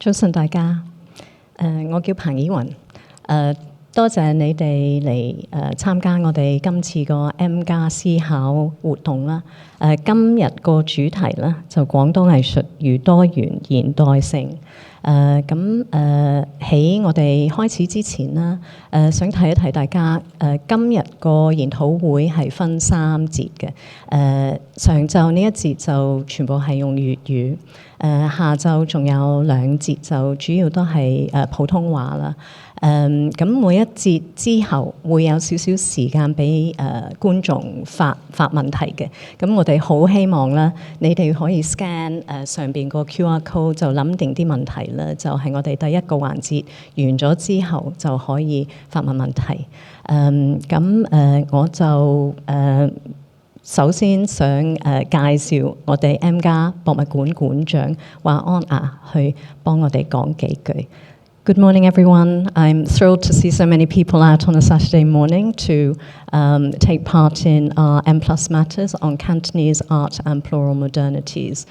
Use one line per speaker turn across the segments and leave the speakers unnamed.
早晨大家，我叫彭以雲，多謝你哋嚟參加我哋今次個 M+ 思考活動啦。今日個主題咧就廣東藝術與多元現代性。喺我哋開始之前啦，想提一提大家，今日個研討會係分3節嘅。上晝呢一節就全部係用粵語，下晝仲有2節就主要都係普通話啦。咁每一節之後會有少少時間俾觀眾發問題嘅。咁我哋好希望啦，你哋可以 scan 上邊個 QR code 就諗定啲問題啦，就係我哋第一個環節完咗之後就可以發問題。我就首先想介紹我哋 M+ 博物館館長華安雅去幫我哋講幾句。Good morning, everyone. I'm thrilled to see so many people out on a Saturday morning to take part in our M+ Matters on Cantonese art and plural modernities.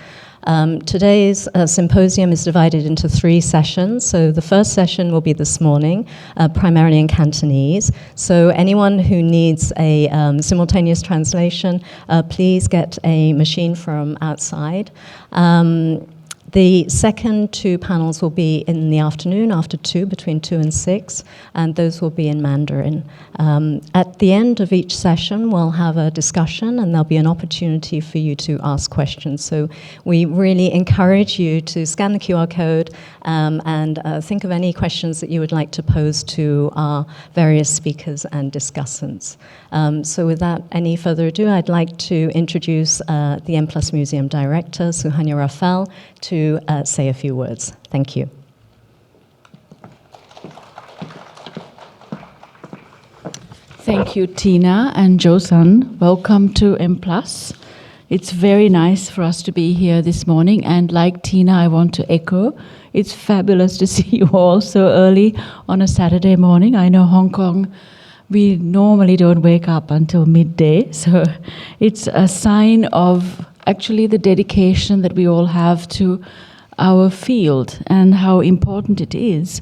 Today's symposium is divided into 3 sessions. So the first session will be this morning, primarily in Cantonese. So anyone who needs a simultaneous translation, please get a machine from outside. The second 2 panels will be in the afternoon, after 2, between 2 and 6, and those will be in Mandarin. At the end of each session, we'll have a discussion, and there'll be an opportunity for you to ask questions. So we really encourage you to scan the QR code and think of any questions that you would like to pose to our various speakers and discussants. So without any further ado, I'd like to introduce the M+ Museum Director, Suhanya Rafael, to say a few words. Thank you.
Thank you, Tina and Jo-san. Welcome to M+. It's very nice for us to be here this morning, and like Tina, I want to echo, it's fabulous to see you all so early on a Saturday morning. I know Hong Kong, we normally don't wake up until midday, so it's a sign of actually the dedication that we all have to our field and how important it is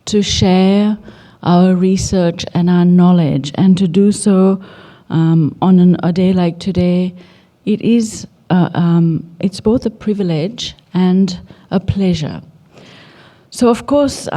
to share our research and our knowledge, and to do so on a day like today. It is it's both a privilege and a pleasure. So of course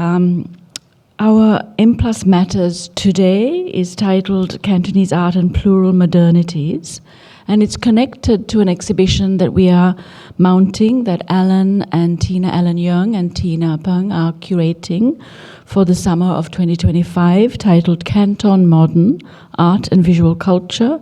our M+ Matters today is titled Cantonese Art and Plural Modernities, and it's connected to an exhibition that we are mounting, that Alan and Tina Allen-Young and Tina Peng are curating for the summer of 2025, titled Canton Modern Art and Visual Culture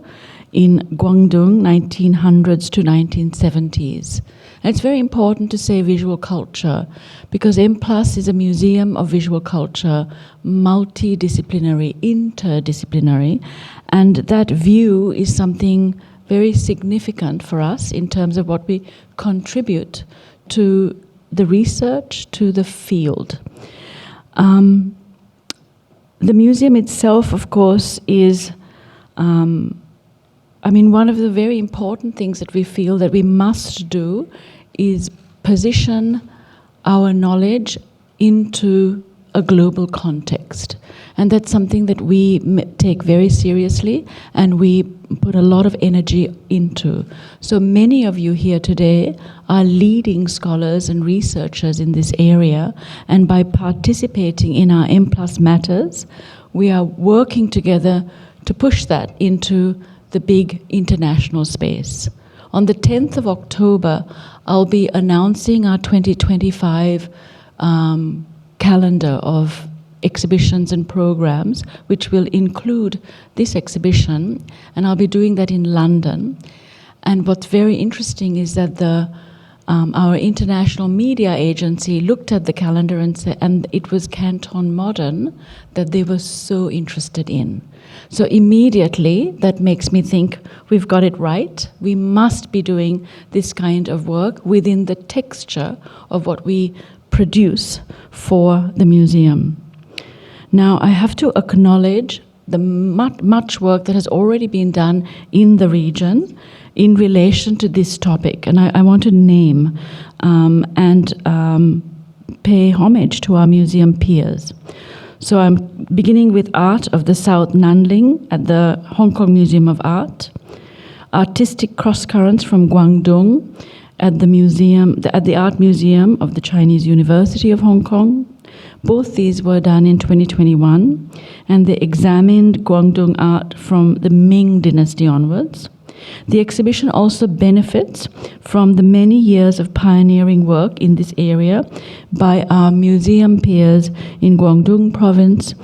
in Guangdong, 1900s to 1970s. And it's very important to say visual culture, because M+ is a museum of visual culture, multidisciplinary, interdisciplinary, and that view is something very significant for us in terms of what we contribute to the research, to the field. The museum itself, of course, is one of the very important things that we feel that we must do is position our knowledge into a global context. And that's something that we take very seriously and we put a lot of energy into. So many of you here today are leading scholars and researchers in this area, and by participating in our M+ Matters, we are working together to push that into the big international space. On the 10th of October, I'll be announcing our 2025 calendar of exhibitions and programs, which will include this exhibition, and I'll be doing that in London. And what's very interesting is that our international media agency looked at the calendar and it was Canton Modern that they were so interested in. So immediately, that makes me think we've got it right. We must be doing this kind of work within the texture of what we produce for the museum. Now, I have to acknowledge the much work that has already been done in the region in relation to this topic. And I want to name and pay homage to our museum peers. So I'm beginning with art of the South Nanling at the Hong Kong Museum of Art, artistic cross-currents from Guangdong at the Art Museum of the Chinese University of Hong Kong. Both these were done in 2021, and they examined Guangdong art from the Ming Dynasty onwards. The exhibition also benefits from the many years of pioneering work in this area by our museum peers in Guangdong Province,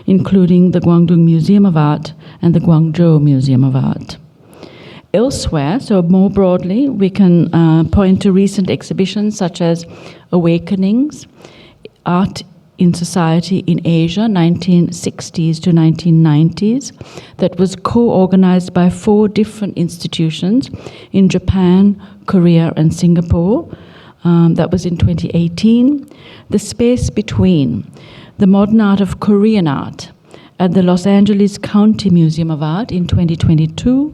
including the Guangdong Museum of Art and the Guangzhou Museum of Art. Elsewhere, so more broadly, we can point to recent exhibitions such as Awakenings, Art in Society in Asia, 1960s to 1990s, that was co-organized by 4 different institutions in Japan, Korea, and Singapore. That was in 2018. The Space Between, the modern art of Korean art at the Los Angeles County Museum of Art in 2022,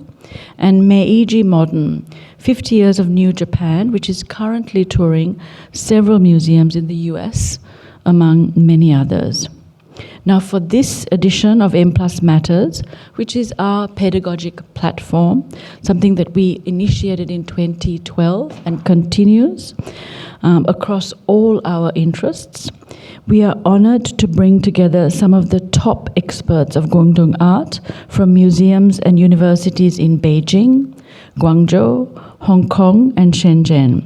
and Meiji Modern, 50 Years of New Japan, which is currently touring several museums in the US, among many others. Now, for this edition of M+ Matters, which is our pedagogic platform, something that we initiated in 2012 and continues across all our interests, we are honored to bring together some of the top experts of Guangdong art from museums and universities in Beijing, Guangzhou, Hong Kong, and Shenzhen.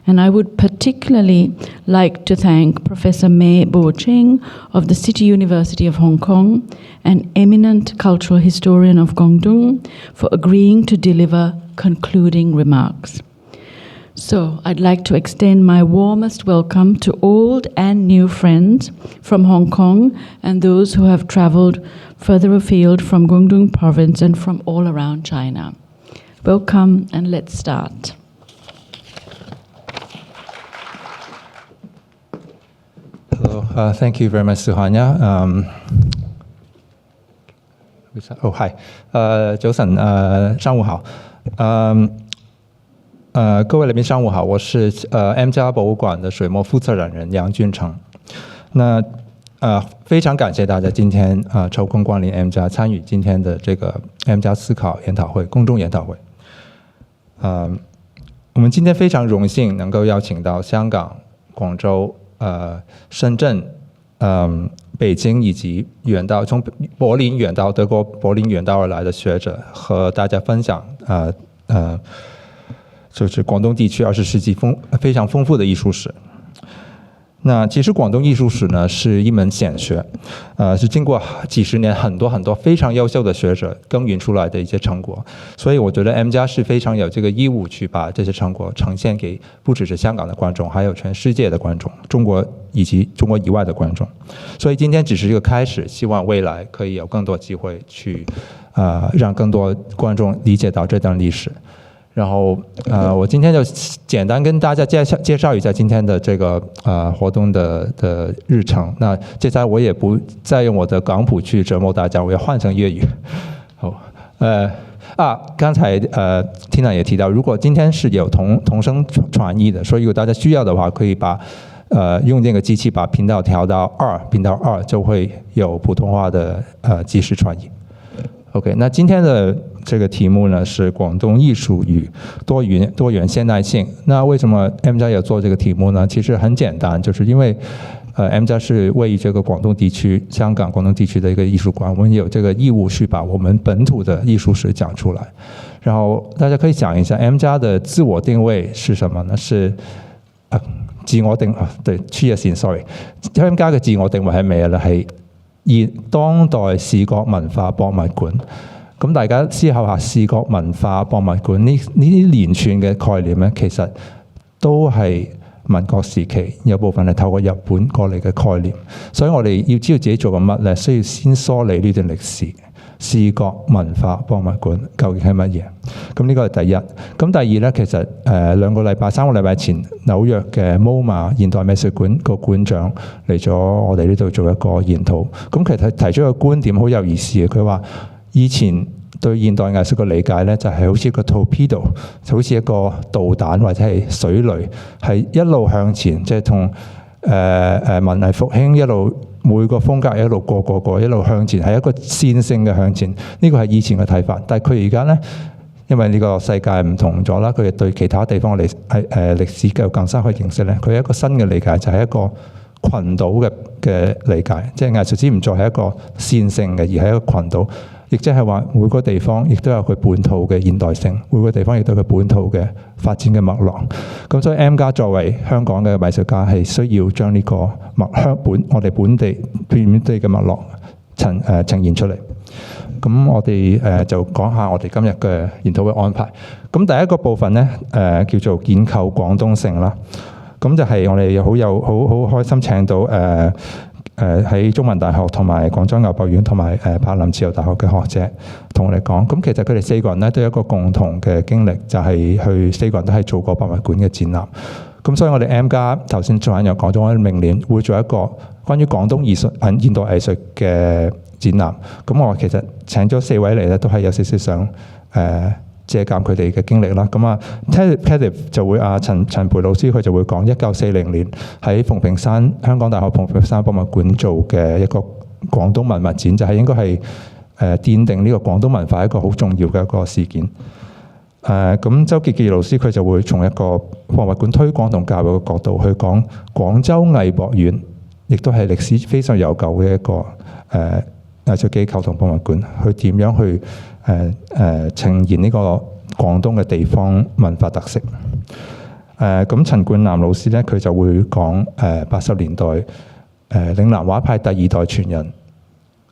And I would particularly like to thank Professor Mei Bo-ching of the City University of Hong Kong, an eminent cultural historian of Guangdong, for agreeing to deliver concluding remarks. So I'd like to extend my warmest welcome to old and new friends from Hong Kong and those who have traveled further afield from Guangdong Province and from all around China. Welcome, and let's start.
Hello, thank you very much, Suhanya. Hi. 早晨，上午好。各位来宾上午好，我是M+ 博物馆的水墨副策展人杨俊成。那非常感谢大家今天抽空光临 M+，参与今天的这个 M+ 思考研讨会公众研讨会。我们今天非常荣幸能够邀请到香港、广州、深圳、北京以及从柏林远到德国柏林远道而来的学者，和大家分享就是广东地区20世纪非常丰富的艺术史。那其实广东艺术史呢是一门显学，是经过几十年很多非常优秀的学者耕耘出来的一些成果，所以我觉得 M+ 是非常有这个义务去把这些成果呈现给不只是香港的观众，还有全世界的观众，中国以及中国以外的观众。所以今天只是一个开始，希望未来可以有更多机会去让更多观众理解到这段历史。然后我今天就简单跟大家介绍一下今天的这个活动的日程。那接下来我也不再用我的港普去折磨大家，我要换成粤语。好，刚才Tina 也提到，如果今天是有同声传译的，所以如果大家需要的话，可以把用那个机器把频道调到频道2，就会有普通话的即时传译。OK， 那今天的这个题目呢是广东艺术与多元现代性。那为什么 M+ 要做这个题目呢？其实很简单，就是因为M+ 是位于这个广东地区、香港广东地区的一个艺术馆，我们有这个义务去把我们本土的艺术史讲出来。然后大家可以想一下 M+ 的自我定位是什么呢？是自我定對黐咗線 ，sorry。M+ 嘅自我定位係咩咧？係以當代視覺文化博物館。咁大家思考下視覺文化博物館呢啲連串嘅概念咧，其實都係民國時期有部分係透過日本過嚟嘅概念，所以我哋要知道自己做緊乜咧，需要先梳理呢段歷史。視覺文化博物館究竟係乜嘢？咁呢個係第一。咁第二咧，其實3個禮拜前紐約嘅 MoMA 現代美術館個館長嚟咗我哋呢度做一個研討。咁其實提出一個觀點好有意思嘅，佢話以前對現代藝術嘅理解咧，就係好似一個 torpedo， 就好似一個導彈或者係水雷，係一路向前，即係同文藝復興一路每個風格一路過一路向前，係一個線性嘅向前。呢個係以前嘅睇法，但係佢而家咧，因為呢個世界唔同咗啦，佢哋對其他地方嘅歷史繼續更深去認識咧，佢有一個新嘅理解，就係一個群島嘅理解，即係藝術唔再係一個線性嘅，而係一個群島。亦即係話每個地方亦都有佢本土嘅現代性，每個地方亦都有佢本土嘅發展嘅脈絡。咁所以 M+ 作為香港嘅藝術家，係需要將呢個我哋本地嘅脈絡呈現出嚟。咁我哋就講下我哋今日嘅研討會安排。咁第一個部分咧叫做建構廣東性啦。咁就係我哋好開心請到喺中文大學同埋廣州藝博院同埋柏林自由大學嘅學者同我哋講。咁其實佢哋4個人咧都有一個共同嘅經歷，就係4個人都係做過博物館嘅展覽。咁所以我哋 M+ 頭先仲有講咗，我哋明年會做一個關於廣東現代藝術嘅展覽。咁我其實請咗4位嚟咧，都係有少少想借鑑佢哋嘅經歷啦。咁啊 TEDx 就會陳培老師佢就會講1940年喺香港大學鳳屏山博物館做嘅一個廣東文物展，就係應該係奠定呢個廣東文化一個好重要嘅一個事件。咁周傑傑老師佢就會從一個博物館推廣同教育嘅角度去講廣州藝博院，亦都係歷史非常悠久嘅一個藝術機構同博物館，去點樣去呈現呢個廣東嘅地方文化特色。咁陳冠南老師咧，佢就會講80年代嶺南畫派第2代傳人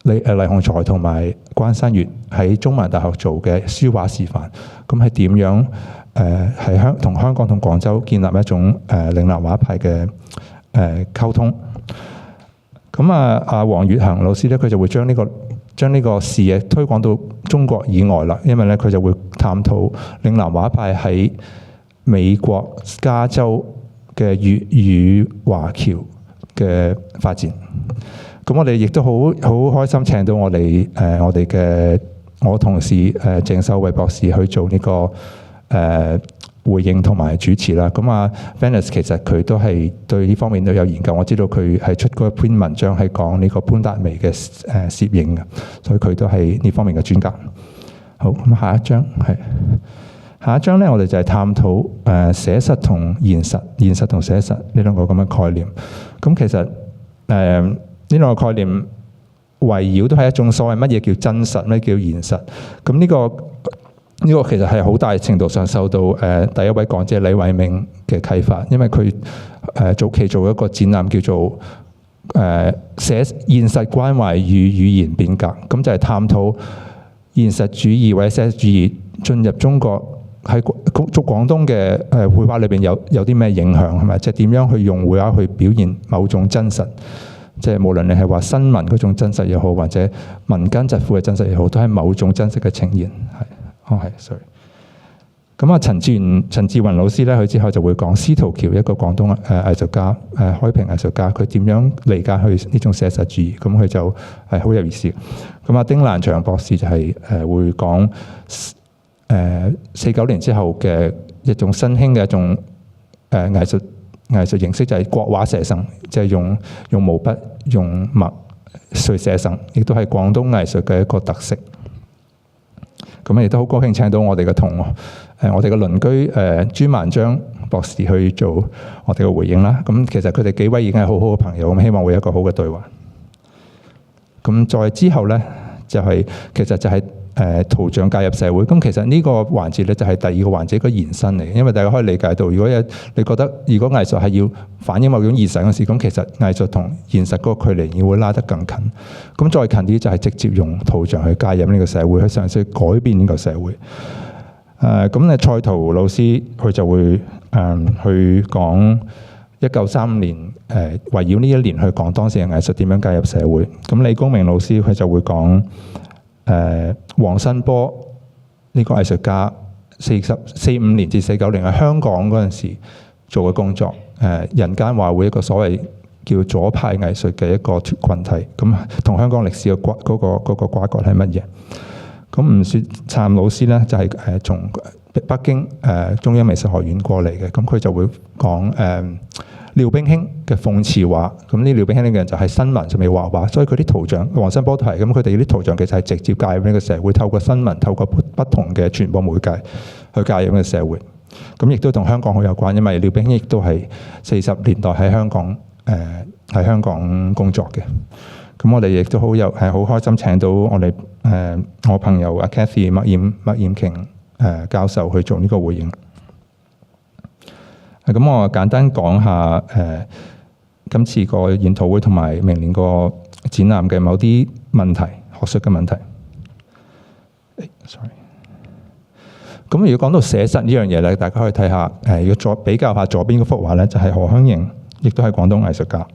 黎雄才同埋關新月喺中文大學做嘅書畫示範。咁係點樣係同香港同廣州建立一種嶺南畫派嘅溝通。咁黃月恒老師咧，佢就會將呢個視野推廣到中國以外啦，因為咧佢就會探討嶺南畫派喺美國加州嘅粵語華僑嘅發展。咁我哋亦都好開心請到我同事鄭秀慧博士去做呢個回應同埋主持啦。咁Venice 其實佢都係對呢方面都有研究，我知道佢係出過一篇文章係講呢個潘達薇嘅攝影嘅，所以佢都係呢方面嘅專家。好，咁下一章咧，我哋就係探討寫實同現實，現實同寫實呢兩個咁嘅概念。咁其實呢兩個概念圍繞都係一種所謂乜嘢叫真實，咩叫現實。咁呢個其實係好大程度上受到第一位講者李偉明嘅啟發，因為佢早期做一個展覽叫做寫現實關懷與語言變革，咁就係探討現實主義或者寫實主義進入中國喺廣東嘅繪畫裏邊有啲咩影響，係咪？即係點樣去用繪畫去表現某種真實？即係無論你係話新聞嗰種真實也好，或者民間疾苦嘅真實也好，都係某種真實嘅呈現。sorry。咁陳志雲老師咧，佢之後就會講司徒橋一個廣東藝術家，開平藝術家，佢點樣理解佢呢種寫實主義？咁佢就係好有意思。咁丁蘭祥博士就係會講49年之後嘅一種新興嘅一種藝術形式，就係國畫寫生，即係用毛筆用墨去寫生，亦都係廣東藝術嘅一個特色。咁亦都好高興請到我哋嘅同學，我哋嘅鄰居朱萬章博士去做我哋嘅回應啦。咁其實佢哋幾位已經係好好嘅朋友，咁希望會有一個好嘅對話。咁再之後咧，其實就係圖像介入社會。咁其實呢個環節咧就係第二個環節嘅延伸嚟，因為大家可以理解到，如果你覺得如果藝術係要反映某種現實嘅事，咁其實藝術同現實嗰個距離要會拉得更近。咁再近啲就係直接用圖像去介入呢個社會，去嘗試改變呢個社會。咁咧蔡圖老師佢就會去講1935年圍繞呢一年去講當時嘅藝術點樣介入社會。咁李公明老師佢就會講黃新波呢個藝術家45年至49年喺香港嗰陣時做嘅工作，人間畫會一個所謂叫左派藝術嘅一個群體，咁同香港歷史嘅嗰個瓜葛係乜嘢？咁吳雪燦老師咧就係從北京中央美術學院過嚟嘅，咁佢就會講廖冰興嘅諷刺畫。咁呢廖冰興呢個人就喺新聞上面畫畫，所以佢啲圖像黃新波都係咁，佢哋啲圖像其實係直接介入呢個社會，透過新聞，透過不同嘅傳播媒介去介入呢個社會。咁亦都同香港好有關，因為廖冰興亦都係40年代喺香港工作嘅。咁我哋亦都好開心請到我朋友阿 Cathy 麥艷瓊教授去做呢個回應。咁我簡單講下今次個研討會同埋明年個展覽嘅某啲問題，學術嘅問題。sorry。咁如果講到寫實呢樣嘢咧，大家可以睇下如果比較下左邊嗰幅畫咧，就係何香凝，亦都係廣東藝術家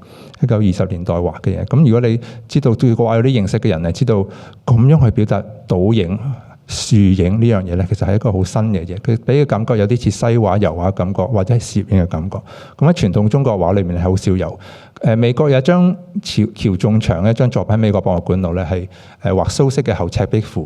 ，1920年代畫嘅嘢。咁如果你知道對個畫有啲認識嘅人係知道咁樣去表達倒影、樹影呢樣嘢咧，其實係一個好新嘅嘢。佢俾嘅感覺有啲似西畫、油畫感覺，或者係攝影嘅感覺。咁喺傳統中國畫裏面係好少有。美國有一張喬仲祥一張作品喺美國博物館度咧，係畫蘇軾嘅後赤壁賦。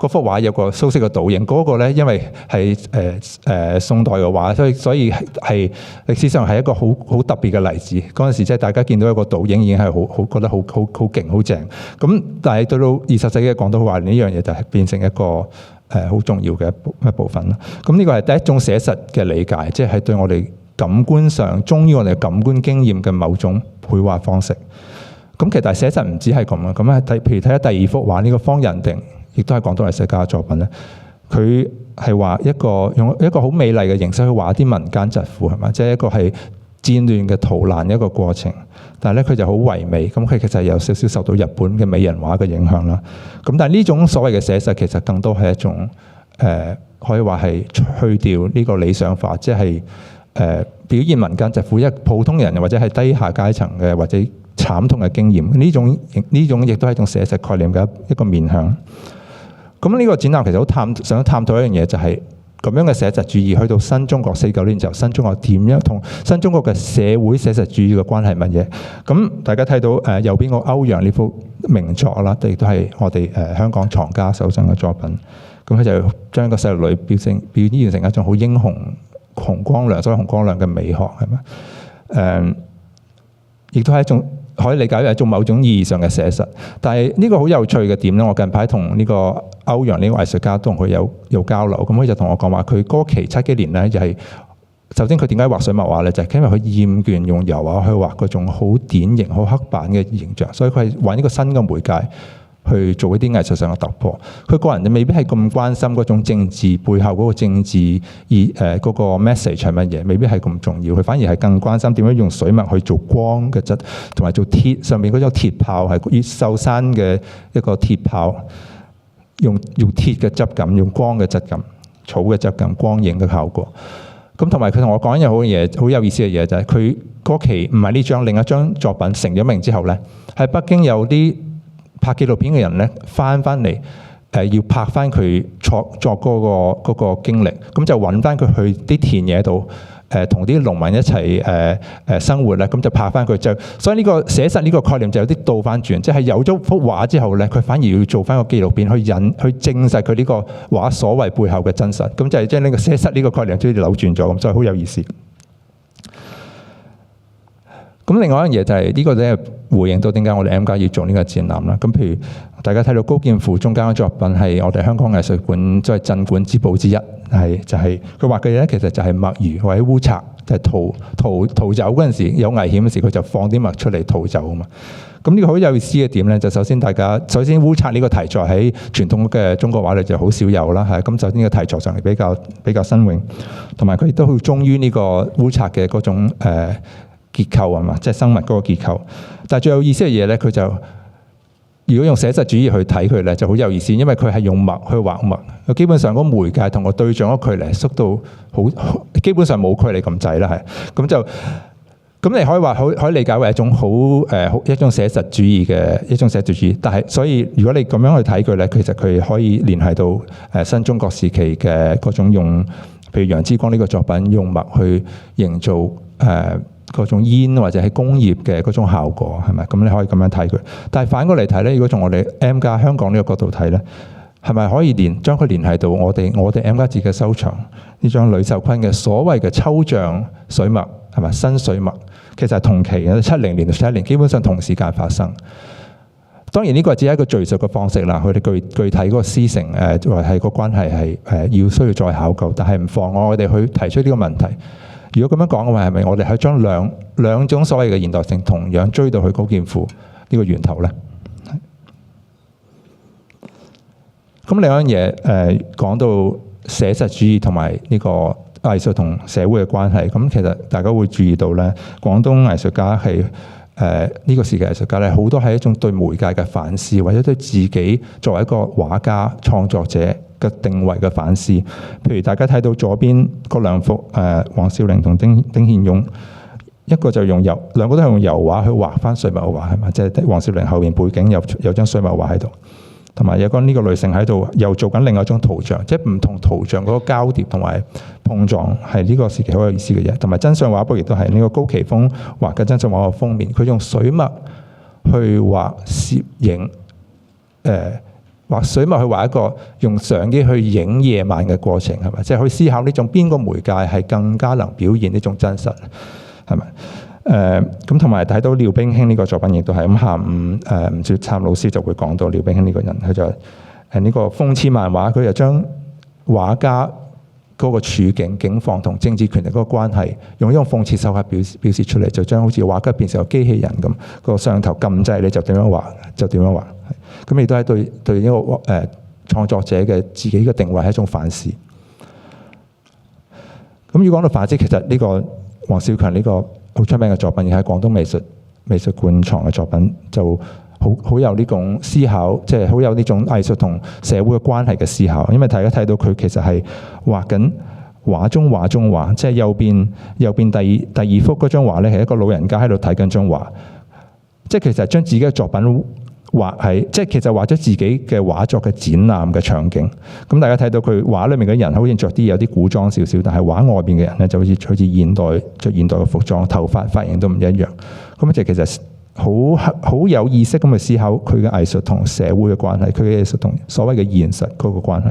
嗰幅畫有個蘇軾嘅倒影，嗰個咧因為係宋代嘅畫，所以係歷史上係一個好特別嘅例子。嗰陣時即係大家見到一個倒影已經係好覺得好勁好正。咁但係到20世紀嘅廣東話呢樣嘢就係變成一個好重要嘅一部分啦。咁呢個係第一種寫實嘅理解，即係對我哋感官上忠於我哋嘅感官經驗嘅某種繪畫方式。咁其實寫實唔止係咁啊。咁啊譬如睇下第二幅畫呢個方人定。亦都係廣東藝術家嘅作品咧，佢係畫用一個好美麗嘅形式去畫啲民間疾苦，係嘛？即係一個係戰亂嘅逃難一個過程，但係咧佢就好唯美，咁佢其實有少少受到日本嘅美人畫嘅影響啦。咁但係呢種所謂嘅寫實，其實更多係一種可以話係去掉呢個理想化，即係表現民間疾苦，一普通人或者係低下階層嘅或者慘痛嘅經驗。呢種亦都係一種寫實概念嘅一個面向。咁呢個展覽其實好想探討一樣嘢，就係咁樣嘅寫實主義去到新中國49年之後，新中國點樣同新中國嘅社會寫實主義嘅關係乜嘢？咁大家睇到右邊個歐陽呢幅名作啦，亦都係我哋香港藏家手上嘅作品。咁佢就將一個細路女表現成一種好英雄、紅光亮，所謂紅光亮嘅美學係咪？亦都係一種可以理解為一種某種意義上嘅寫實。但係呢個好有趣嘅點咧，我近排同呢個歐陽呢個藝術家同佢有交流，咁佢就同我講話，佢嗰期70幾年咧，就係首先佢點解畫水墨畫咧，就係因為佢厭倦用油畫去畫嗰種好典型、好刻板嘅形象，所以佢係揾一個新嘅媒介去做一啲藝術上嘅突破。佢個人就未必係咁關心嗰種政治背後嗰個政治嗰個 message 係乜嘢，未必係咁重要。佢反而係更關心點樣用水墨去做光嘅質，同埋做鐵上面嗰種鐵炮係越秀山嘅一個鐵炮，用鐵嘅質感，用光嘅質感，草嘅質感，光影嘅效果。咁同埋佢同我講一樣好有意思嘅嘢，就係佢嗰期唔係呢張，另一張作品成咗名之後咧，喺北京有啲拍紀錄片嘅人咧，翻嚟要拍翻佢作嗰個經歷，咁就揾翻佢去啲田野度同啲農民一齊生活咧，咁就拍翻佢。所以呢個寫實呢個概念就有啲倒翻轉，即係有咗幅畫之後咧，佢反而要做翻個紀錄片去證實佢呢個畫所謂背後嘅真實。咁就係將呢個寫實呢個概念都扭轉咗，咁所以好有意思。咁另外一樣嘢就係呢個咧，回應到點解我哋 M+ 要做呢個展覽啦。咁譬如大家睇到高劍父中間嘅作品係我哋香港藝術館即係鎮館之寶之一，就係佢畫嘅嘢咧，其實就係墨魚或者烏賊，就係逃走嗰陣時有危險嘅時，佢就放啲墨出嚟逃走啊嘛。咁呢個好有意思嘅點咧，就首先烏賊呢個題材喺傳統嘅中國畫裏就好少有啦，咁首先呢個題材上係比較新穎，同埋佢亦都好忠於呢個烏賊嘅嗰種結構啊嘛，即係生物嗰個結構。但係最有意思嘅嘢咧，佢就如果用寫實主義去睇佢咧，就好有意思，因為佢係用墨去畫墨，佢基本上嗰個媒介同個對象嘅距離縮到好，基本上冇距離咁滯啦，咁你可以話可以理解為一種一種寫實主義嘅一種寫實主義。但係所以如果你咁樣去睇佢咧，其實佢可以聯繫到新中國時期嘅嗰種用，譬如楊之光呢個作品用墨去營造嗰種煙或者係工業嘅嗰種效果係咪？咁你可以咁樣睇佢。但係反過嚟睇咧，如果從我哋 M+ 香港呢個角度睇咧，係咪可以將佢聯繫到我哋 M+ 自己嘅收藏呢張呂壽琨嘅所謂嘅抽象水墨係咪？新水墨其實係同期嘅，70年到71年基本上同時間發生。當然呢個只係一個敘述嘅方式啦，佢哋具體嗰個師承或係個關係係需要再考究，但係唔妨礙我哋去提出呢個問題。如果咁樣講嘅話，係咪我哋可以將兩種所謂嘅現代性同樣追到去高劍父呢個源頭呢？咁另一樣嘢講到寫實主義同埋呢個藝術同社會嘅關係，咁其實大家會注意到咧，廣東藝術家係呢個時期藝術家咧，好多係一種對媒介嘅反思，或者對自己作為一個畫家創作者嘅定位嘅反思。譬如大家睇到左邊嗰兩幅黃少玲同丁憲勇，一個就用兩個都係用油畫去畫翻水墨畫，係嘛？即係黃少玲後面背景有張水墨畫喺度。同埋有個呢個女性喺度，又做緊另外一種圖像，即係唔同圖像嗰個交疊同埋碰撞，係呢個時期好有意思嘅嘢。同埋真相畫布亦都係呢個高奇峰畫嘅真相畫嘅封面，佢用水墨去畫攝影，畫水墨去畫一個用相機去影夜晚嘅過程，係咪？即係去思考呢種邊個媒介係更加能表現呢種真實，係咪？咁同埋睇到廖冰卿呢個作品亦都係咁。下午吳雪燦老師就會講到廖冰卿呢個人，佢就呢個諷刺漫畫，佢就將畫家嗰個處境、境況同政治權力嗰個關係，用呢種諷刺手法表示出嚟，就將好似畫家變成個機器人咁，個上頭撳掣你就點樣畫就點樣畫。咁亦都係對呢個創作者嘅自己嘅定位係一種反思。咁如果講到反思，其實呢個黃少強呢個好出名嘅作品，亦係廣東美術館藏嘅作品，就好有呢種思考，即係好有呢種藝術同社會嘅關係嘅思考。因為大家睇到佢其實係畫緊畫中畫中畫，即係右邊第二幅嗰張畫咧，係一個老人家喺度睇緊張畫，即係其實將自己嘅作品畫喺，即係其實畫咗自己嘅畫作嘅展覽嘅場景。咁大家睇到佢畫裏面嘅人好似着啲有啲古裝少少，但係畫外邊嘅人咧就好似現代着現代嘅服裝，頭髮型都唔一樣。咁就其實好有意識咁去思考佢嘅藝術同社會嘅關係，佢嘅藝術同所謂嘅現實嗰個關係。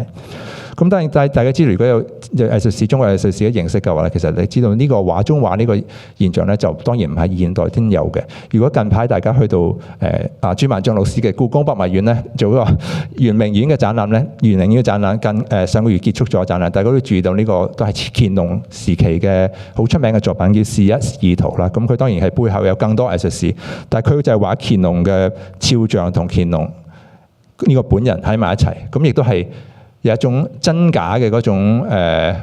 咁當然大家知道，如果有藝術史、中國藝術史嘅認識嘅話咧，其實你知道呢個畫中畫呢個現象咧，就當然唔係現代先有嘅。如果近排大家去到朱萬章老師嘅故宮博物院咧，做嗰個圓明園嘅展覽咧，圓明園嘅展覽上個月結束咗展覽，大家都注意到呢個都係乾隆時期嘅好出名嘅作品，叫《示一異圖》啦。咁佢當然係背後有更多藝術史，但係佢就係畫乾隆嘅肖像同乾隆呢個本人喺埋一齊，咁亦都係有一種真假嘅嗰種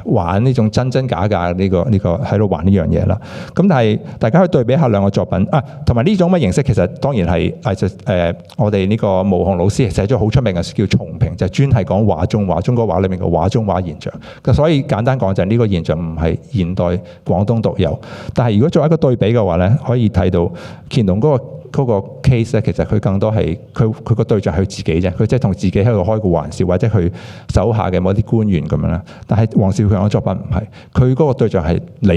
玩呢種真假呢個喺度玩呢樣嘢啦。咁但係大家可以對比下兩個作品同埋呢種嘅形式其實當然係藝術我哋呢個毛雄老師寫咗好出名嘅書叫《重評》，就專係講畫中畫個畫裏面嘅畫中畫現象。咁所以簡單講就係呢個現象唔係現代廣東獨有。但係如果作為一個對比嘅話咧，可以睇到乾隆嗰個 case 咧，其實佢更多係佢個對象係佢自己啫，佢即係同自己喺度開個玩笑，或者佢手下嘅某啲官員咁樣啦。但係黃少強嘅作品唔係，佢嗰個對象係你，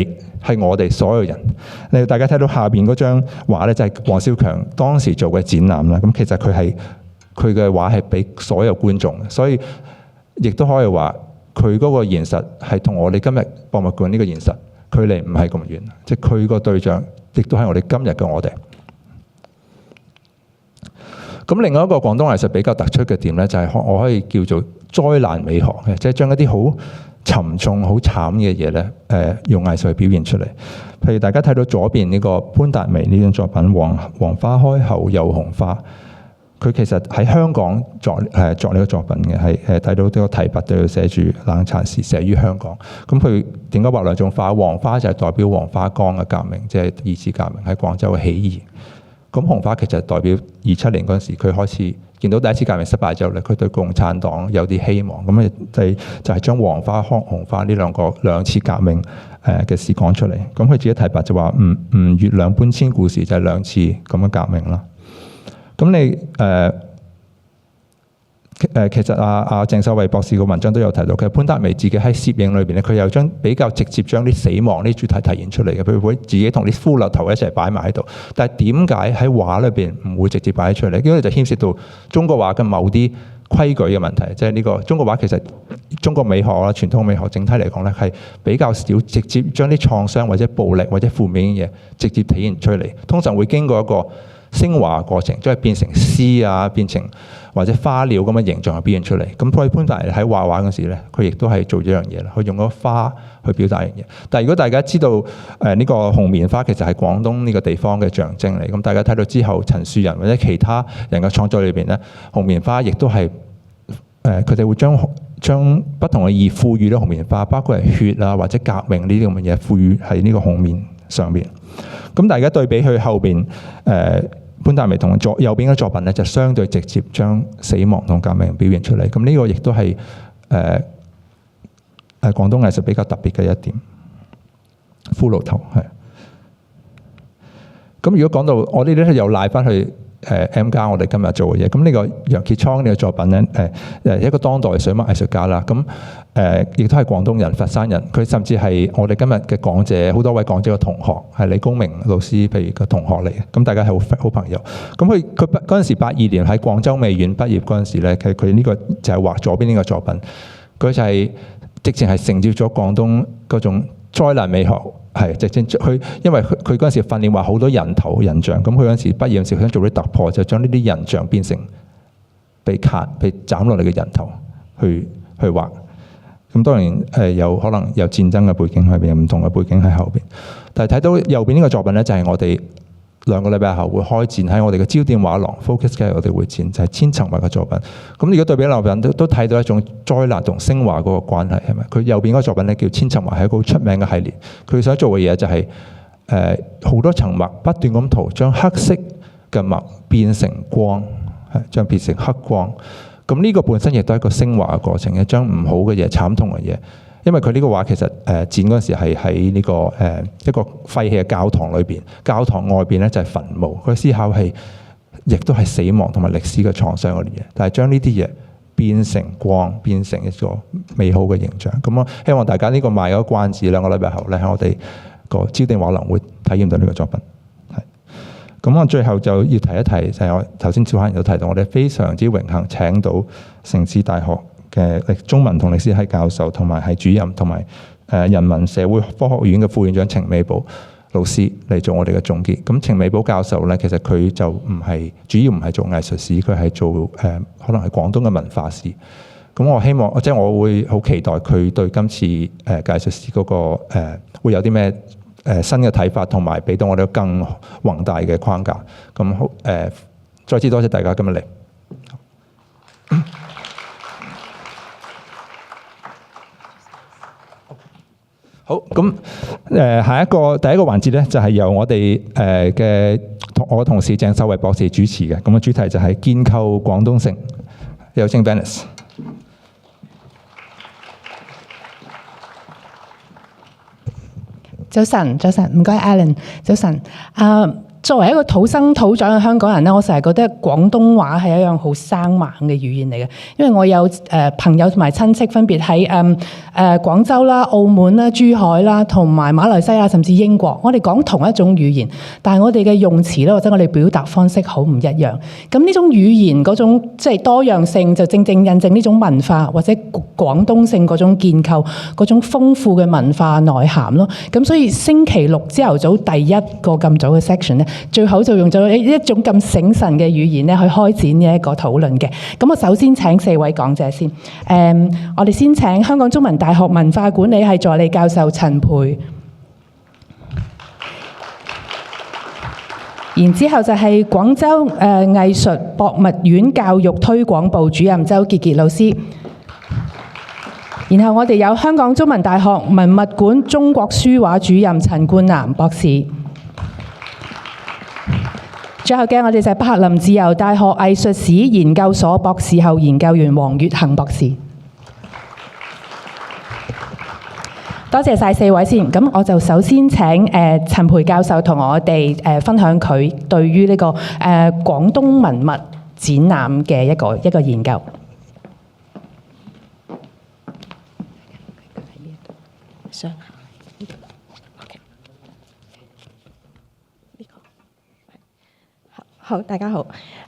係我哋所有人。大家睇到下邊嗰張畫咧，就係黃少強當時做嘅展覽啦。咁其實佢嘅畫係俾所有觀眾，所以亦都可以話佢嗰個現實係同我哋今日博物館呢個現實距離唔係咁遠，即係佢個對象亦都係我哋今日嘅我哋。咁另外一個廣東藝術比較突出嘅點咧，就係我可以叫做災難美學嘅，即係將一啲好沉重、好慘嘅嘢咧，用藝術去表現出嚟。譬如大家睇到左邊呢個潘達薇呢種作品《黃花開後又紅花》，佢其實喺香港作呢個作品嘅，係睇到呢個題跋對佢寫住冷殘時寫於香港。咁佢點解畫兩種花？黃花就係代表黃花崗嘅革命，即係二次革命喺廣州嘅起義。咁紅花其實代表27年嗰陣時，佢開始見到第一次革命失敗之後咧，佢對共產黨有啲希望，咁就係將黃花、紅花呢兩次革命嘅事講出嚟。咁佢自己題跋就話吳越兩般千故事，就係兩次咁嘅革命啦。咁你其實鄭秀慧博士個文章都有提到，其實潘達薇自己喺攝影裏邊咧，佢又比較直接將啲死亡啲主題體現出嚟嘅，譬如會自己同啲骷髏頭一齊擺埋喺度。但係點解喺畫裏邊唔會直接擺出嚟？因為就牽涉到中國畫嘅某啲規矩嘅問題，即係呢個中國畫其實中國美學啦、傳統美學整體嚟講咧係比較少直接將啲創傷或者暴力或者負面嘅嘢直接體現出嚟，通常會經過一個升華過程，即係變成詩啊，變成或者花鳥咁嘅形象去表現出嚟。咁所以潘達喺畫畫嗰時咧，佢亦都係做咗一樣嘢啦，佢用嗰花去表達一樣嘢。但係如果大家知道呢個紅棉花其實係廣東呢個地方嘅象徵嚟，咁大家睇到之後陳樹人或者其他人嘅創作裏邊咧，紅棉花亦都係佢哋會將不同嘅意義賦予咗紅棉花，包括係血啊或者革命呢啲咁嘅嘢賦予喺呢個紅棉上邊。咁大家對比佢後邊潘達明同右邊嘅作品咧，就相對直接將死亡同革命表現出嚟。咁呢個亦都係廣東藝術比較特別嘅一點。骷髏頭係。咁如果講到我哋咧，又賴翻去M+我哋今日做嘅嘢。咁呢個楊傑倉呢個作品咧，一個當代水墨藝術家啦。咁亦都係廣東人、佛山人。佢甚至係我哋今日嘅講者，好多位講者嘅同學，係李公明老師譬如個同學嚟嘅。咁大家係好朋友。咁佢嗰陣時82年喺廣州美院畢業嗰陣時咧，佢呢個就係畫左邊呢個作品。佢就係直情係承接咗廣東嗰種災難美學。係直情佢，因為佢嗰陣時訓練畫好多人頭人像，咁佢嗰陣時畢業嗰陣時想做啲突破，就將呢啲人像變成被斬落嚟嘅人頭去畫。咁當然有可能有戰爭嘅背景喺邊，有唔同嘅背景喺後邊。但係睇到右邊呢個作品咧，就係我哋2個禮拜後會開展喺我哋嘅焦點畫廊 Focus 嘅我哋會展，就係千層畫嘅作品。咁如果對比兩個都睇到一種災難同升華嗰個關係係咪？佢右邊嗰個作品咧叫千層畫，係一個好出名嘅系列。佢想做嘅嘢就係好多層墨不斷咁塗，將黑色嘅墨變成光，將變成黑光。咁呢個本身亦都係一個升華嘅過程，將唔好嘅嘢、慘痛嘅嘢。因為佢呢個畫其實展嗰陣時係喺呢個一個廢棄嘅教堂裏邊，教堂外邊咧就係墳墓。佢思考係亦都係死亡同埋歷史嘅創傷嗰啲嘢，但係將呢啲嘢變成光，變成一個美好嘅形象。咁我希望大家呢個賣咗關子，2個禮拜後咧喺我哋個焦點畫廊會體驗到呢個作品。係咁，我最後就要提一提，就係我頭先小khách人都提到，我哋非常之榮幸請到城市大學嘅中文同歷史系教授，同埋係主任，同埋人文社會科學院嘅副院長程美寶老師嚟做我哋嘅總結。咁程美寶教授咧，其實佢就主要唔係做藝術史，佢係做可能係廣東嘅文化史。咁我希望即係我會好期待佢對今次藝術史嗰個會有啲咩新嘅睇法，同埋俾到我哋更宏大嘅框架。咁好再次多謝大家今日嚟。好，咁下一個第一個環節咧，就係由我哋我同事鄭秀慧博士主持嘅。咁嘅主題就係建構廣東城。有請 Venice。
早晨，唔該 Alan， 早晨。作為一個土生土長嘅香港人咧，我成日覺得廣東話係一樣好生猛嘅語言嚟嘅，因為我有朋友同埋親戚分別喺廣州啦、澳門啦、珠海啦，同埋馬來西亞甚至英國。我哋講同一種語言，但係我哋嘅用詞咧或者我哋表達方式好唔一樣。咁呢種語言嗰種即係多樣性，就正正印證呢種文化或者廣東性嗰種建構、嗰種豐富嘅文化內涵咯。咁所以星期六朝頭早第一個咁早嘅 section 咧，最好就用咗一種咁醒神嘅語言咧去開展呢一個討論嘅。咁我首先請4位講者先。我哋先請香港中文大學文化管理系助理教授陳培，然之後就係廣州藝術博物院教育推廣部主任周傑傑老師。然後我哋有香港中文大學文物館中國書畫主任陳冠南博士。最後嘅我哋就係柏林自由大學藝術史研究所博士後研究員黃月恒博士。多謝晒4位先。咁我就首先請陳培教授同我哋分享佢對於呢個廣東文物展覽嘅一個研究。
好，大家好。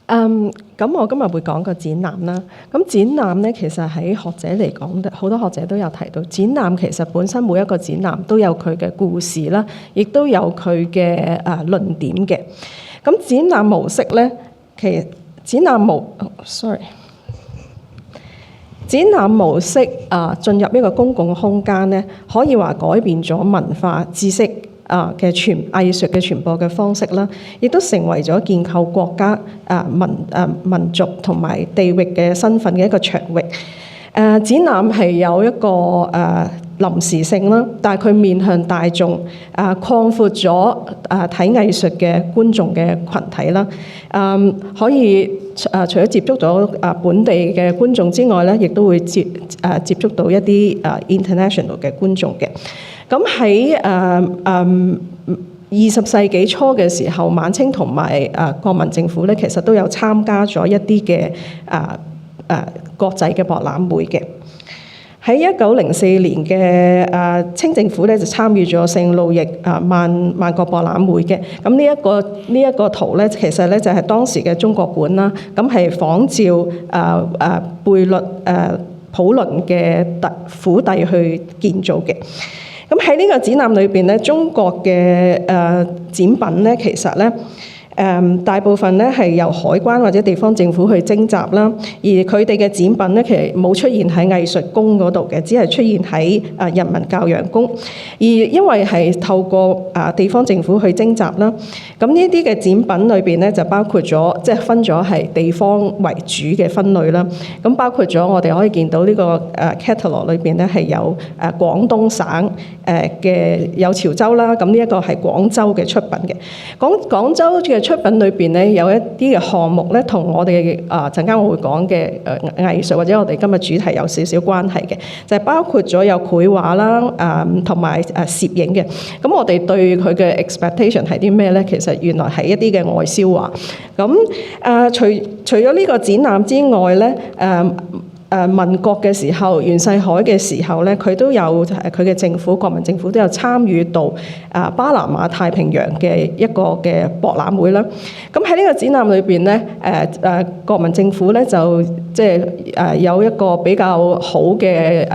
咁我今日會講個展覽啦。咁展覽咧，其實喺學者嚟講，好多學者都有提到，展覽其實本身每一個展覽都有佢嘅故事啦，亦都有佢嘅論點嘅。咁展覽模式咧，其實展覽模式進入一個公共空間咧，可以話改變咗文化知識嘅藝術嘅傳播嘅方式啦，亦都成為咗建構國家民族同埋地域嘅身份嘅一個場域。展覽係有一個臨時性啦，但係佢面向大眾，擴闊咗睇藝術嘅觀眾嘅群體啦。可以除咗接觸到本地嘅觀眾之外咧，亦都會接觸到一啲international 嘅觀眾嘅。咁喺20世紀初嘅時候，晚清同埋國民政府咧，其實都有參加咗一啲嘅國際嘅博覽會嘅。喺1904年嘅清政府咧就參與咗聖路易萬國博覽會嘅。咁呢一個圖咧，其實咧就係當時嘅中國館啦。咁係仿照貝勒普倫嘅府邸去建造嘅。咁喺呢個展覽裏邊咧，中國嘅展品咧，其實咧大部分咧係由海關或者地方政府去徵集啦，而佢哋嘅展品咧其實冇出現喺藝術宮嗰度嘅，只係出現喺人民教養宮。而因為係透過地方政府去徵集啦，咁呢啲嘅展品裏邊咧就包括咗即係分咗係地方為主嘅分類啦。咁包括咗我哋可以見到呢個catalog 裏邊咧係有廣東省嘅有潮州啦，咁呢一個係廣州嘅出品嘅。廣州嘅出品裏邊咧有一啲嘅項目咧，同我哋陣間我會講嘅藝術或者我哋今日主題有少少關係嘅，就係包括咗有繪畫啦，同埋攝影嘅。咁我哋對佢嘅 expectation 係啲咩咧？其實原來係一啲嘅外銷畫。咁除咗呢個展覽之外咧，民國嘅時候，袁世凱嘅時候咧，佢都有佢嘅政府，國民政府都有參與到巴拿馬太平洋嘅一個嘅博覽會啦。咁喺呢個展覽裏邊咧，國民政府咧就即係有一個比較好嘅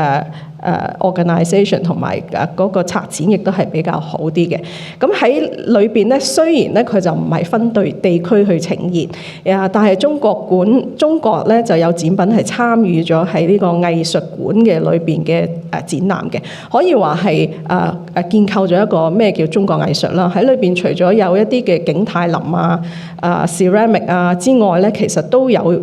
organisation 同埋嗰個策展亦都係比較好啲嘅。咁喺裏邊咧，雖然咧佢就唔係分對地區去呈現，但係中國咧就有展品係參與咗喺呢個藝術館嘅裏邊嘅展覽嘅，可以話係建構咗一個咩叫中國藝術啦。喺裏邊除咗有一啲嘅景泰林ceramic 之外咧，其實都有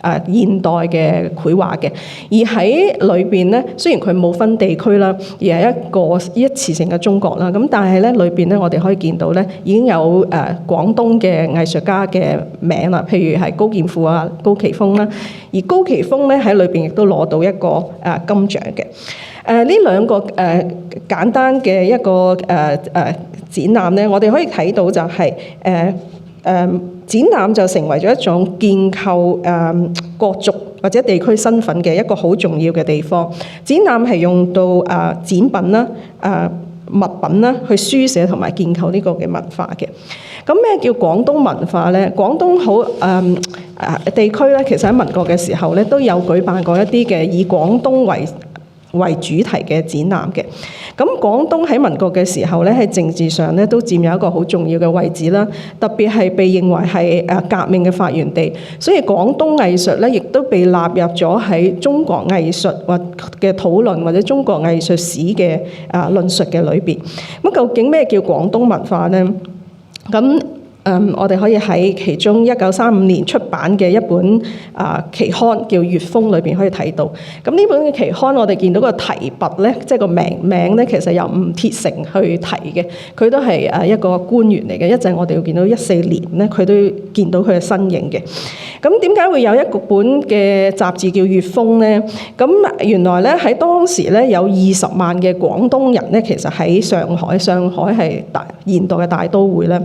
現代嘅繪畫嘅。而喺裏邊咧，雖然佢冇分地區啦，而係一個一次性嘅中國啦。咁但係咧，裏邊咧我哋可以見到咧，已經有廣東嘅藝術家嘅名啦，譬如係高劍父高奇峰啦。而高奇峰咧喺裏邊亦都攞到一個金獎嘅。呢兩個簡單嘅一個展覽咧，我哋可以睇到就係展覽就成為咗一種建構國族或者地區身份嘅一個好重要嘅地方。展覽係用到展品啦、物品啦去書寫同埋建構呢個嘅文化嘅。咁咩叫廣東文化咧？廣東好地區咧，其實喺民國嘅時候咧都有舉辦過一啲嘅以廣東為主題嘅展覽嘅。咁廣東喺民國嘅時候咧，喺政治上咧都佔有一個好重要嘅位置啦。特別係被認為係革命嘅發源地，所以廣東藝術咧亦都被納入咗喺中國藝術或嘅討論或者中國藝術史嘅論述嘅裏邊。咁究竟咩叫廣東文化咧？咁我哋可以喺其中1935年出版嘅一本期刊叫《月風》裏邊可以睇到。咁呢本嘅期刊我哋見到個題跋咧，即係個名咧，其實由吳鐵城去提嘅，佢都係一個官員嚟嘅。一陣我哋會見到14年咧，佢都見到佢嘅身影嘅。咁點解會有一個本嘅雜誌叫《月風》咧？咁原來咧喺當時咧有20萬嘅廣東人咧，其實喺上海係現代嘅大都會咧，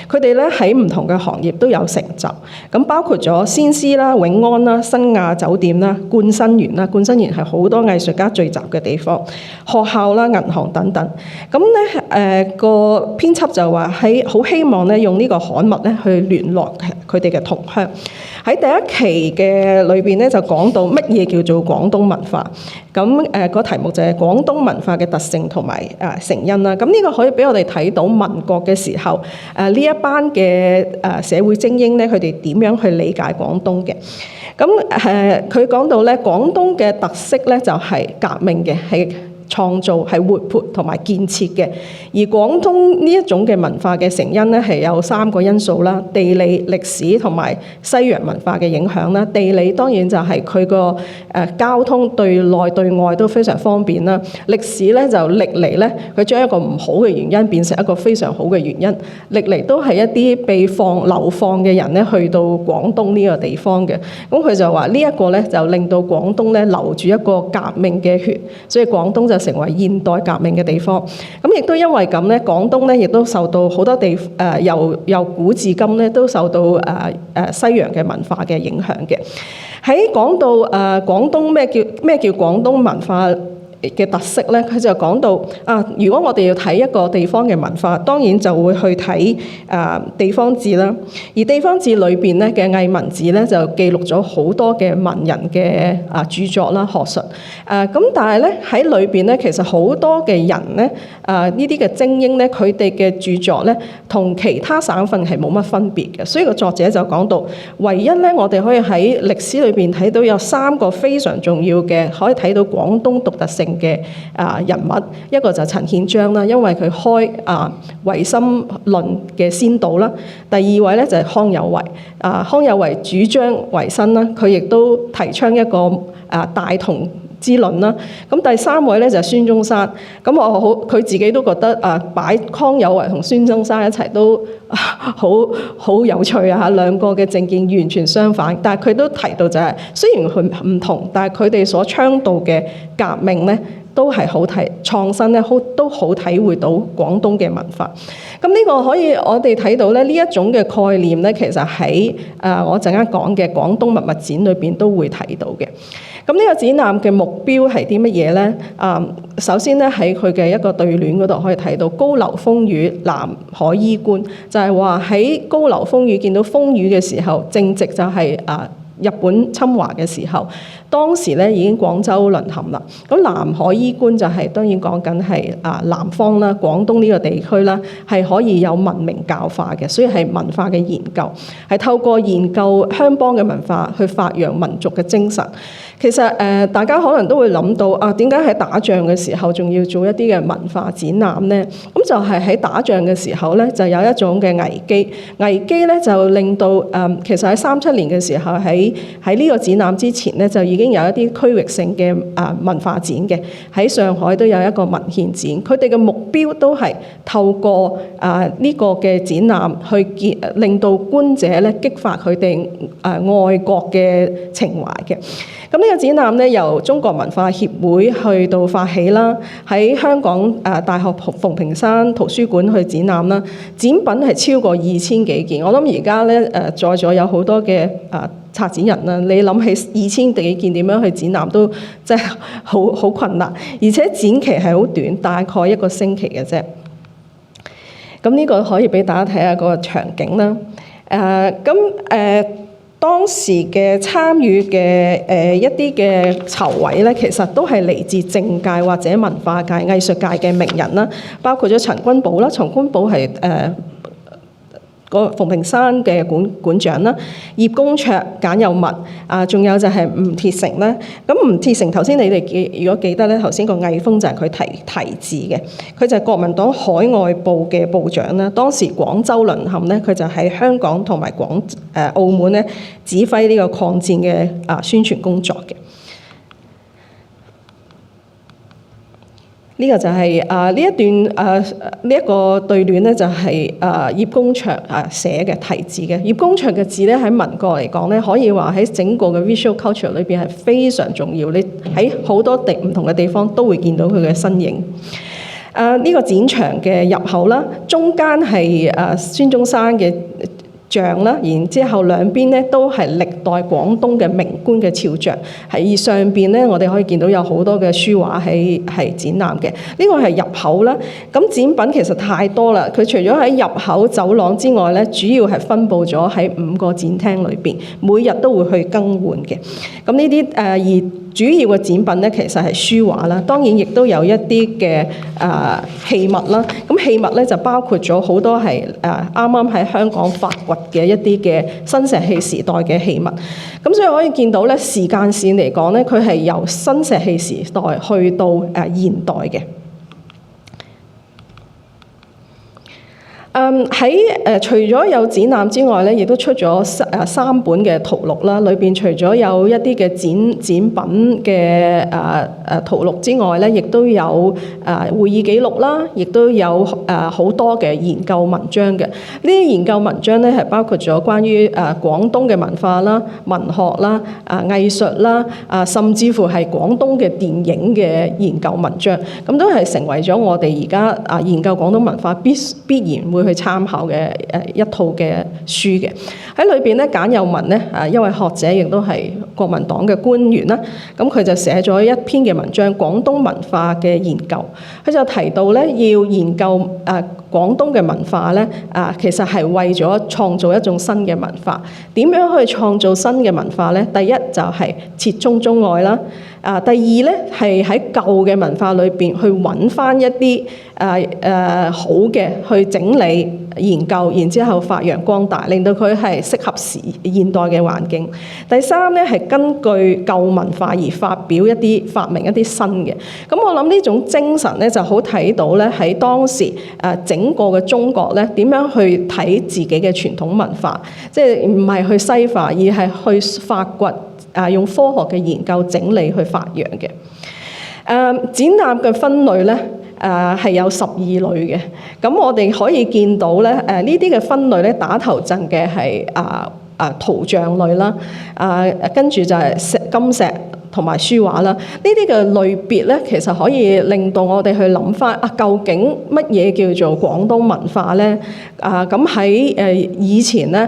佢哋咧喺唔同嘅行業都有成就。咁包括咗先施啦、永安啦、新亞酒店啦、冠生園啦，冠生園係好多藝術家聚集嘅地方，學校啦、銀行等等。咁咧個編輯就話好希望咧用呢個刊物咧去聯絡佢哋嘅同鄉。喺第一期嘅裏邊咧就講到乜嘢叫做廣東文化。咁個題目就係廣東文化嘅特性同埋成因啦。咁呢個可以俾我哋睇到民國嘅時候，呢一班嘅社會精英咧，佢哋點樣去理解廣東嘅？咁佢講到咧，廣東嘅特色咧就係革命嘅，係創造，係活潑同埋建設嘅。而廣東呢一種嘅文化嘅成因咧，係有3個因素啦：地理、歷史同埋西洋文化嘅影響啦。地理當然就係佢個交通對內對外都非常方便啦。歷史咧就歷嚟咧，佢將一個唔好嘅原因變成一個非常好嘅原因。歷嚟都係一啲被流放嘅人咧去到廣東呢個地方嘅。咁佢就話呢一個咧就令到廣東咧流住一個革命嘅血，所以廣東就成為現代革命嘅地方。咁亦都因為咁咧，廣東咧亦都受到好多由古至今咧都受到西洋嘅文化嘅影響嘅。喺講到廣東咩叫廣東文化嘅特色咧，佢就講到如果我哋要睇一個地方嘅文化，當然就會去睇地方志啦。而地方志裏邊咧嘅藝文字咧就記錄咗好多嘅文人嘅著作啦、學術。咁但係咧喺裏邊咧，其實好多嘅人咧呢啲嘅精英咧，佢哋嘅著作咧同其他省份係冇乜分別嘅。所以個作者就講到，唯一咧我哋可以喺歷史裏邊睇到有3個非常重要嘅，可以睇到廣東獨特性嘅人物。一個就陳憲章啦，因為佢開唯心論嘅先導啦。第2位咧就係康有為，康有為主張維新啦，佢亦都提倡一個大同之論啦。咁第3位咧就係孫中山。咁佢自己都覺得擺康有為同孫中山一齊都好有趣啊！兩個嘅政見完全相反，但係佢都提到就係雖然佢唔同，但係佢哋所倡導嘅革命咧都係好創新咧，都好體會到廣東嘅文化。咁呢個可以我哋睇到咧，呢一種嘅概念咧，其實喺我陣間講嘅廣東文物展裏邊都會睇到嘅。咁呢個展覽嘅目標係啲乜嘢咧？首先咧喺佢嘅一個對聯嗰度可以睇到高樓風雨南海衣冠，就係話喺高樓風雨見到風雨嘅時候，正值就係日本侵華嘅時候，當時咧已經廣州淪陷啦。咁南海衣冠就係當然講緊係南方啦，廣東呢個地區啦，係可以有文明教化嘅，所以係文化嘅研究，係透過研究鄉邦嘅文化去發揚民族嘅精神。其實大家可能都會諗到點解喺打仗嘅時候仲要做一啲嘅文化展覽呢？咁就係喺打仗嘅時候咧，就有一種嘅危機。危機咧就令到其實喺37年嘅時候喺呢個展覽之前咧，就已經有一啲區域性嘅文化展嘅。喺上海都有一個文獻展，佢哋嘅目標都係透過呢個嘅展覽去令到觀者咧激發佢哋愛國嘅情懷嘅。咁呢個展覽咧由中國文化協會去到發起啦，喺香港大學馮平山圖書館去展覽啦，展品係超過2000幾件。我諗而家咧在座有好多嘅策展人啦，你諗起2000幾件點樣去展覽都真係好困難，而且展期係好短，大概1個星期嘅啫。咁呢個可以俾大家睇下嗰個場景啦。當時嘅參與嘅一啲嘅籌委咧，其實都係嚟自政界或者文化界、藝術界嘅名人啦，包括咗陳君寶啦，陳君寶係個馮平山嘅館長啦，葉公卓、簡又墨仲有就係吳鐵城啦。咁吳鐵城頭先你哋如果記得咧，頭先個魏峰就係佢提字嘅，佢就係國民黨海外部嘅部長啦。當時廣州淪陷咧，佢就喺香港同埋澳門咧指揮呢個抗戰嘅宣傳工作嘅。呢個就係呢一段呢一個對聯咧，就係葉公卓寫嘅題字嘅。葉公卓嘅字咧喺民國嚟講咧，可以話喺整個嘅 visual culture 裏邊係非常重要。你喺好多唔同嘅地方都會見到佢嘅身影。呢個展場嘅入口啦，中間係孫中山嘅像啦，然之後兩邊咧都係歷代廣東嘅名官嘅肖像，而上邊咧我哋可以見到有好多嘅書畫係展覽嘅。呢個係入口啦。咁展品其實太多啦，佢除咗喺入口走廊之外咧，主要係分佈咗喺5個展廳裏邊，每日都會去更換嘅。咁呢啲而主要嘅展品咧，其實係書畫啦，當然亦都有一啲嘅器物啦。咁器物咧就包括咗好多係啱啱喺香港發掘嘅一啲嘅新石器時代嘅器物。咁所以可以見到咧，時間線嚟講咧，佢係由新石器時代去到現代嘅。除咗有展覽之外咧，亦都出咗3本嘅圖錄啦。裏邊除咗有一啲嘅展品嘅圖錄之外咧，亦都有會議記錄啦，亦都有好多嘅研究文章嘅。呢啲研究文章咧係包括咗關於廣東嘅文化啦、文學啦、藝術啦，甚至乎係廣東嘅電影嘅研究文章。咁都係成為咗我哋而家研究廣東文化必然會去參考嘅一套嘅書嘅。喺裏邊咧，簡又文咧一位學者，亦都係國民黨嘅官員啦。咁佢就寫咗一篇嘅文章《廣東文化嘅研究》。佢就提到咧，要研究廣東嘅文化咧，其實係為咗創造一種新嘅文化。點樣去創造新嘅文化咧？第一就係切中中外啦。第二咧係喺舊嘅文化裏邊去揾翻一啲好嘅去整理研究，然之後發揚光大，令到佢係適合現代嘅環境。第三咧係根據舊文化而發明一啲新嘅。咁我諗呢種精神咧就好睇到咧喺當時整個嘅中國咧點樣去睇自己嘅傳統文化，即係唔係去西化，而係去發掘。用科學嘅研究整理去發揚嘅。展覽嘅分類咧，係有12類嘅。咁我哋可以見到咧，呢啲嘅分類咧，打頭陣嘅係圖像類啦，跟住就係金石同埋書畫啦。呢啲嘅類別咧，其實可以令到我哋去諗翻究竟乜嘢叫做廣東文化咧？咁喺以前咧，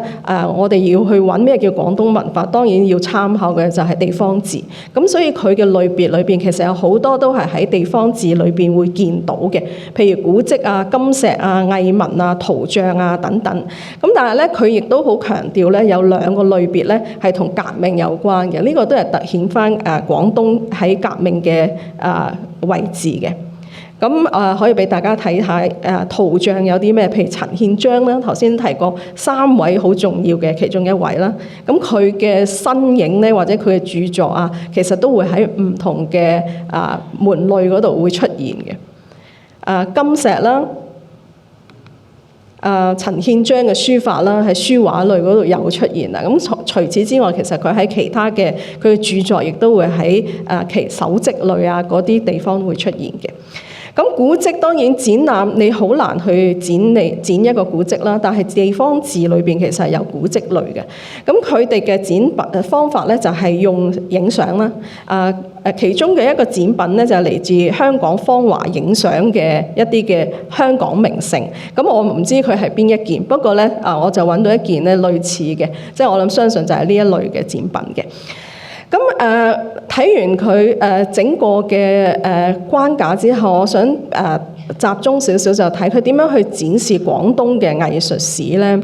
我哋要去揾咩叫廣東文化，當然要參考嘅就係地方志。咁所以佢嘅類別裏邊其實有好多都係喺地方志裏邊會見到嘅，譬如古蹟啊、金石啊、藝文啊、圖像啊等等。咁但係咧，佢亦都好強調咧，有2個類別咧係同革命有關嘅。呢個都係突顯翻廣東喺革命嘅位置嘅。咁可以俾大家睇下圖像有啲咩，譬如陳憲章啦，頭先提過3位好重要嘅其中一位啦。咁佢嘅身影咧，或者佢嘅著作其實都會喺唔同嘅門類嗰度會出現嘅。金石啦。陳憲章嘅書法啦，喺書畫類嗰度有出現啦。咁除此之外，其實佢喺其他嘅佢嘅著作，亦都會喺其手跡類嗰啲地方會出現嘅。咁古蹟當然展覽你好難去展一個古蹟啦，但係地方志裏邊其實係有古蹟類嘅。咁佢哋嘅展方法咧就係用影相啦。其中嘅一個展品咧就係嚟自香港芳華影相嘅一啲嘅香港名勝。咁我唔知佢係邊一件，不過咧我就揾到一件咧類似嘅，即係我諗相信就係呢一類嘅展品嘅。咁睇完佢整個嘅關架之後，我想集中少少就睇佢點樣去展示廣東嘅藝術史咧。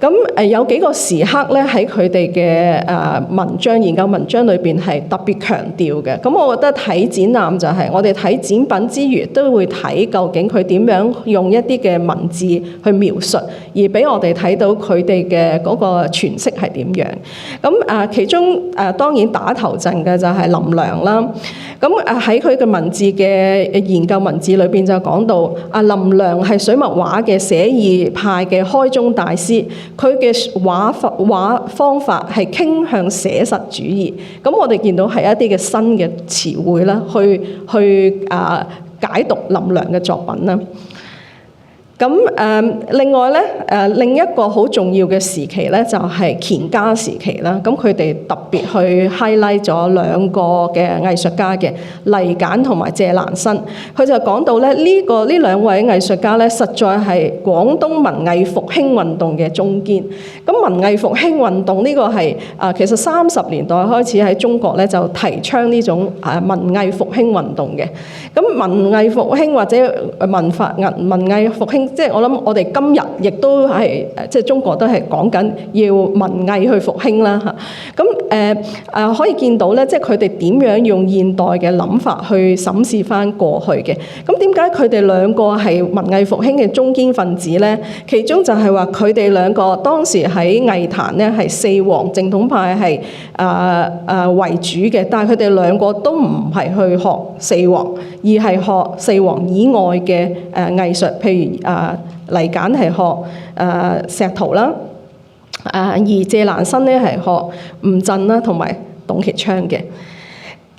咁有幾個時刻咧喺佢哋嘅研究文章裏邊係特別強調嘅。咁我覺得睇展覽就係我哋睇展品之餘，都會睇究竟佢點樣用一啲嘅文字去描述，而俾我哋睇到佢哋嘅嗰個詮釋係點樣。咁其中當然打頭陣嘅就係林良啦。咁喺佢嘅文字嘅研究文字裏邊就講到林良係水墨畫嘅寫意派嘅開宗大師。佢嘅畫方法係傾向寫實主義，咁我哋見到係一啲嘅新嘅詞彙啦，去解讀林良嘅作品啦。另外咧另一個好重要嘅時期咧就係乾嘉時期啦。咁佢哋特別去 highlight 咗兩個嘅藝術家嘅黎簡同埋謝蘭生。佢就講到咧呢兩位藝術家咧實在係廣東文藝復興運動嘅中堅。咁文藝復興運動呢個係其實30年代開始喺中國咧就提倡呢種文藝復興運動嘅。咁文藝復興或者文藝復興，即係我諗我哋今日亦都係即係中國都係講緊要文藝去復興啦嚇。咁可以見到咧，即係佢哋點樣用現代嘅諗法去審視翻過去嘅。咁點解佢哋兩個係文藝復興嘅中堅分子咧？其中就係話佢哋兩個當時喺藝壇咧係四王正統派係為主嘅，但係佢哋兩個都唔係去學四王，而係學四王以外嘅藝術，譬如黎簡係學石圖啦，而謝蘭生咧係學吳鎮啦同埋董其昌嘅。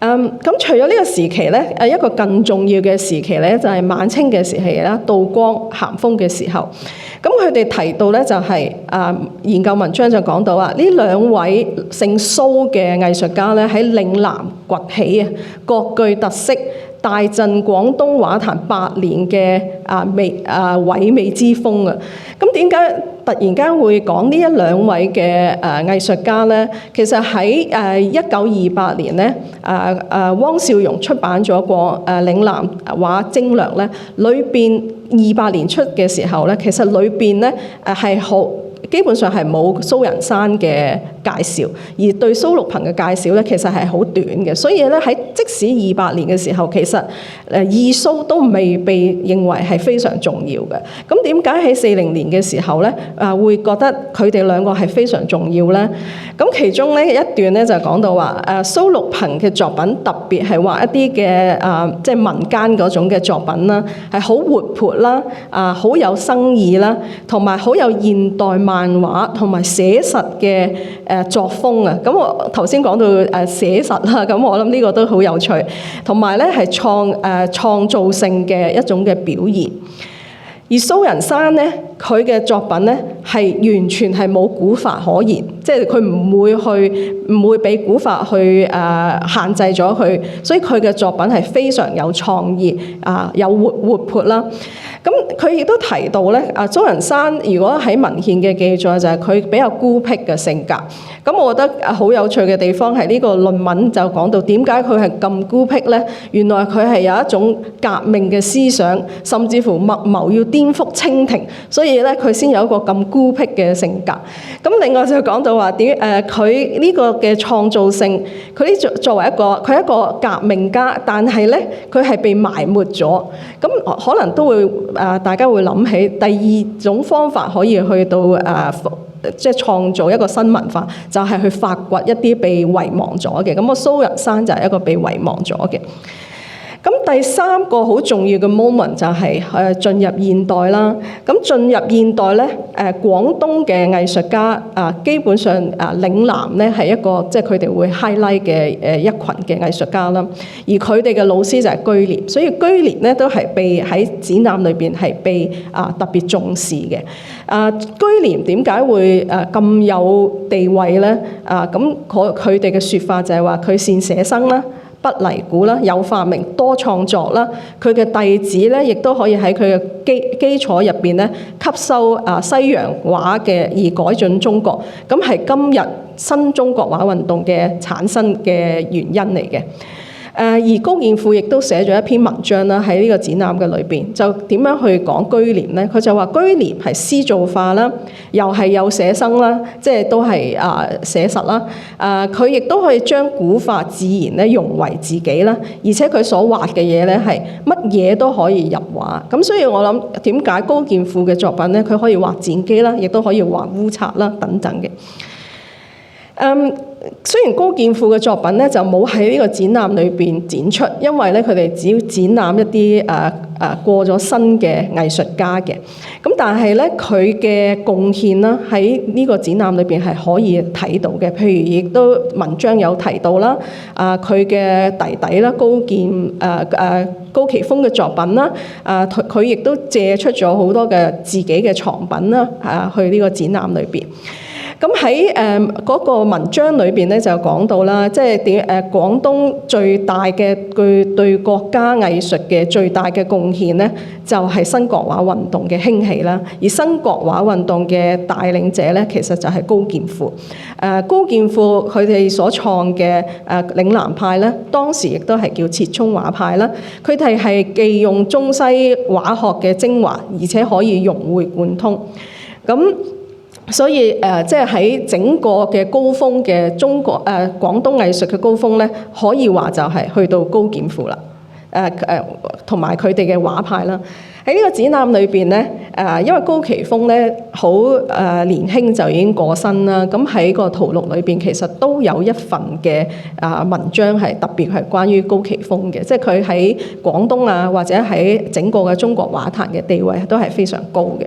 咁除咗呢個時期咧，一個更重要嘅時期咧，就係晚清嘅時期啦，道光咸豐嘅時候。咁佢哋提到咧就係研究文章就講到呢兩位姓蘇嘅藝術家咧喺嶺南崛起啊，各具特色，大振廣東畫壇百年嘅萎靡之風啊！咁點解突然間會講呢一兩位嘅藝術家咧？其實喺1928年咧，汪兆融出版咗個嶺南畫精略咧，裏邊28年出嘅時候咧，其實裏邊咧係好基本上係冇蘇人山嘅介紹，而對蘇祿朋嘅介紹咧，其實係好短嘅。所以咧喺即使28年嘅時候，其實二蘇都未被認為係非常重要嘅。咁點解喺40年嘅時候咧會覺得佢哋兩個係非常重要咧？咁其中咧一段咧就講到話蘇祿朋嘅作品特別係畫一啲嘅即係民間嗰種嘅作品啦，係好活潑啦，好有生意啦，同埋好有現代漫畫同埋寫實嘅作風啊。咁我頭先講到寫實啦，咁我諗呢個都好有趣，同埋咧係創造性嘅一種嘅表現。而蘇人山咧，佢嘅作品咧係完全係冇古法可言，即係佢唔會俾古法去限制咗佢，所以佢嘅作品係非常有創意有活潑啦。咁佢亦都提到咧，蘇人山如果喺文獻嘅記載就係佢比較孤僻嘅性格。咁我覺得好有趣嘅地方係呢個論文就講到點解佢係咁孤僻咧？原來佢係有一種革命嘅思想，甚至乎密謀要顛覆清廷，所以咧佢先有一個咁孤僻嘅性格。咁另外就講到話佢呢個嘅創造性，佢作為佢係一個革命家，但係咧佢係被埋沒咗。咁可能都會大家會諗起第二種方法可以去到即係創造一個新文化，就係去發掘一啲被遺忘咗嘅。咁個蘇人山就係一個被遺忘咗嘅。咁第三個好重要嘅 moment 就係進入現代啦。咁進入現代咧，廣東嘅藝術家基本上嶺南咧係一個即係佢哋會 highlight 嘅一群嘅藝術家啦。而佢哋嘅老師就係居廉，所以居廉咧都係被喺展覽裏邊係被特別重視嘅。居廉點解會咁有地位咧？咁佢哋嘅説法就係話佢善寫生啦，不離古啦，有發明，多創作啦。佢嘅弟子咧，亦都可以喺佢嘅基礎入邊咧，吸收西洋畫嘅而改進中國。咁係今日新中國畫運動嘅產生嘅原因嚟嘅。而高劍父亦都寫咗一篇文章啦，喺呢個展覽嘅裏邊，就點樣去講居廉咧？佢就話居廉係詩造化啦，又係有寫生啦，即係都係寫實啦。佢亦都可以將古法自然咧融為自己啦，而且佢所畫嘅嘢咧係乜嘢都可以入畫。咁所以我諗點解高劍父嘅作品咧，佢可以畫戰機啦，亦都可以畫烏賊啦等等嘅。雖然高劍父嘅作品咧就冇喺呢個展覽裏邊展出，因為咧佢哋只要展覽一啲過咗身嘅藝術家嘅，咁但係咧佢嘅貢獻啦喺呢個展覽裏邊係可以睇到嘅，譬如亦都文章有提到啦，佢嘅弟弟啦高奇峰嘅作品啦，佢亦都借出咗好多嘅自己嘅藏品啦，去呢個展覽裏邊。咁喺嗰個文章裏邊咧就講到啦，即係點廣東最大嘅佢對國家藝術嘅最大嘅貢獻咧，就係新國畫運動嘅興起啦。而新國畫運動嘅帶領者咧，其實就係高劍父。高劍父佢哋所創嘅嶺南派咧，當時亦都係叫切衷畫派啦。佢哋係既用中西畫學嘅精華，而且可以融會貫通。咁所以即係喺整個嘅高峰嘅中國廣東藝術嘅高峰咧，可以話就係去到高劍父啦。同埋佢哋嘅畫派啦。喺呢個展覽裏邊咧，因為高奇峰咧好年輕就已經過身啦。咁喺個圖錄裏邊其實都有一份嘅文章係特別係關於高奇峰嘅，即係佢喺廣東啊或者喺整個嘅中國畫壇嘅地位都係非常高嘅。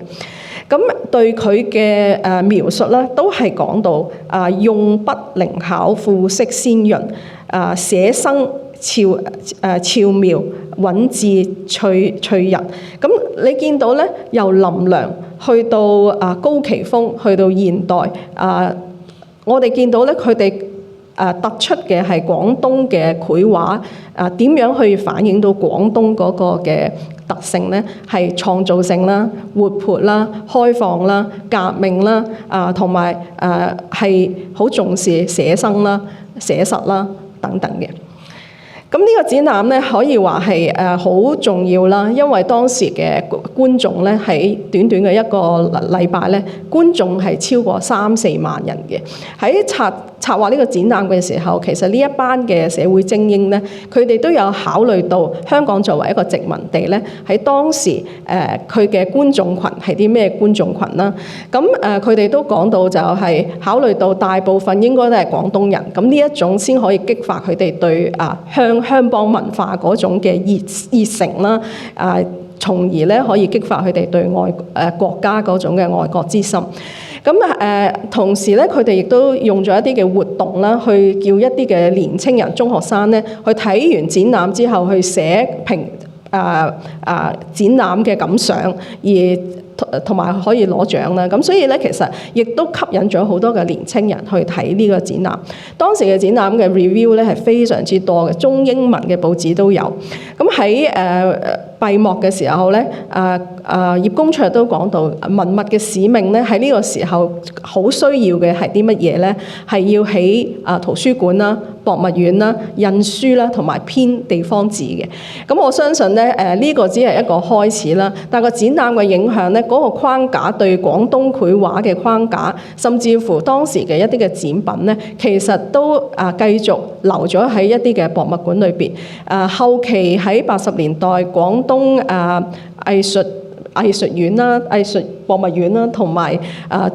咁對佢嘅描述咧，都係講到用筆靈巧，膚色鮮潤，寫生俏妙，穩字趣逸。咁你見到咧，由林良去到高奇峰，去到現代，我哋見到咧佢哋突出嘅係廣東嘅繪畫，點樣去反映到廣東嗰個嘅特性咧？係創造性啦、活潑啦、開放啦、革命啦，同埋係好重視寫生啦、寫實啦等等嘅。咁呢個展覽咧，可以話係好重要啦，因為當時嘅觀眾咧喺短短嘅一個禮拜咧，觀眾係超過3-4萬人嘅。喺策劃呢個展覽嘅時候，其實呢一班嘅社會精英咧，佢哋都有考慮到香港作為一個殖民地咧，喺當時佢嘅觀眾群係啲咩觀眾群啦。咁佢哋都講到就係考慮到大部分應該都係廣東人，咁呢一種先可以激發佢哋對鄉邦文化嗰種嘅熱誠啦，從而咧可以激發佢哋對國家嗰種嘅愛國之心。咁同時咧，佢哋亦都用咗一啲嘅活動啦，去叫一啲嘅年青人、中學生咧，去睇完展覽之後去寫展覽嘅感想，而同埋可以攞獎啦。咁所以咧，其實亦都吸引咗好多嘅年青人去睇呢個展覽。當時嘅展覽嘅 review 咧係非常之多嘅，中英文嘅報紙都有。咁喺閉幕嘅時候咧，葉公卓都講到文物嘅使命咧，喺呢個時候好需要嘅係啲乜嘢咧？係要起圖書館啦、博物院啦、印書啦，同埋編地方志嘅。咁我相信咧，呢個只係一個開始啦。但係個展覽嘅影響咧，嗰個框架對廣東繪畫嘅框架，甚至乎當時嘅一啲嘅展品咧，其實都繼續留咗喺一啲嘅博物館裏邊。後期喺80年代，廣東藝術院啦、藝術博物院啦，同埋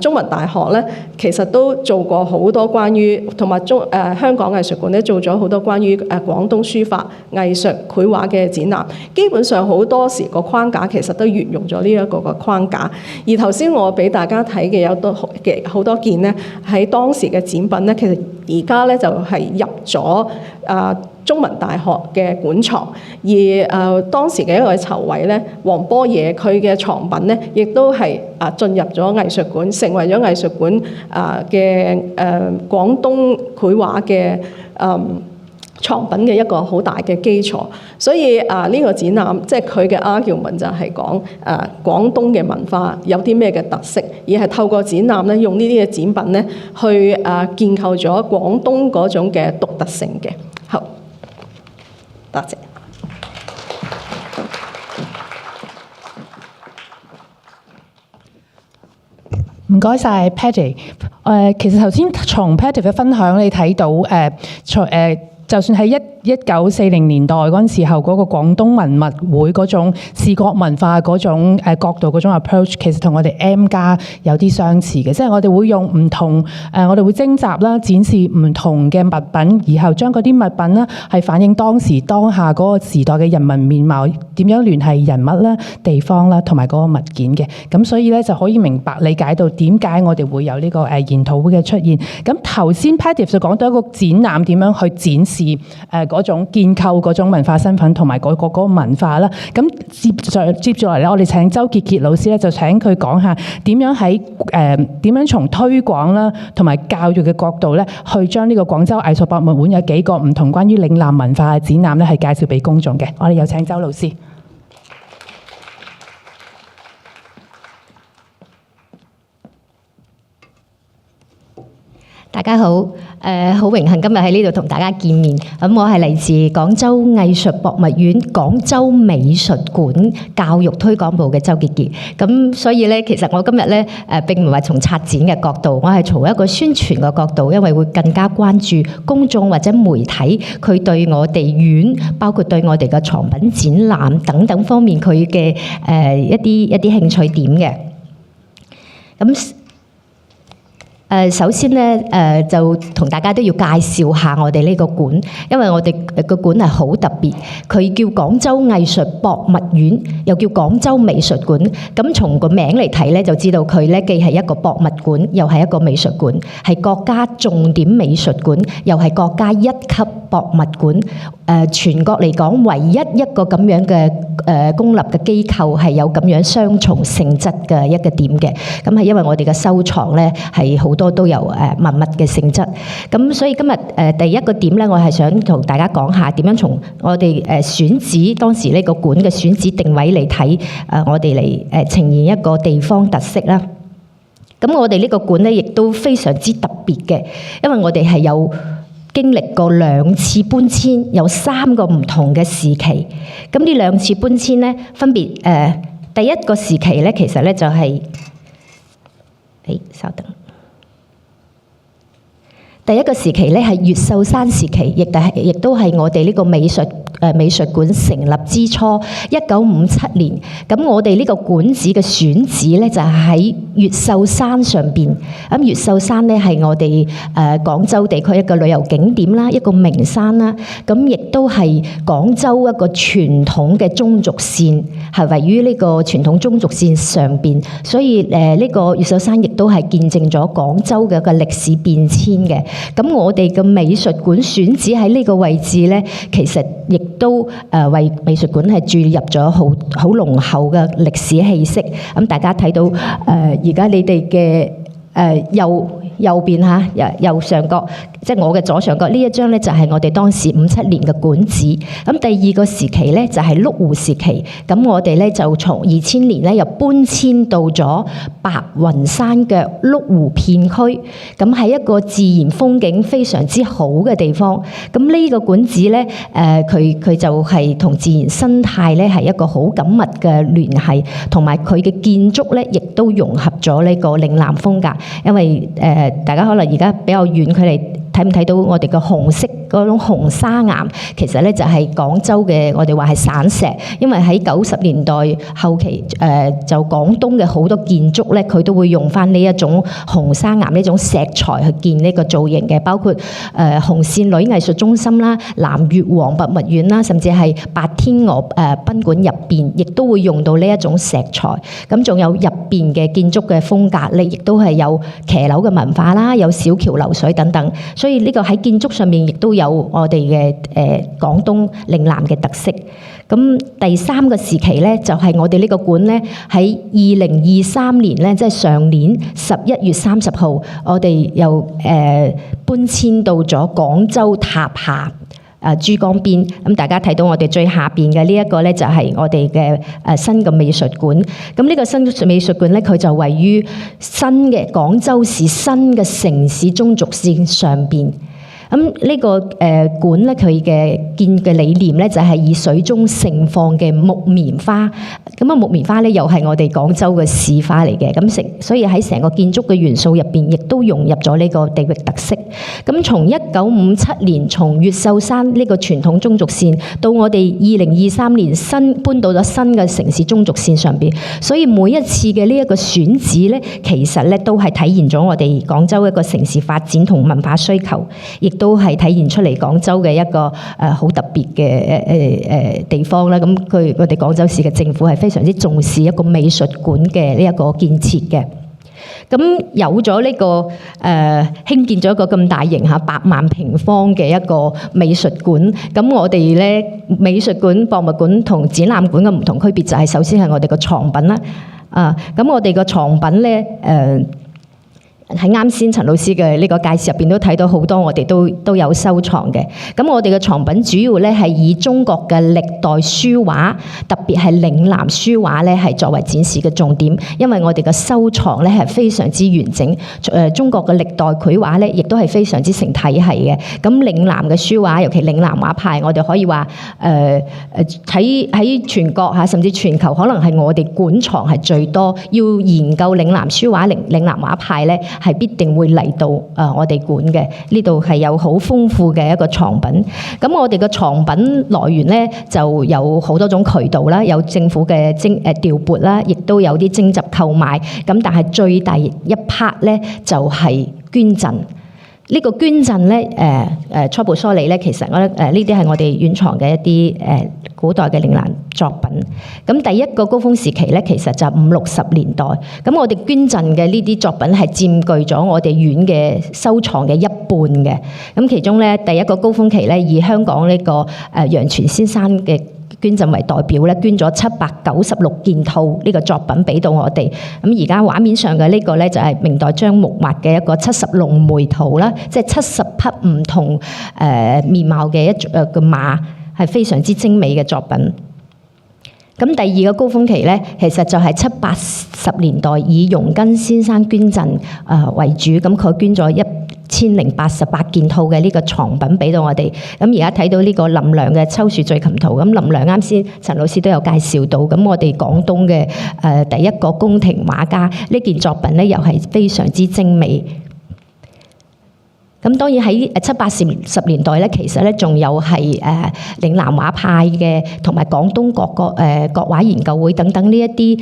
中文大學咧，其實都做過好多關於同埋香港藝術館咧做咗好多關於廣東書法藝術繪畫嘅展覽。基本上好多時個框架其實都沿用咗呢一個個框架。而頭先我俾大家睇嘅有好多件咧，喺當時嘅展品咧，其實而家咧就係入咗中文大學嘅館藏，而當時嘅一個籌委咧，黃波野佢嘅藏品咧，亦都係進入咗藝術館，成為咗藝術館嘅廣東繪畫嘅藏品嘅一個好大嘅基礎。所以呢個展覽即係佢嘅 argument 就係講廣東嘅文化有啲咩嘅特色，而係透過展覽咧，用呢啲嘅展品咧去建構咗廣東嗰種嘅獨特性嘅。好。多謝。
唔該晒 Patty。其實頭先從 Patty 嘅分享，你睇到就算喺1940年代嗰陣時候嗰個廣東文物會嗰種視覺文化嗰種角度嗰種 approach， 其實同我哋 M+ 有啲相似嘅，即係我哋會用唔同我哋會徵集啦，展示唔同嘅物品，然後將嗰啲物品咧係反映當時當下嗰個時代嘅人民面貌，點樣聯繫人物啦、地方啦同埋嗰個物件嘅。咁所以咧就可以明白理解到點解我哋會有呢個研討會嘅出現。咁頭先 Patty 就講到一個展覽點樣去展示嗰種建構嗰種文化身份同埋嗰個文化啦。咁接住嚟咧，我哋請周傑傑老師咧就請佢講下點樣從推廣啦同埋教育嘅角度咧，去將呢個廣州藝術博物館有幾個唔同關於嶺南文化嘅展覽咧，係介紹俾公眾嘅。我哋有請周老師。
大家好，好榮幸今日喺呢度同大家見面。咁我係嚟自廣州藝術博物院廣州美術館教育推廣部嘅周傑傑。咁所以咧，其實我今日咧並唔係從策展嘅角度，我係從一個宣傳嘅角度，因為會更加關注公眾或者媒體佢對我哋院，包括對我哋嘅藏品展覽等等方面佢嘅一啲興趣點嘅。咁首先咧，就同大家都要介紹下我哋呢個館，因為我哋個館係好特別，佢叫廣州藝術博物院，又叫廣州美術館。咁從個名嚟睇咧，就知道佢咧既係一個博物館，又係一個美術館，係國家重點美術館，又係國家一級博物館。全國嚟講，唯一一個咁樣嘅公立嘅機構係有咁樣雙重性質嘅一個點嘅。咁係因為我哋嘅收藏咧係好多都有文物嘅性質。咁所以今日第一個點咧，我係想同大家講下點樣從我哋選址當時呢個館嘅選址定位嚟睇，我哋嚟呈現一個地方特色啦。咁我哋呢個館咧亦都非常之特別嘅，因為我哋係有經歷過2次搬遷，有3個唔同嘅時期。咁呢2次搬遷咧，分別第一個時期咧，其實咧就係稍等。第一個時期咧係越秀山時期，亦都係我哋呢個美術館成立之初，1957年。咁我哋呢個館址嘅選址咧就係喺越秀山上邊。咁越秀山咧係我哋廣州地區一個旅遊景點啦，一個名山啦。咁亦都係廣州一個傳統嘅中軸線，係位於呢個傳統中軸線上邊。所以呢個越秀山亦都係見證咗廣州嘅一個歷史變遷嘅。咁我哋嘅美術館選址喺呢個位置咧，其實亦都為美術館係注入咗好濃厚嘅歷史氣息。咁大家睇到而家你哋嘅右邊嚇右上角，即係我嘅左上角呢一張咧，就係我哋當時57年嘅館址。咁第二個時期咧就係麓湖時期。咁我哋咧就從2000年咧又搬遷到咗白雲山嘅麓湖片區。咁係一個自然風景非常之好嘅地方。咁呢個館址咧佢就係同自然生態咧係一個好緊密嘅聯繫，同埋佢嘅建築咧亦都融合咗呢個嶺南風格。因為大家可能而家比較遠，佢哋睇唔睇到我哋嘅紅色嗰種紅砂岩？其實咧就係廣州嘅，我哋話係散石。因為喺90年代後期，就廣東嘅好多建築咧，佢都會用翻呢一種紅砂岩呢種石材去建呢個造型嘅，包括紅線女藝術中心啦、南越王博物院啦，甚至係白天鵝賓館入邊，亦都會用到呢一種石材。咁仲有入邊嘅建築嘅風格咧，亦都係有騎樓嘅文化啦，有小橋流水等等。所以呢個喺建築上面亦都有我哋嘅廣東嶺南嘅特色。咁第3個時期咧，就係我哋呢個館咧喺2023年咧，即係上年11月30號，我哋又搬遷到咗廣州塔下珠江邊。咁大家睇到我哋最下邊嘅呢一個咧，就係我哋嘅新嘅美術館。咁呢個新美術館咧，佢就位於新嘅廣州市新嘅城市中軸線上邊。咁呢個館咧，佢嘅建嘅理念咧就係以水中盛放嘅木棉花。咁啊木棉花咧又係我哋廣州嘅市花嚟嘅，咁所以喺成個建築嘅元素入邊，亦都融入咗呢個地域特色。咁從1957年從越秀山呢個傳統中軸線，到我哋2023年搬到咗新嘅城市中軸線上邊，所以每一次嘅呢一個選址咧，其實咧都係體現咗我哋廣州一個城市發展同文化需求，亦都係體現出嚟廣州嘅一個好特別嘅地方啦。咁我哋廣州市嘅政府係非常之重視一個美術館嘅呢一個建設嘅。咁有咗呢個興建咗一個咁大型8萬平方嘅一個美術館，咁我哋咧美術館、博物館同展覽館嘅唔同區別就係首先係我哋個藏品啦。咁我哋個藏品咧喺啱先陳老師嘅呢個介紹入邊都睇到好多我哋都有收藏嘅。咁我哋嘅藏品主要咧係以中國嘅歷代書畫，特別係嶺南書畫咧係作為展示嘅重點，因為我哋嘅收藏咧係非常之完整。中國嘅歷代繪畫咧亦都係非常之成體系嘅。咁嶺南嘅書畫，尤其嶺南畫派，我哋可以話喺全國甚至全球可能係我哋館藏係最多。要研究嶺南書畫、嶺南畫派咧，係必定會嚟到我哋館嘅，呢度係有好豐富嘅一個藏品。咁我哋嘅藏品來源咧就有好多種渠道啦，有政府嘅調撥啦，亦都有啲徵集購買。咁但係最大一 part 咧就係捐贈。呢個捐贈咧，初步梳理咧，其實我覺得呢啲係我哋院藏嘅一啲古代嘅嶺南作品。咁第一個高峰時期咧，其實就50、60年代。咁我哋捐贈嘅呢啲作品係佔據咗我哋院嘅收藏嘅一半嘅。咁其中咧，第一個高峰期咧，以香港呢個楊泉先生嘅捐贈為代表咧，捐咗796件套呢個作品俾到我哋。咁而家畫面上嘅呢個咧就係明代張牧畫嘅一個70龍梅圖啦，即係70匹唔同面貌嘅個馬，係非常之精美嘅作品。咁第二個高峰期咧，其實就係70、80年代以容根先生捐贈為主，咁佢捐咗1088件套嘅呢個藏品俾到我哋。咁而家睇到呢個林良嘅秋樹醉琴圖，咁林良啱先陳老師都有介紹到，咁我哋廣東嘅第一個宮廷畫家，呢件作品咧又係非常之精美。咁當然喺70、80年代咧，其實咧仲有係嶺南畫派嘅，同埋廣東國畫研究會等等呢一啲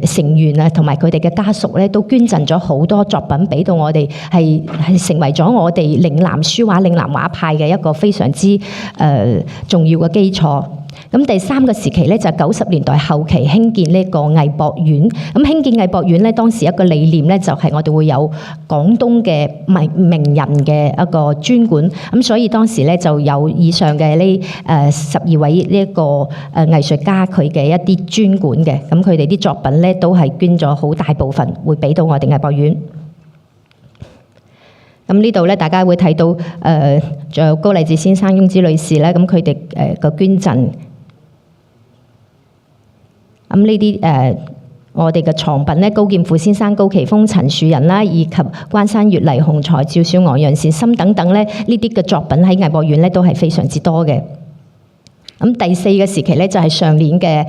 成員啊，同埋佢哋嘅家屬咧，都捐贈咗好多作品俾到我哋，係成為咗我哋嶺南書畫、嶺南畫派嘅一個非常之重要嘅基礎。咁第三個時期咧就係90年代後期興建呢個藝博院。咁興建藝博院咧，當時一個理念咧就係我哋會有廣東嘅名人嘅一個專館。咁所以當時咧就有以上嘅呢12位呢一個藝術家佢嘅一啲專館嘅。咁佢哋啲作品咧都係捐咗好大部分會俾到我哋藝博院。咁呢度咧，大家會睇到仲有高麗治先生、翁子女士咧，咁佢哋個捐贈。咁呢啲我哋嘅藏品咧，高劍父先生、高奇峰、陳樹人啦，以及關山月、黎雄才、趙小昂、楊善深等等咧，呢啲嘅作品喺藝博院咧都係非常之多嘅。咁第四個時期咧，就係上年嘅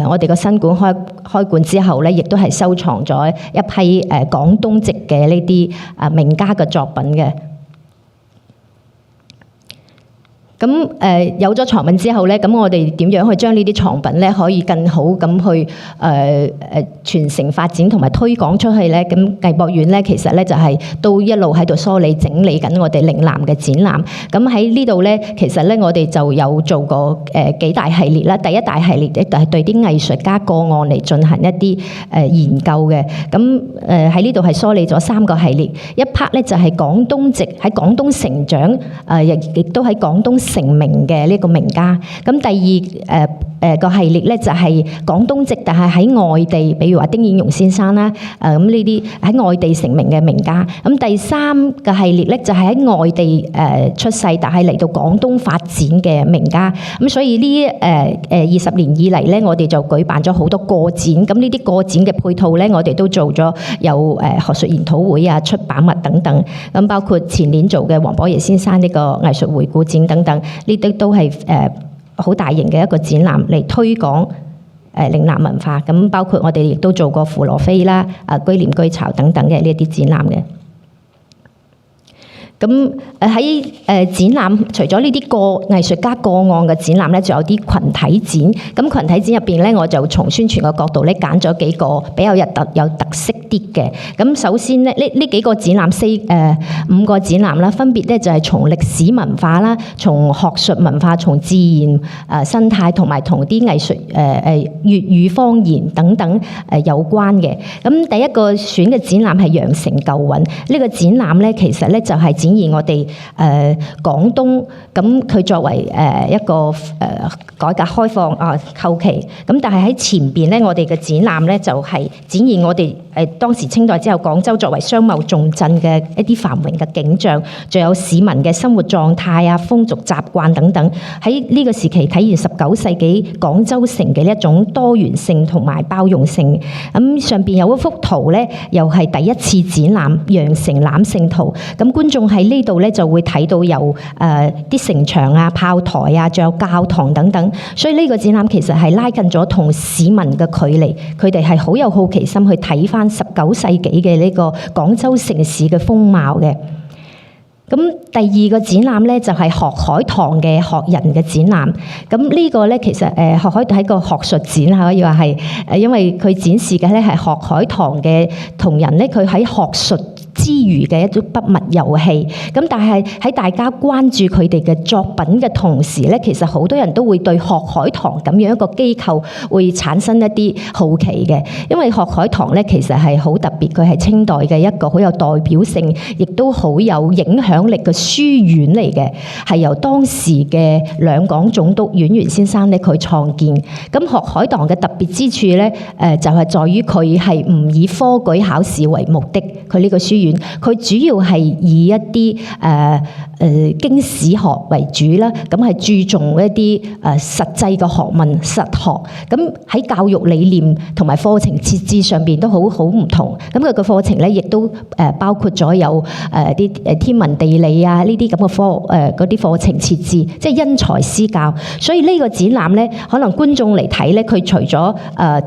我哋個新館開館之後咧，亦都係收藏咗一批廣東籍嘅呢啲名家嘅作品嘅。咁有咗藏品之後咧，咁我哋點樣去將呢啲藏品咧可以更好咁去傳承發展同埋推廣出去咧？咁藝博院咧其實咧就係都一路喺度梳理整理緊我哋嶺南嘅展覽。咁喺呢度咧，其實咧我哋就有做過幾大系列啦。第一大系列咧就係對啲藝術家個案嚟進行一啲研究嘅。咁喺呢度係梳理咗3個系列，一 part 咧就係廣東籍喺廣東成長，亦都喺廣東成名嘅呢個名家。咁第二個系列咧就係廣東籍，但係喺外地，比如話丁顯榮先生啦，咁呢啲喺外地成名嘅名家。咁第三個系列咧就係喺外地出世，但係嚟到廣東發展嘅名家。咁所以呢20年以嚟咧，我哋就舉辦咗好多個展。咁呢啲個展嘅配套咧，我哋都做咗有學術研討會啊、出版物等等。咁包括前年做嘅黃博爺先生呢個藝術回顧展等等，呢啲都係好大型嘅一個展覽嚟推廣嶺南文化。咁包括我哋亦都做過傅羅飛啦、居廉居巢等等嘅呢一啲展覽嘅。咁喺展覽，除咗呢啲藝術家個案嘅展覽咧，仲有啲群體展。咁群體展入邊咧，我就從宣傳嘅角度咧揀咗幾個比較有特色啲嘅。咁首先咧，呢幾個展覽5個展覽啦，分別咧就係從歷史文化啦、從學術文化、從自然生態同埋同啲藝術粵語方言等等有關嘅。咁第一個選嘅展覽係羊城舊韻。呢個展覽咧，其實咧就係展現我哋廣東，咁佢作為一個改革開放後期，咁但係喺前邊咧，我哋嘅展覽咧就係展現我哋當時清代之後廣州作為商貿重鎮嘅一啲繁榮嘅景象，仲有市民嘅生活狀態啊、風俗習慣等等，喺呢個時期體現19世紀廣州城嘅一種多元性同埋包容性。咁上邊有一幅圖咧，又係第一次展覽羊城欖勝圖。咁觀眾喺呢度咧就會睇到有啲城牆啊、炮台啊，仲有教堂等等。所以呢個展覽其實係拉近咗同市民嘅距離，佢哋係好有好奇心去睇返19世紀嘅呢個廣州城市嘅風貌嘅。咁第二個展覽咧就係學海棠嘅學人嘅展覽。咁呢個咧其實學海棠係個學術展，可以話係因為佢展示嘅咧係學海棠嘅同人咧，佢喺學術之餘嘅一種筆墨遊戲。咁但係喺大家關注佢哋嘅作品嘅同時咧，其實好多人都會對學海棠咁樣一個機構會產生一啲好奇嘅，因為學海棠咧其實係好特別，佢係清代嘅一個好有代表性，亦都好有影響力嘅書院嚟嘅，係由當時嘅兩廣總督阮元先生咧佢創建。咁學海棠嘅特別之處咧，就係在於佢係唔以科舉考試為目的，佢呢個書院，佢主要係以一啲經史學為主啦，咁係注重一啲實際嘅學問實學。咁喺教育理念同埋課程設置上邊都好唔同。咁佢個課程咧亦都包括咗有啲天文地理啊呢啲咁嘅嗰啲課程設置，即係因材施教。所以呢個展覽咧，可能觀眾嚟睇咧，佢除咗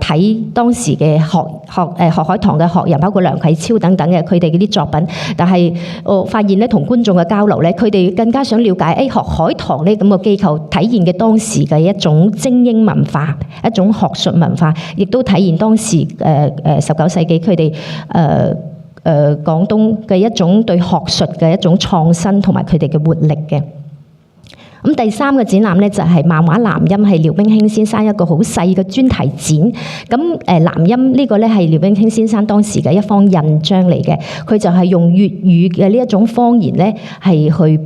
睇當時嘅學海棠嘅學人，包括梁啟超等等嘅佢哋嗰啲作品，但係我發現咧，同觀眾嘅交流咧，佢哋更加想了解學海棠呢咁嘅機構體現嘅當時嘅一種精英文化，一種學術文化，亦都體現當時19世紀佢哋廣東嘅一種對學術嘅一種創新同埋佢哋嘅活力嘅。咁第三個展覽咧就係漫畫南音，係廖冰卿先生一個好細嘅專題展。咁南音呢個咧係廖冰卿先生當時嘅一方印章嚟嘅，佢就係用粵語嘅呢一種方言咧係去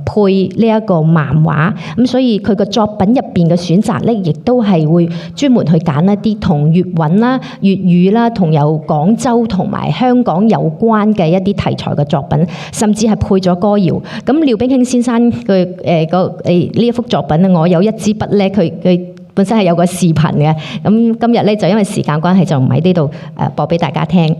配呢一個漫畫。咁所以佢個作品入邊嘅選擇咧，亦都係會專門去揀一啲同粵韻啦、粵語啦，同有廣州同埋香港有關嘅一啲題材嘅作品，甚至係配咗歌謠。咁廖冰卿先生佢呢一幅作品咧，我有一支筆咧，佢本身係有個視頻嘅。咁今日咧就因為時間關係，就唔喺呢度播俾大家聽。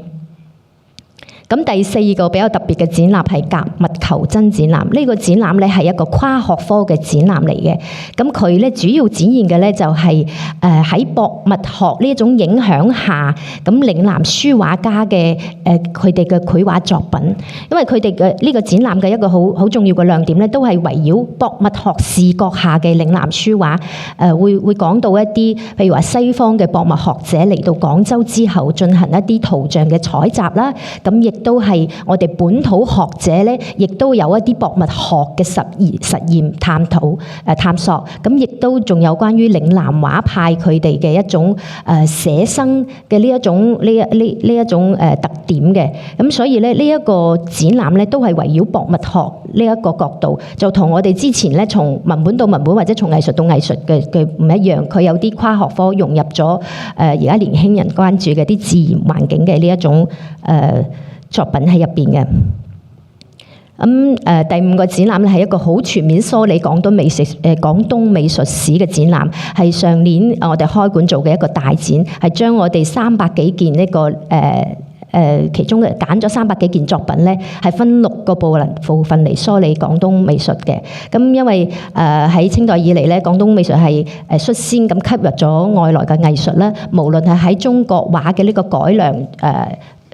咁第四個比較特別嘅展覽係格物求真展覽。呢個展覽咧係一個跨學科嘅展覽嚟嘅。咁佢咧主要展現嘅咧就係喺博物學呢一種影響下，咁嶺南書畫家嘅佢哋嘅繪畫作品。因為佢哋嘅呢個展覽嘅一個好重要嘅亮點咧，都係圍繞博物學視覺下嘅嶺南書畫。會講到一啲譬如話西方嘅博物學者嚟到廣州之後，進行一啲圖像嘅採集啦。咁亦都係我哋本土學者咧，亦都有一啲博物學嘅實驗探索。咁亦都仲有關於嶺南畫派佢哋嘅一種寫生嘅呢一種特點嘅。咁所以咧呢一個展覽咧都係圍繞博物學呢一個角度，就同我哋之前咧從文本到文本或者從藝術到藝術嘅唔一樣，佢有啲跨學科融入咗而家年輕人關注嘅啲自然環境嘅呢一種作品喺入邊嘅。咁第五個展覽咧係一個好全面梳理廣東美術史嘅展覽，係上年我哋開館做嘅一個大展，係將我哋300幾件呢個其中嘅揀咗300幾件作品咧，係分6個部分嚟梳理廣東美術嘅。咁因為喺清代以嚟咧，廣東美術係率先咁吸入咗外來嘅藝術啦，無論係喺中國畫嘅呢個改良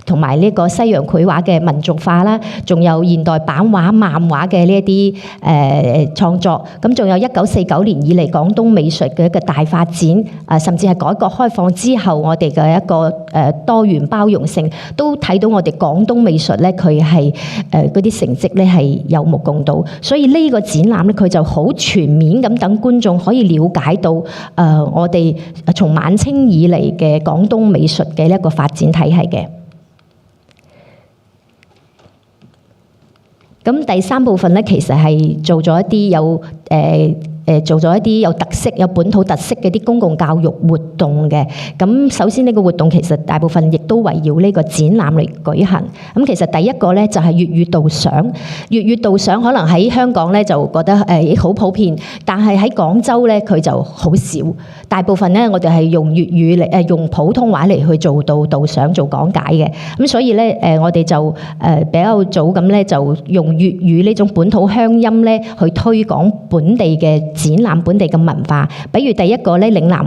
同埋呢個西洋繪畫嘅民族化啦，仲有現代版畫、漫畫嘅呢一啲創作，咁仲有1949年以嚟廣東美術嘅一個大發展，甚至係改革開放之後我哋嘅一個多元包容性，都睇到我哋廣東美術咧，佢係嗰啲成績咧係有目共睹。所以呢個展覽咧，佢就好全面咁等觀眾可以了解到我哋從晚清以嚟嘅廣東美術嘅一個發展體系嘅。咁第3部分咧，其實係做咗一啲做咗一啲有特色、有本土特色嘅啲公共教育活動嘅。咁首先呢個活動其實大部分亦都圍繞呢個展覽嚟舉行。咁其實第一個咧就係粵語導賞。粵語導賞可能喺香港咧就覺得好普遍，但係喺廣州咧佢就好少。大部分咧我哋係用粵語嚟用普通話嚟去做導賞做講解嘅。咁所以咧我哋就比較早咁咧就用粵語呢種本土鄉音咧去推廣本地嘅展覽本地嘅文化。比如第一個咧嶺南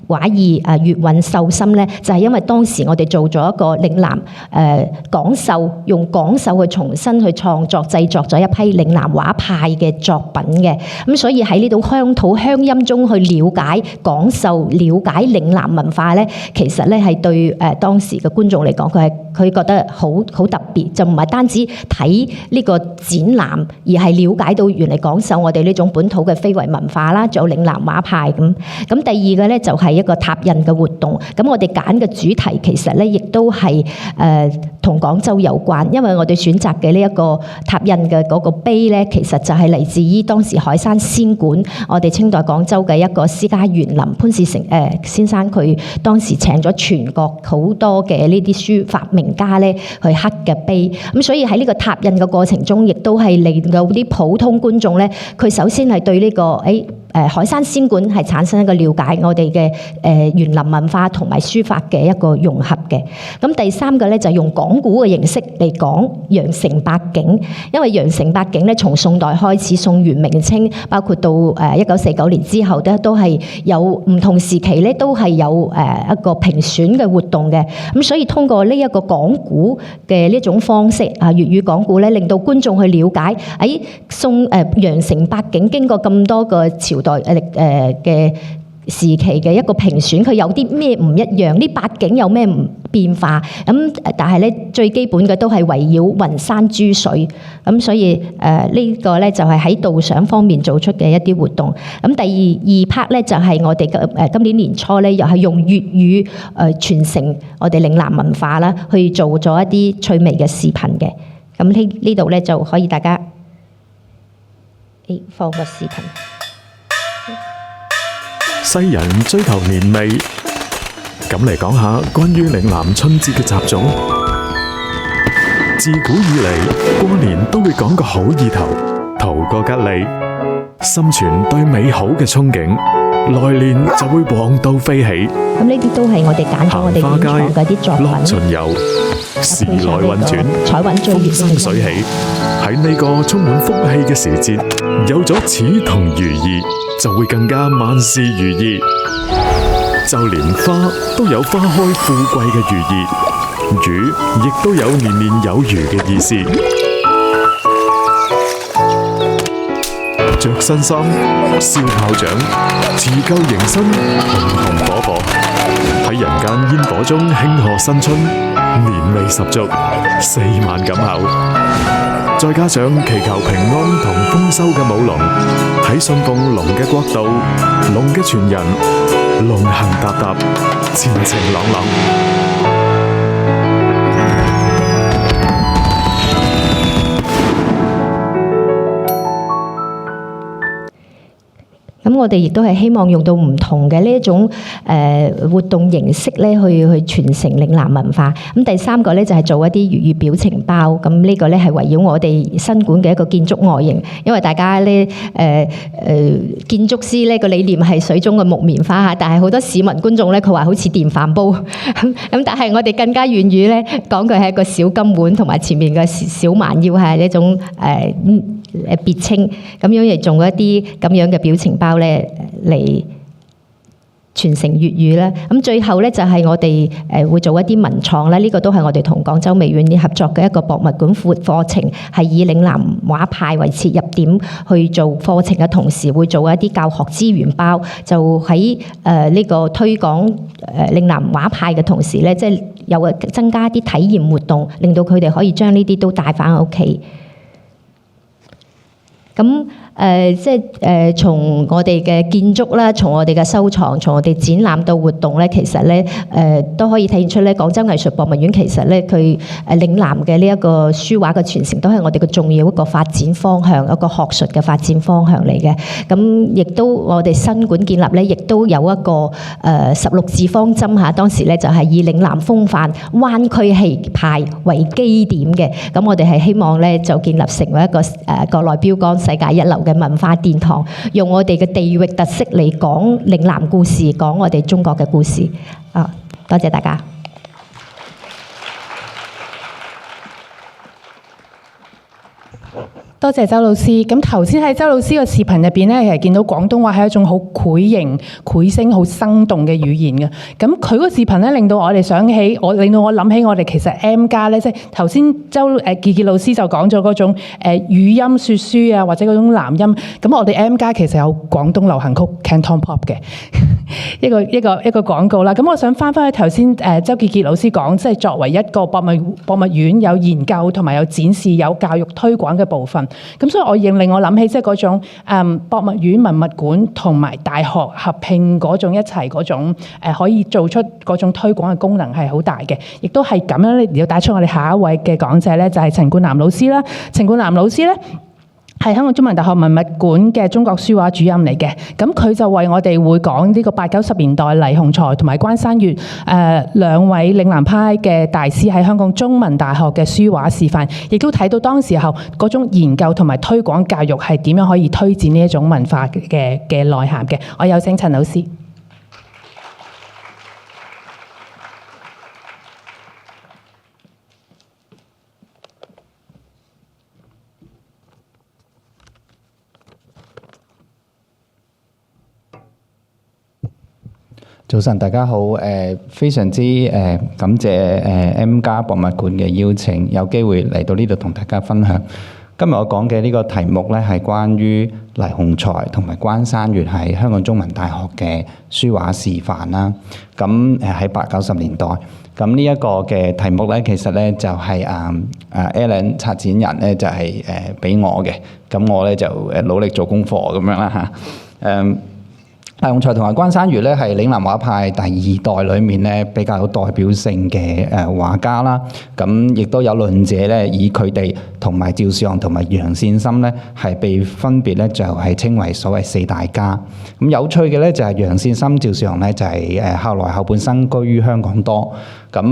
畫意粵韻繡心咧，就係因為當時我哋做咗一個嶺南廣繡，用廣繡去重新去創作製作咗一批嶺南畫派嘅作品嘅。咁所以喺呢度鄉土鄉音中去了解廣繡、了解嶺南文化咧，其實咧係對當時嘅觀眾嚟講，佢覺得好特別，就唔係單止睇呢個展覽，而係了解到原嚟廣繡我哋呢種本土嘅非遺文化啦，仲有嶺南畫派咁。咁第二個咧就係一個拓印嘅活動。咁我哋揀嘅主題其實咧亦都係同廣州有關，因為我哋選擇嘅呢一個拓印嘅嗰個碑咧，其實就係嚟自於當時海山仙館，我哋清代廣州嘅一個私家園林潘士成先生，佢當時請咗全國好多嘅呢啲書法名家咧去刻嘅碑。咁所以喺呢個拓印嘅過程中，亦都係令到啲普通觀眾咧，佢首先係對呢個海山仙館係產生一個了解我哋嘅園林文化同埋書法嘅一個融合嘅。咁第3個咧就係用講古嘅形式嚟講羊城八景，因為羊城八景咧從宋代開始，宋元明清包括到1949年之後咧，都係有唔同時期咧都係有一個評選嘅活動嘅。咁所以通過呢一個講古嘅呢種方式粵語講古咧，令到觀眾去了解羊城八景經過咁多個朝代嘅時期嘅一個評選，佢有啲咩唔一樣？呢八景有咩變化？咁但係咧最基本嘅都係圍繞雲山珠水。咁所以呢個咧就係喺導賞方面做出嘅一啲活動。咁第二 part 咧就係我哋嘅今年年初咧又係用粵語傳承我哋嶺南文化啦，去做咗一啲趣味嘅視頻嘅。咁呢度咧就可以大家放個視頻。
世人追求年味，咁嚟講下關於嶺南春節嘅習俗。自古以嚟，過年都會講個好意頭，圖個吉利，心存對美好嘅憧憬，來年就會旺到飛起。
咁呢啲都係我哋揀咗我哋原創嘅啲作品。
樂巡遊，時來運轉，
彩雲追月，
風生水起。喺呢個充滿福氣嘅時節，有咗此同如意，就會更加萬事如意。就連花都有花開富貴嘅寓意，魚亦都有年年有餘嘅意思。着新衫，燒炮仗，辭舊迎新，紅紅火火，喺人間煙火中慶賀新春。年味十足，4萬咁厚，再加上祈求平安同豐收嘅舞龍，喺信奉龍嘅國度、龍嘅傳人，龍行踏踏，前程朗朗。
咁我哋亦都係希望用到唔同嘅呢一種活動形式咧，去傳承嶺南文化。咁第三個咧就係做一啲粵語表情包。咁呢個咧係圍繞我哋新館嘅一個建築外形，因為大家咧建築師咧個理念係水中嘅木棉花嚇，但係好多市民觀眾咧佢話好似電飯煲咁，但係我哋更加願意咧講佢係一個小金碗，同埋前面嘅小蠻腰係呢種別稱，咁樣亦做一啲咁樣嘅表情包咧嚟傳承粵語啦。咁最後咧就係我哋會做一啲文創啦，呢個都係我哋同廣州美院合作嘅一個博物館課程，係以嶺南畫派為切入點去做課程嘅同時，會做一啲教學資源包，就喺呢個推廣嶺南畫派嘅同時咧，即係有增加啲體驗活動，令到佢哋可以將呢啲都帶返屋企。咁從我哋嘅建築啦，從我哋嘅收藏，從我哋展覽到活動咧，其實咧都可以體現出咧廣州藝術博物院其實咧佢嶺南嘅呢一個書畫嘅傳承都係我哋嘅重要一個發展方向，一個學術嘅發展方向嚟嘅。咁亦都我哋新館建立咧，亦都有一個16字方針嚇，當時咧就係以嶺南風範灣區氣派為基點嘅。咁我哋係希望咧就建立成為一個國內標杆、世界一流嘅文化殿堂，用我哋嘅地域特色嚟講嶺南故事，講我哋中國嘅故事。多謝大家。
多謝周老師。咁頭先喺周老師個視頻入邊咧，其實見到廣東話係一種好繪形、繪聲、好生動嘅語言嘅。咁佢個視頻咧，令到我哋想起，令到我諗起我哋其實 M+ 咧，即係頭先傑傑老師就講咗嗰種語音説書啊，或者嗰種南音。咁我哋 M+ 其實有廣東流行曲 Canton Pop 嘅一個廣告啦。咁我想翻去頭先周傑傑老師講，即係作為一個博物院有研究同埋有展示、有教育推廣嘅部分。咁所以我令我諗起即係嗰種博物院、文物館同埋大學合併嗰種一齊嗰種可以做出嗰種推廣嘅功能係好大嘅，亦都係咁樣咧，要帶出我哋下一位嘅講者咧，就係陳冠南老師啦。陳冠南老師咧係香港中文大學文物館嘅中國書畫主任嚟嘅，咁佢就為我哋會講呢個80、90年代黎雄才同埋關山月兩位嶺南派嘅大師喺香港中文大學嘅書畫示範，亦都睇到當時候嗰種研究同埋推廣教育係點樣可以推薦呢一種文化嘅內涵嘅。我有請陳老師。
早晨，大家好。非常之感謝M+ 博物館嘅邀請，有機會嚟到呢度同大家分享。今日我講嘅呢個題目咧，係關於黎雄才同埋關山月喺香港中文大學嘅書畫示範啦。咁喺80、90年代，咁呢一個嘅題目咧，其實咧就係Alan 策展人咧就係俾我嘅。咁我咧就努力做功課咁樣啦嚇。黎雄才同埋關山月咧係嶺南畫派第二代裏面咧比較有代表性嘅畫家啦。咁亦都有論者咧以佢哋同埋趙少陽同埋楊善深咧係被分別咧就係稱為所謂四大家。咁有趣嘅咧就係楊善深、趙少陽咧就係後半生居於香港多。咁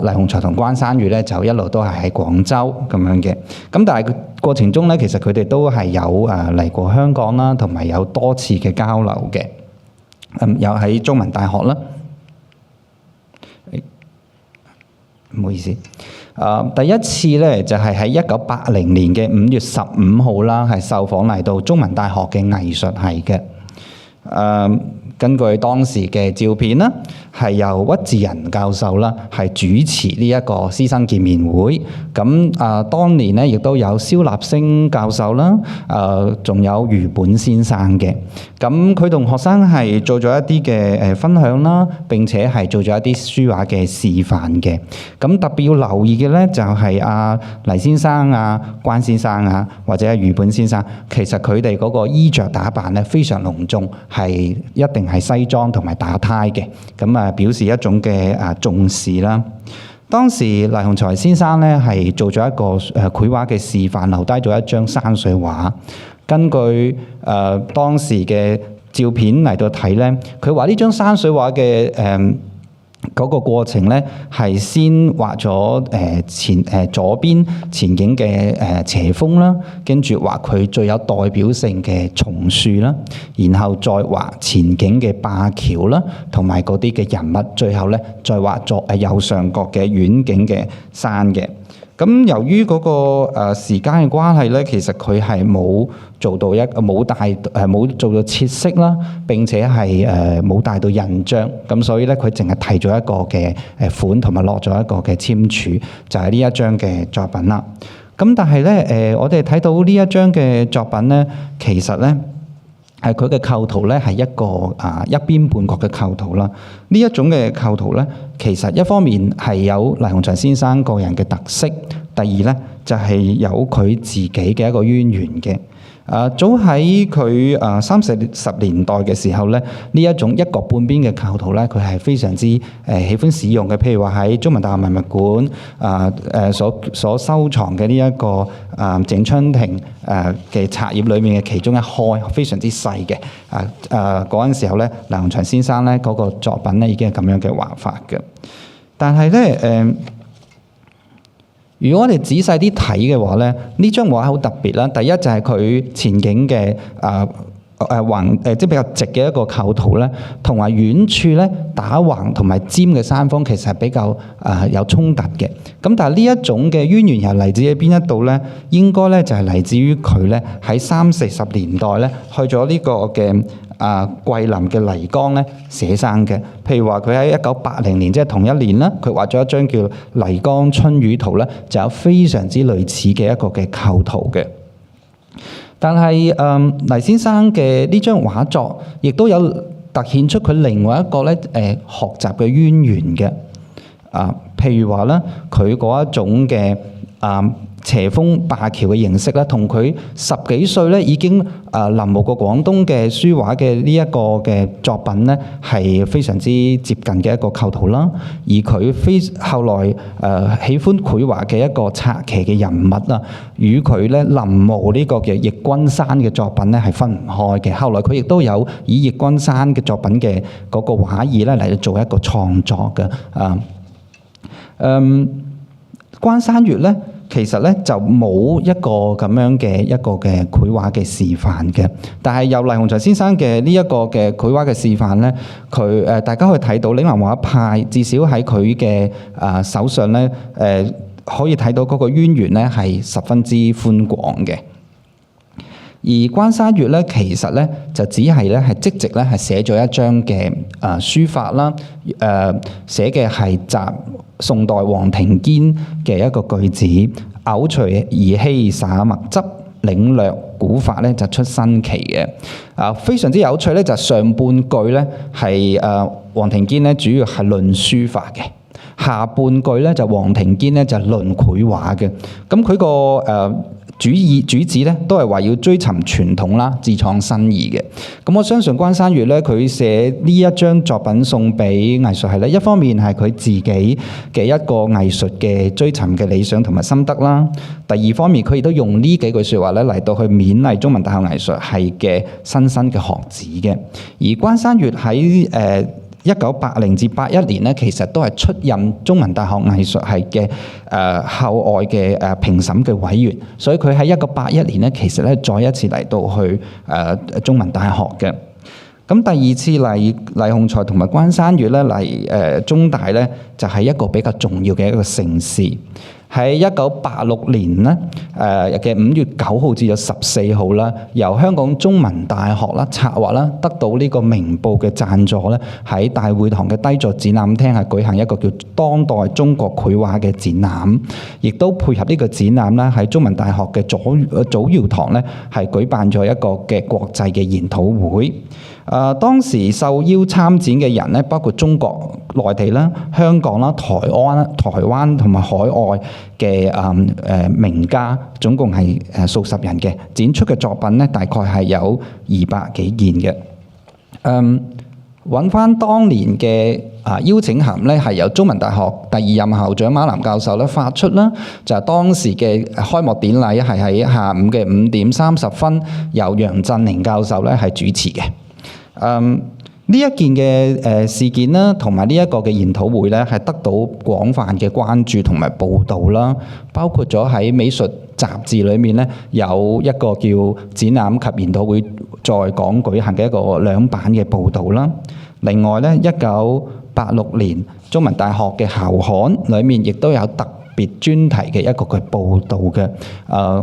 黎雄才同關山月咧就一路都係喺廣州咁樣嘅。咁但係過程中咧其實佢哋都係有嚟過香港啦，同埋有多次嘅交流嘅。有喺中文大學啦，唔好意思，第一次咧就係喺1980年嘅5月15號啦，係受訪嚟到中文大學嘅藝術系嘅。根據當時嘅照片啦，係由屈志仁教授啦係主持呢一個師生見面會。咁當年咧亦都有蕭立升教授啦，仲有余本先生嘅。咁佢同學生係做咗一啲嘅分享啦，並且係做咗一啲書畫嘅示範嘅。咁特別要留意嘅咧就係黎先生啊、關先生啊，或者余本先生，其實佢哋嗰個衣着打扮咧非常隆重，係一定係西裝同埋打呔嘅，咁表示一種嘅重視啦。當時黎雄才先生咧係做咗一個繪畫嘅示範，留低咗一張山水畫。根據當時嘅照片嚟到睇咧，佢話呢張山水畫嘅嗰個過程咧，係先畫咗左邊前景嘅斜峰啦，跟住畫佢最有代表性嘅松樹啦，然後再畫前景嘅灞橋啦，同埋嗰啲嘅人物，最後咧再畫右上角嘅遠景嘅山嘅。咁由於嗰個時間嘅關係咧，其實佢係冇做到冇做到切色啦，並且係冇帶到印章，咁所以咧佢淨係提咗一個嘅款，同埋落咗一個嘅簽署，就係呢一張嘅作品啦。咁但係咧我哋睇到呢一張嘅作品咧，其實咧係佢嘅構圖咧係一個一邊半角嘅構圖啦。呢一種嘅構圖咧，其實一方面係有黎雄才先生個人嘅特色，第二咧就係有佢自己嘅一個淵源嘅。早喺佢30年代嘅時候咧，呢一種一角半邊嘅構圖咧，佢係非常之喜歡使用嘅。譬如話喺中文大學文物館所收藏嘅呢一個鄭春庭嘅冊頁裏面嘅其中一開，非常之細嘅。嗰陣時候咧，黎雄才先生咧嗰個作品咧已經係咁樣嘅畫法嘅。但係咧如果我哋仔細啲睇嘅話咧，呢張畫好特別啦。第一就係佢前景嘅即係比較直嘅一個構圖咧，同埋遠處咧打橫同埋尖嘅山峰，其實係比較有衝突嘅。咁但係呢一種嘅淵源又嚟自喺邊一度咧？應該咧就係嚟自於佢咧喺30-40年代咧去咗呢個嘅桂林嘅麗江咧寫生嘅。譬如話佢喺1980年，即係同一年啦，佢畫咗一張叫《麗江春雨圖》咧，就有非常之類似嘅一個嘅構圖嘅。但係黎先生嘅呢張畫作，亦都有凸顯出佢另外一個咧學習嘅淵源嘅。譬如話咧，佢嗰一種嘅斜峰灞橋嘅形式咧，同佢10幾歲咧已經臨摹過廣東嘅書畫嘅呢一個嘅作品咧，係非常之接近嘅一個構圖啦。而佢後來喜歡繪畫嘅一個策騎嘅人物啊，與佢咧臨摹呢個嘅易君山嘅作品咧係分唔開嘅。後來佢亦都有以易君山嘅作品嘅嗰個畫意咧嚟做一個創作嘅。關山月咧，其實咧就冇一個咁樣嘅一個嘅繪畫嘅示範嘅，但係由黎雄才先生嘅呢一個嘅繪畫嘅示範咧，佢大家可以睇到嶺南畫派至少喺佢嘅手上咧可以睇到嗰個淵源咧係十分之寬廣嘅。而關山月咧，其實咧就只係咧係即席咧係寫咗一張嘅書法啦，寫嘅係集宋代黃庭堅嘅一個句子，偶隨兒戲灑墨汁，領略古法咧就出新奇嘅。非常之有趣咧，就上半句咧係黃庭堅咧主要係論書法嘅，下半句咧就黃庭堅咧就論繪畫嘅。咁佢個主旨咧都係話要追尋傳統啦，自創新意嘅。咁我相信關山月咧，佢寫呢一張作品送俾藝術系咧，一方面係佢自己嘅一個藝術嘅追尋嘅理想同埋心得啦。第二方面，佢亦都用呢幾句説話咧嚟到去勉勵中文大學藝術系嘅新生嘅學子嘅。而關山月喺1980至81年咧，其實都係出任中文大學藝術系嘅校外嘅評審嘅委員，所以佢喺1981年咧，其實咧再一次嚟到去中文大學嘅。咁第二次嚟黎雄才同埋關山月咧嚟中大咧，就係一個比較重要嘅一個盛事。喺1986年咧，嘅5月9號至到14號啦，由香港中文大學啦策劃啦，得到呢個明報嘅贊助咧，喺大會堂嘅低座展覽廳係舉行一個叫當代中國繪畫嘅展覽，亦都配合呢個展覽啦，喺中文大學嘅祖堯堂咧係舉辦咗一個嘅國際嘅研討會。當時受邀參展嘅人咧，包括中國內地啦、香港啦、台灣同埋海外嘅名家，總共係數十人嘅，展出嘅作品咧，大概係有200幾件嘅。揾翻當年嘅邀請函咧，係由中文大學第2任校長馬南教授咧發出啦，就係當時嘅開幕典禮係喺下午嘅5點30分，由楊振寧教授咧係主持嘅。呢一件嘅事件啦，同埋呢一個嘅研討會咧，係得到廣泛嘅關注同埋報導啦。包括咗喺美術雜誌裏面咧，有一個叫展覽及研討會在港舉行嘅一個2版嘅報導啦。另外咧，1986年中文大學嘅校刊裏面亦都有特別專題嘅一個嘅報導嘅。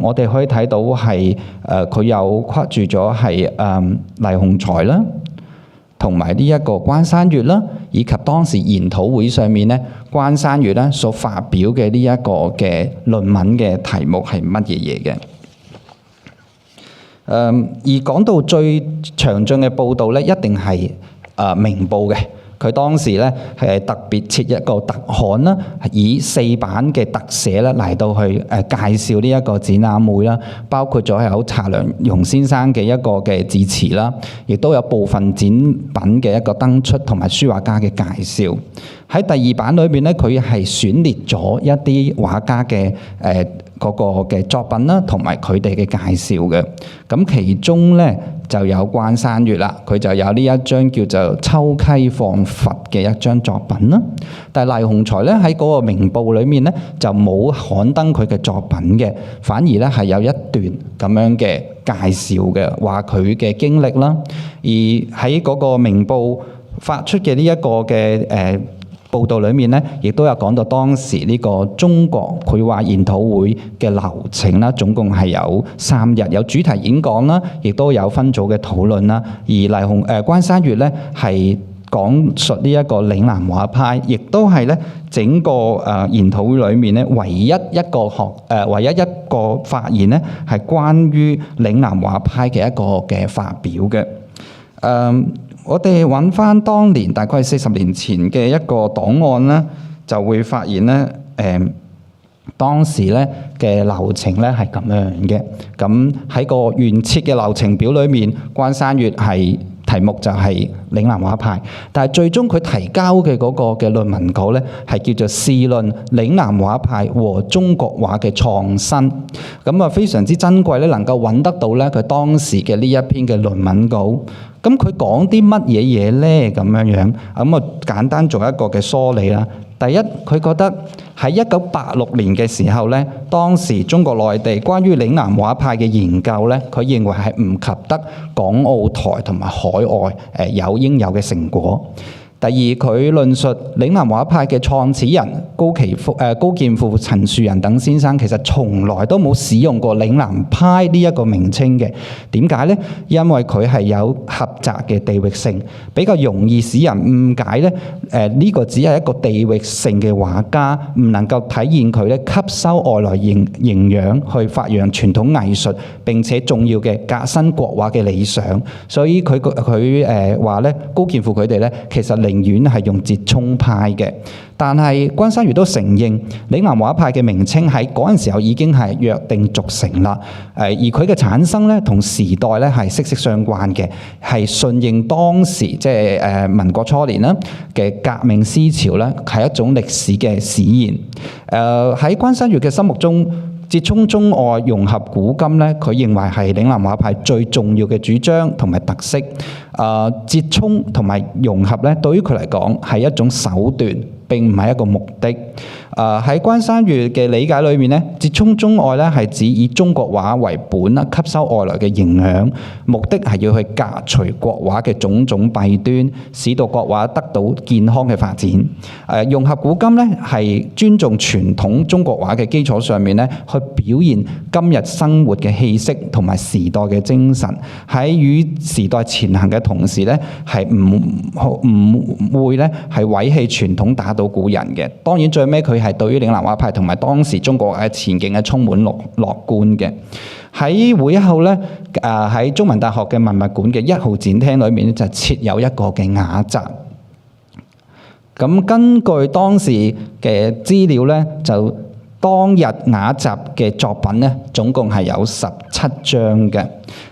我哋可以睇到係佢有跨住咗係黎雄才啦，同埋呢一個關山月啦，以及當時研討會上面咧，關山月咧所發表嘅呢一個嘅論文嘅題目係乜嘢嘅？而講到最詳盡嘅報導咧，一定係明報嘅。佢當時咧係特別設一個特刊啦，以4版嘅特寫咧嚟到去介紹呢一個展覽會啦，包括咗有查良鏞先生嘅一個嘅致辭啦，亦都有部分展品嘅一個登出同埋書畫家嘅介紹。喺第2版裏邊咧，佢係選列咗一啲畫家嘅嗰個嘅作品啦，同埋佢哋嘅介紹嘅。咁其中咧就有關山月啦，佢就有呢一張叫做《秋溪放佛》嘅一張作品啦。但係黎雄才咧喺嗰個明報裏面咧就冇刊登佢嘅作品嘅，反而咧係有一段咁樣嘅介紹嘅，話佢嘅經歷啦。而喺嗰個明報發出嘅呢一個嘅報道裏面咧，亦都有講到當時呢個中國繪畫研討會嘅流程啦，總共係有3日，有主題演講啦，亦都有分組嘅討論啦。而關山月咧係講述呢一個嶺南畫派，亦都係咧整個研討會裏面咧唯一一個發言咧係關於嶺南畫派嘅一個嘅發表嘅。我哋揾翻當年大概40年前嘅一個檔案咧，就會發現咧，當時咧嘅流程咧係咁樣嘅。咁喺個原設嘅流程表裏面，關山月係題目就係嶺南畫派，但係最終佢提交嘅嗰個嘅論文稿咧係叫做試論嶺南畫派和中國畫嘅創新。咁啊非常之珍貴咧，能夠揾得到咧佢當時嘅呢一篇嘅論文稿。咁佢講啲乜嘢嘢咧？咁樣咁啊簡單做一個嘅梳理啦。第一，佢覺得喺1986年嘅時候咧，當時中國內地關於嶺南畫派嘅研究咧，佢認為係唔及得港澳台同埋海外有應有嘅成果。第二，佢論述嶺南畫派嘅創始人高劍父、陳樹人等先生其實從來都冇使用過嶺南派呢一個名稱嘅。點解呢？因為佢係有狹窄嘅地域性，比較容易使人誤解咧。呢個只係一個地域性嘅畫家，唔能夠體現佢咧吸收外來營養去發揚傳統藝術，並且重要嘅革新國畫嘅理想。所以佢話咧，高劍父佢哋咧其實寧願係用折衷派嘅。但係關山月都承認嶺南畫派嘅名稱喺嗰陣時候已經係約定俗成啦。而佢嘅產生咧同時代咧係息息相關嘅，係順應當時即係民國初年啦嘅革命思潮咧，係一種歷史嘅史然。喺關山月嘅心目中，折衷中外融合古今咧，佢認為係嶺南畫派最重要嘅主張同埋特色。折衷同埋融合咧，對於佢嚟講係一種手段，並唔係一個目的。喺關山月嘅理解裏面咧，折衷中外咧係指以中國畫為本啦，吸收外來嘅營養，目的係要去革除國畫嘅種種弊端，使到國畫得到健康嘅發展。融合古今咧係尊重傳統中國畫嘅基礎上面咧，去表現今日生活嘅氣息同埋時代嘅精神，喺與時代前行嘅同時咧，係唔會咧係毀棄傳統打倒古人嘅。當然最尾佢係對於嶺南畫派同埋當時中國嘅前景係充滿樂觀嘅。喺會後咧，喺中文大學嘅文物館嘅1號展廳裏面咧，就設有一個嘅雅集。咁根據當時嘅資料咧，就當日雅集嘅作品咧，總共係有17張嘅。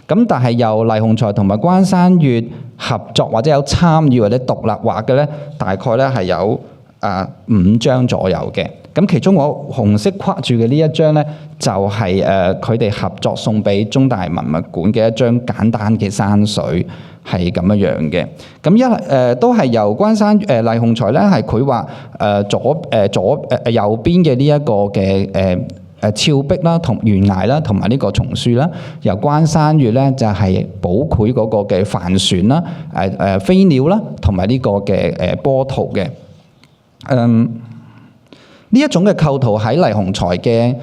咁但係由黎雄才同埋關山月合作或者有參與或者獨立畫嘅咧，大概咧係有5張左右嘅。咁其中我紅色框住嘅呢一張咧，就係佢哋合作送俾中大文物館嘅一張簡單嘅山水，係咁樣樣嘅。咁都係由關山黎雄才咧係繪畫右邊嘅呢一個嘅峭壁啦、同懸崖啦，同埋呢個松樹啦。由關山月咧就係補繪嗰個嘅帆船啦、飛鳥啦，同埋呢個嘅波圖嘅。呢一種嘅構圖喺黎雄才嘅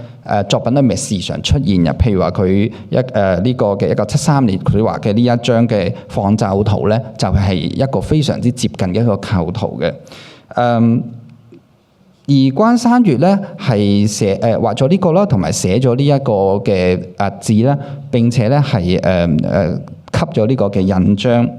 作品裏面時常出現嘅，譬如話佢呢個嘅1973年佢畫嘅呢一張嘅放驟圖咧，就係一個非常之接近嘅一個構圖嘅。而關山月咧係畫咗呢個啦，同埋寫咗呢一個嘅字啦，並且咧係吸咗呢個嘅印章。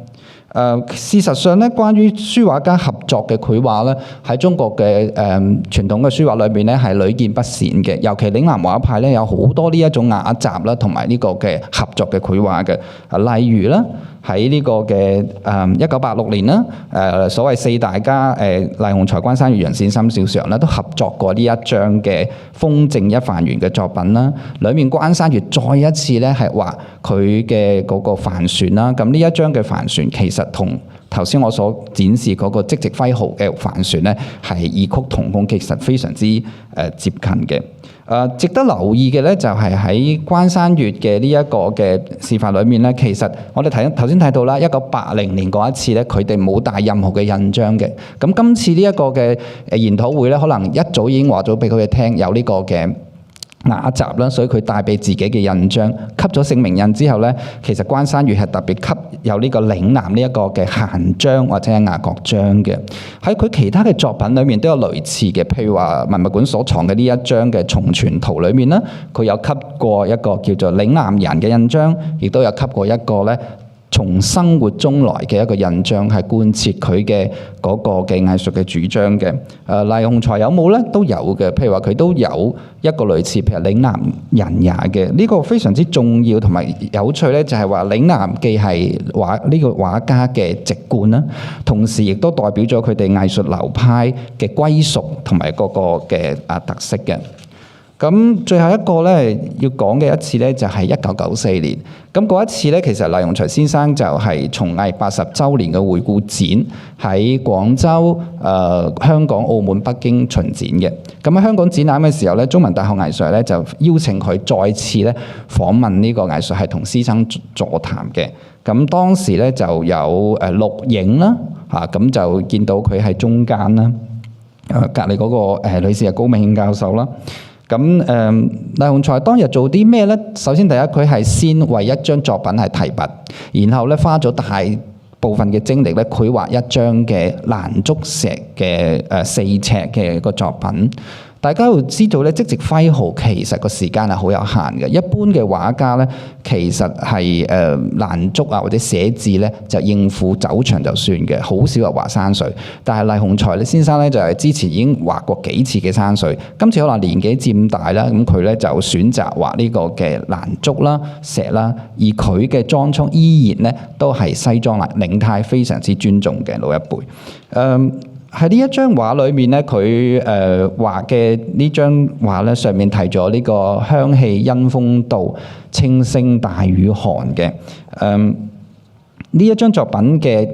事實上咧，關於書畫家合作嘅繪畫咧，喺中國嘅傳統嘅書畫裏邊咧係屢見不鮮嘅。尤其嶺南畫派咧有好多呢一種雅集啦，同埋呢個嘅合作嘅繪畫嘅。例如啦，喺呢個嘅1986年啦，所謂四大家黎雄才、關山月、楊善深、邵常咧都合作過呢一張嘅《風正一帆船》嘅作品啦。裏面關山月再一次咧係畫佢嘅嗰個帆船啦。咁呢一張嘅帆船其實同頭先我所展示嗰個即席揮毫嘅帆船咧係異曲同工，其實非常之接近嘅。值得留意嘅咧就係喺關山月嘅呢一個嘅示範裏面咧，其實我哋頭先睇到啦，1980年嗰一次咧，佢哋冇帶任何嘅印章嘅。咁今次呢一個嘅研討會咧，可能一早已經話咗俾佢哋聽有呢個嘅雅集啦，所以佢帶俾自己嘅印章，吸咗姓名印之後咧，其實關山月係特別吸有呢個嶺南呢一個嘅閒章或者係雅閣章嘅。喺佢其他嘅作品裏面都有類似嘅，譬如話文物館所藏嘅呢一張嘅重泉圖裏面啦，佢有吸過一個叫做嶺南人嘅印章，亦都有吸過一個咧從生活中來嘅一個印章，係貫徹佢嘅嗰個嘅藝術嘅主張嘅。黎雄才有冇咧？都有嘅。譬如話佢都有一個類似，譬如嶺南人也嘅呢個非常之重要同埋有趣咧，就係話嶺南既係呢個畫家嘅籍貫啦，同時亦都代表咗佢哋藝術流派嘅歸屬同埋嗰個嘅特色嘅。咁最後一個咧要講嘅一次咧，就係1994年。咁嗰一次咧，其實黎雄才先生就係從藝80週年嘅回顧展喺廣州、香港、澳門、北京巡展嘅。咁喺香港展覽嘅時候咧，中文大學藝術咧就邀請佢再次咧訪問呢個藝術系同師生座談嘅。咁當時咧就有錄影啦，咁就見到佢喺中間啦，隔離嗰個女士係高銘憲教授啦。咁黎雄才當日做啲咩咧？首先第一，佢係先為一張作品係提筆，然後咧花咗大部分嘅精力咧繪畫一張嘅蘭竹石嘅4尺嘅個作品。大家要知道咧，即席揮毫其實個時間係好有限嘅。一般嘅畫家咧，其實係蘭竹啊或者寫字咧，就應付走場就算嘅，好少話畫山水。但係黎雄才先生咧就係之前已經畫過幾次嘅山水，今次可能年紀漸大啦，咁佢咧就選擇畫呢個嘅蘭竹啦、石啦，而佢嘅裝束依然咧都係西裝啦，領呔非常之尊重嘅老一輩。喺呢一張畫裏面咧，佢畫嘅呢張畫咧，上面提咗呢個香氣因風到，清聲大雨寒嘅。呢一張作品嘅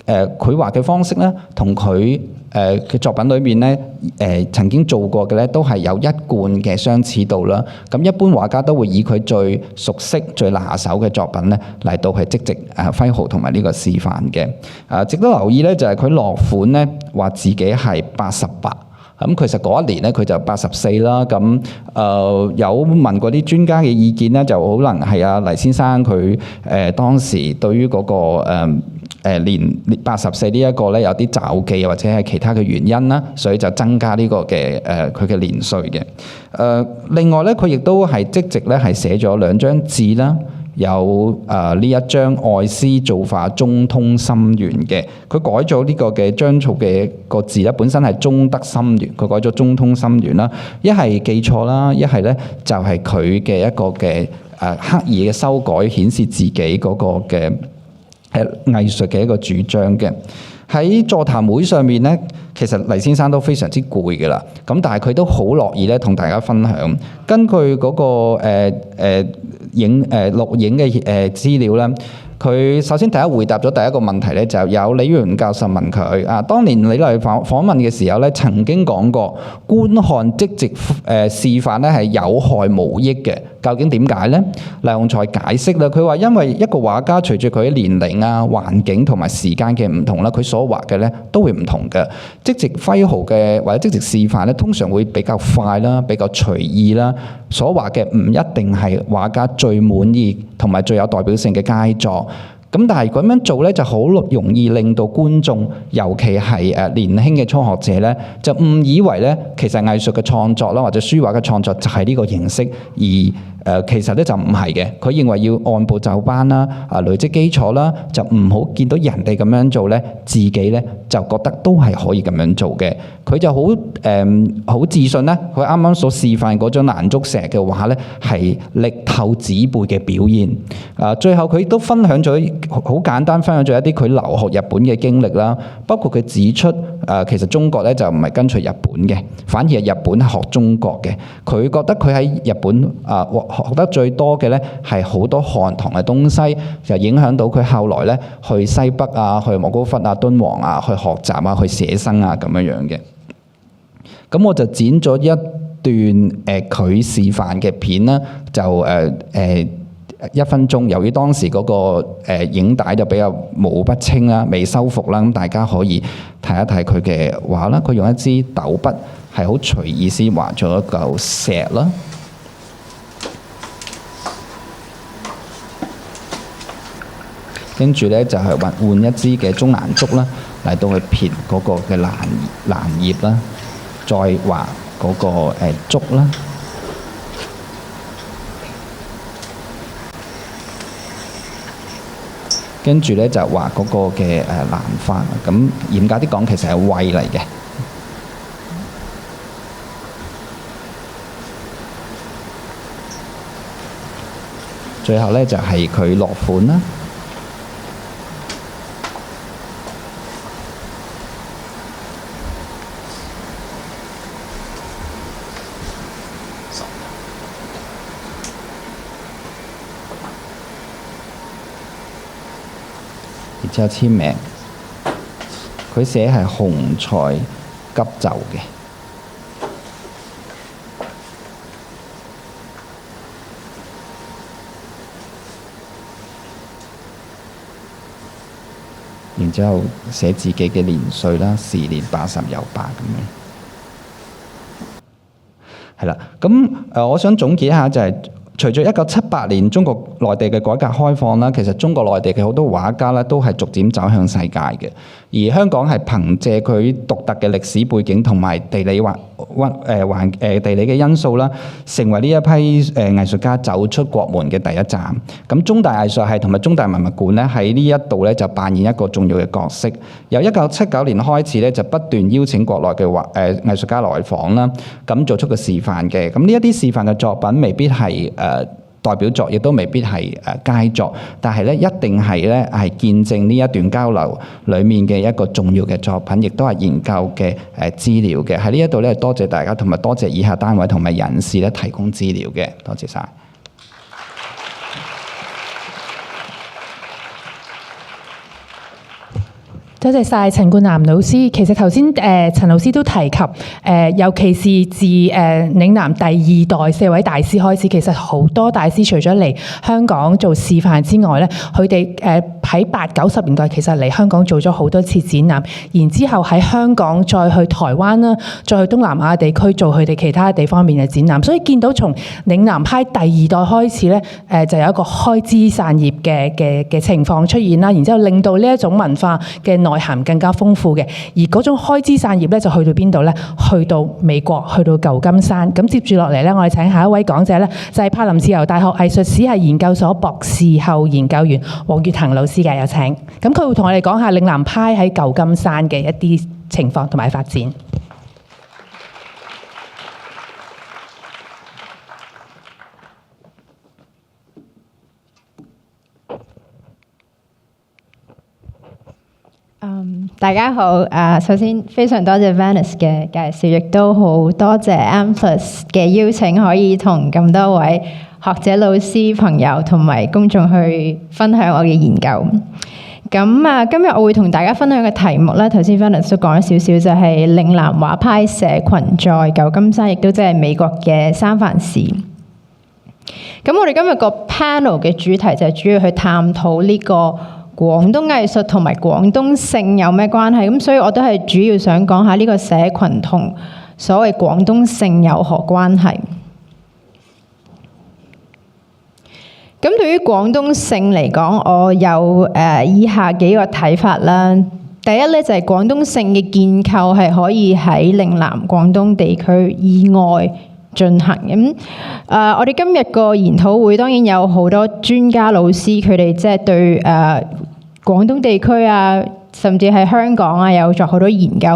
繪畫嘅方式咧，同佢嘅作品裏面咧，曾經做過嘅咧，都係有一貫嘅相似度啦。咁一般畫家都會以佢最熟悉、最拿手嘅作品咧嚟到係即席揮毫同埋呢個示範嘅。值得留意咧，就係佢落款咧話自己係88。咁其實嗰一年咧，佢就84啦。咁有問過啲專家嘅意見咧，就可能係阿黎先生佢當時對於嗰個年84呢一個咧有啲驟記或者係其他嘅原因啦，所以就增加呢個嘅佢嘅年歲嘅。另外咧，佢亦都係即席咧係寫咗2張字啦。有呢一張愛詩造化中通心圓嘅，佢改咗呢個嘅張草嘅個字咧，本身係中得心圓，佢改咗中通心圓啦。一係記錯啦，一係咧就係佢嘅一個嘅刻意嘅修改，顯示自己嗰個嘅藝術嘅一個主張嘅。喺座談會上面咧，其實黎先生都非常之攰嘅啦，咁但係佢都好樂意咧同大家分享。根據嗰個錄影嘅資料咧，佢首先第一回答咗第一個問題咧，就有李源教授問佢當年你嚟訪問嘅時候咧，曾經講過觀看即席示範咧係有害無益嘅，究竟點解呢？黎雄才解釋啦，佢話因為一個畫家隨住佢嘅年齡啊、環境同埋時間嘅唔同啦，佢所畫嘅咧都會唔同嘅。即席揮毫嘅或者即席示範咧，通常會比較快啦、比較隨意啦，所畫嘅唔一定係畫家最滿意同埋最有代表性嘅佳作。咁但係咁樣做咧，就好容易令到觀眾，尤其係年輕嘅初學者咧，就誤以為咧，其實藝術嘅創作啦，或者書畫嘅創作就係呢個形式，而其實咧就唔係嘅。佢認為要按部就班啦，累積基礎啦，就唔好見到人哋咁樣做咧，自己咧就覺得都係可以咁樣做嘅。佢就好自信咧，佢啱啱所示範嗰張蘭竹石嘅畫咧，係力透紙背嘅表現。最後佢亦都分享咗好簡單分享咗一啲佢留學日本嘅經歷啦，包括佢指出其實中國咧就唔係跟隨日本嘅，反而係日本學中國嘅。佢覺得佢喺日本學得最多嘅咧係好多漢唐嘅東西，就影響到佢後來咧去西北啊、去莫高窟啊、敦煌啊去學習啊、去寫生啊咁樣嘅。咁我就剪咗一段佢示範嘅片啦，就1分鐘。由於當時嗰個影帶就比較模糊不清啦，未修復啦，咁大家可以睇一睇佢嘅畫啦。佢用一支豆筆係好隨意先畫咗一嚿石啦，跟住咧就係換一支嘅中蘭竹啦，嚟到去撇嗰個嘅蘭葉啦，再畫嗰個竹啦。跟住咧就畫嗰個嘅蘭花，咁嚴格啲講，其實係胃嚟嘅。最後咧就係佢落款啦。然之後簽名，佢寫係雄才急就嘅。然之後寫自己嘅年歲啦，時年80有8咁樣。係啦，咁我想總結一下就係。隨住1978年中國內地嘅改革開放啦，其實中國內地嘅好多畫家咧都係逐漸走向世界嘅，而香港係憑借佢獨特嘅歷史背景同埋地理地理嘅因素啦，成為呢一批藝術家走出國門嘅第一站。咁中大藝術系同埋中大文物館咧喺呢一度咧就扮演一個重要嘅角色。由1979年開始咧就不斷邀請國內嘅藝術家來訪啦，咁做出個示範嘅。咁呢一啲示範嘅作品未必係代表作，亦都未必係佳作，但係咧一定係咧係見證呢一段交流裡面嘅一個重要嘅作品，亦都係研究嘅資料嘅。喺呢一度咧，多謝大家，同埋多謝以下單位同埋人士咧提供資料嘅，多謝晒。
多謝晒陳冠南老師。其實頭先陳老師都提及尤其是自嶺南第二代4位大師開始，其實好多大師除咗嚟香港做示範之外咧，佢哋喺80、90年代其實嚟香港做咗好多次展覽，然之後喺香港再去台灣啦，再去東南亞地區做佢哋其他地方面嘅展覽。所以見到從嶺南派第二代開始咧，就有一個開枝散葉嘅情況出現啦，然之後令到呢一種文化嘅內涵更加豐富嘅，而嗰種開枝散葉咧就去到邊度咧？去到美國，去到舊金山。咁接住落嚟咧，我哋請下一位講者咧，就係柏林自由大學藝術史系研究所博士後研究員黃月騰老師嘅，有請。咁佢會同我哋講下嶺南派喺舊金山嘅一啲情況同埋發展。
大家好，首先非常多謝 Venice 嘅介紹，亦都好多謝 M+ 嘅邀請，可以同咁多位學者、老師、朋友同埋公眾去分享我嘅研究。咁今日我會同大家分享嘅題目咧，頭先 Venice 都講咗少少，就係嶺南畫派社群在舊金山，亦都即係美國嘅三藩市。咁我哋今日個 panel 嘅主題就係主要去探討呢個廣東藝術同埋廣東性有咩關係？咁所以我都係主要想講下呢個社群同所謂廣東性有何關係。咁對於廣東性嚟講，我有以下幾個睇法啦。第一咧就係廣東性嘅建構係可以喺嶺南廣東地區以外進行。咁我哋今日個研討會當然有好多專家老師，佢哋即係對廣東地區啊，甚至係香港啊，有作好多研究。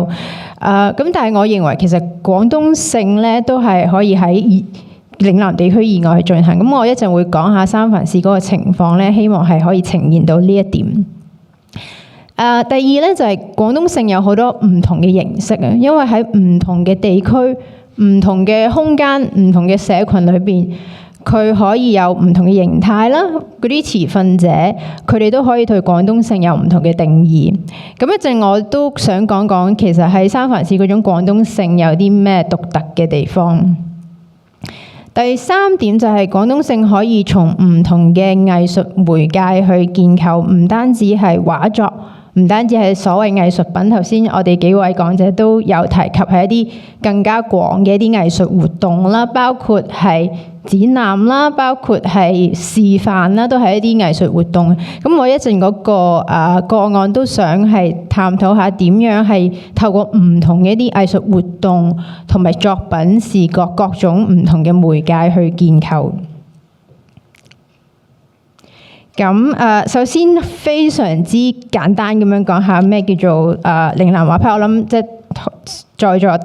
咁但係我認為其實廣東性咧都係可以喺嶺南地區以外去進行。咁我一陣會講下三藩市嗰個情況咧，希望係可以呈現到呢一點。第二咧就係廣東性有好多唔同嘅形式啊，因為喺唔同嘅地區、唔同嘅空間、唔同嘅社群裏邊，佢可以有唔同嘅形態啦。嗰啲持份者，佢哋都可以對廣東性有唔同嘅定義。咁一陣我都想講講，其實喺三藩市嗰種廣東性有啲咩獨特嘅地方。第三點就係廣東性可以從唔同嘅藝術媒介去建構，唔單止係畫作，唔單止係所謂藝術品。頭先我哋幾位講者都有提及係一啲更加廣嘅一啲藝術活動啦，包括係展覽啦，包括係示範啦，都係一啲藝術活動。咁我一陣嗰個個案都想係探討下點樣係透過唔同嘅一啲藝術活動同埋作品視覺各種唔同嘅媒介去建構。咁首先非常之簡單咁樣講下咩叫做嶺南畫派。我諗即係在座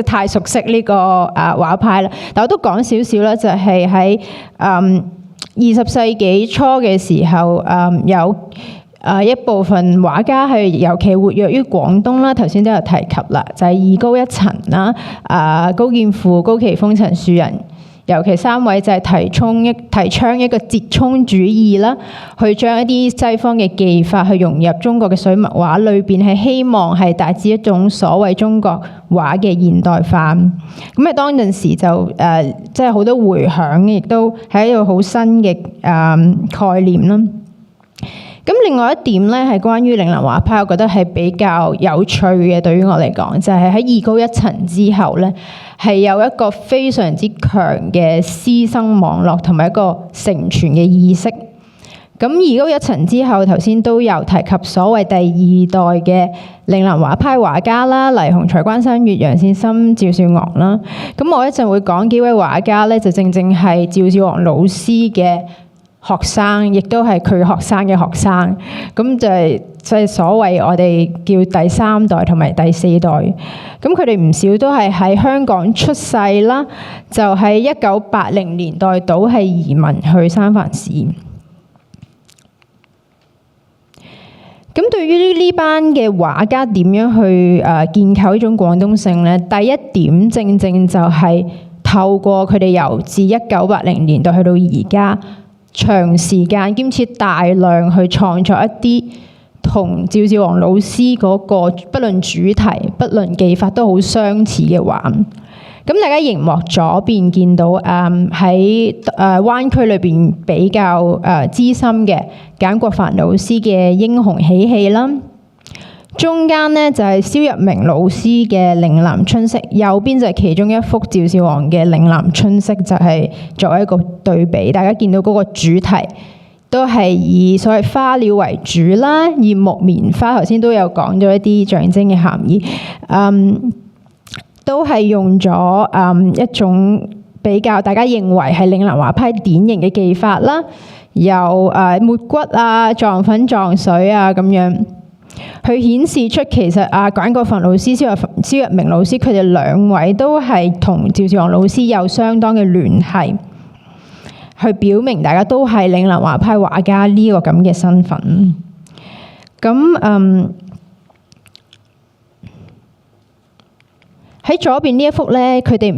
太熟悉呢個畫派啦，但我都講少少啦，就係喺20世紀初嘅時候，有一部分畫家係尤其活躍於廣東啦，頭先都有提及啦，就係二高一陳啦、高劍父、高奇峰、陳樹人。尤其三位就係提倡一個折衷主義啦，去將一啲西方嘅技法去融入中國嘅水墨畫裏邊，係希望係達至一種所謂中國畫嘅現代化。咁啊，當陣時就即係好多迴響，亦都係一個好新嘅概念啦。咁另外一點咧，係關於嶺南畫派，我覺得係比較有趣嘅。對於我嚟講，就係喺二高一陳之後咧，係有一個非常之強嘅師生網絡同埋一個承傳嘅意識。咁二高一陳之後，頭先都有提及所謂第二代嘅嶺南畫派畫家啦，黎雄、蔡關山月、楊善深、趙少昂啦。咁我一陣會講幾位畫家咧，就正正係趙少昂老師嘅學生，亦都係佢學生嘅學生，咁就係即係所謂我哋叫第三代同埋第四代。咁佢哋唔少都係喺香港出世啦，就喺1980年代度係移民去三藩市。咁對於呢班嘅畫家點樣去建構呢種廣東性呢？第一點正正就係透過佢哋由自1980年代去到而家，長時間兼且大量去創作一啲同趙少昂老師嗰個不論主題、不論技法都好相似嘅畫。咁大家熒幕左邊見到喺灣區裏邊比較資深嘅簡國帆老師嘅《英雄喜氣》啦，中間呢就係蕭日明老師嘅《嶺南春色》，右邊就係其中一幅趙少昂嘅《嶺南春色》，就係作為一個對比。大家見到嗰個主題都係以所謂花鳥為主啦，以木棉花頭先都有講咗一啲象徵嘅含義，都係用咗一種比較大家認為係嶺南畫派典型嘅技法啦，由抹骨啊、撞粉撞水啊咁樣，去顯示出其實簡國帆老師、蕭日明老師佢哋兩位都係同趙少昂老師有相當嘅聯繫，去表明大家都係嶺南畫派畫家呢個咁嘅身份。咁喺左邊呢一幅咧，佢哋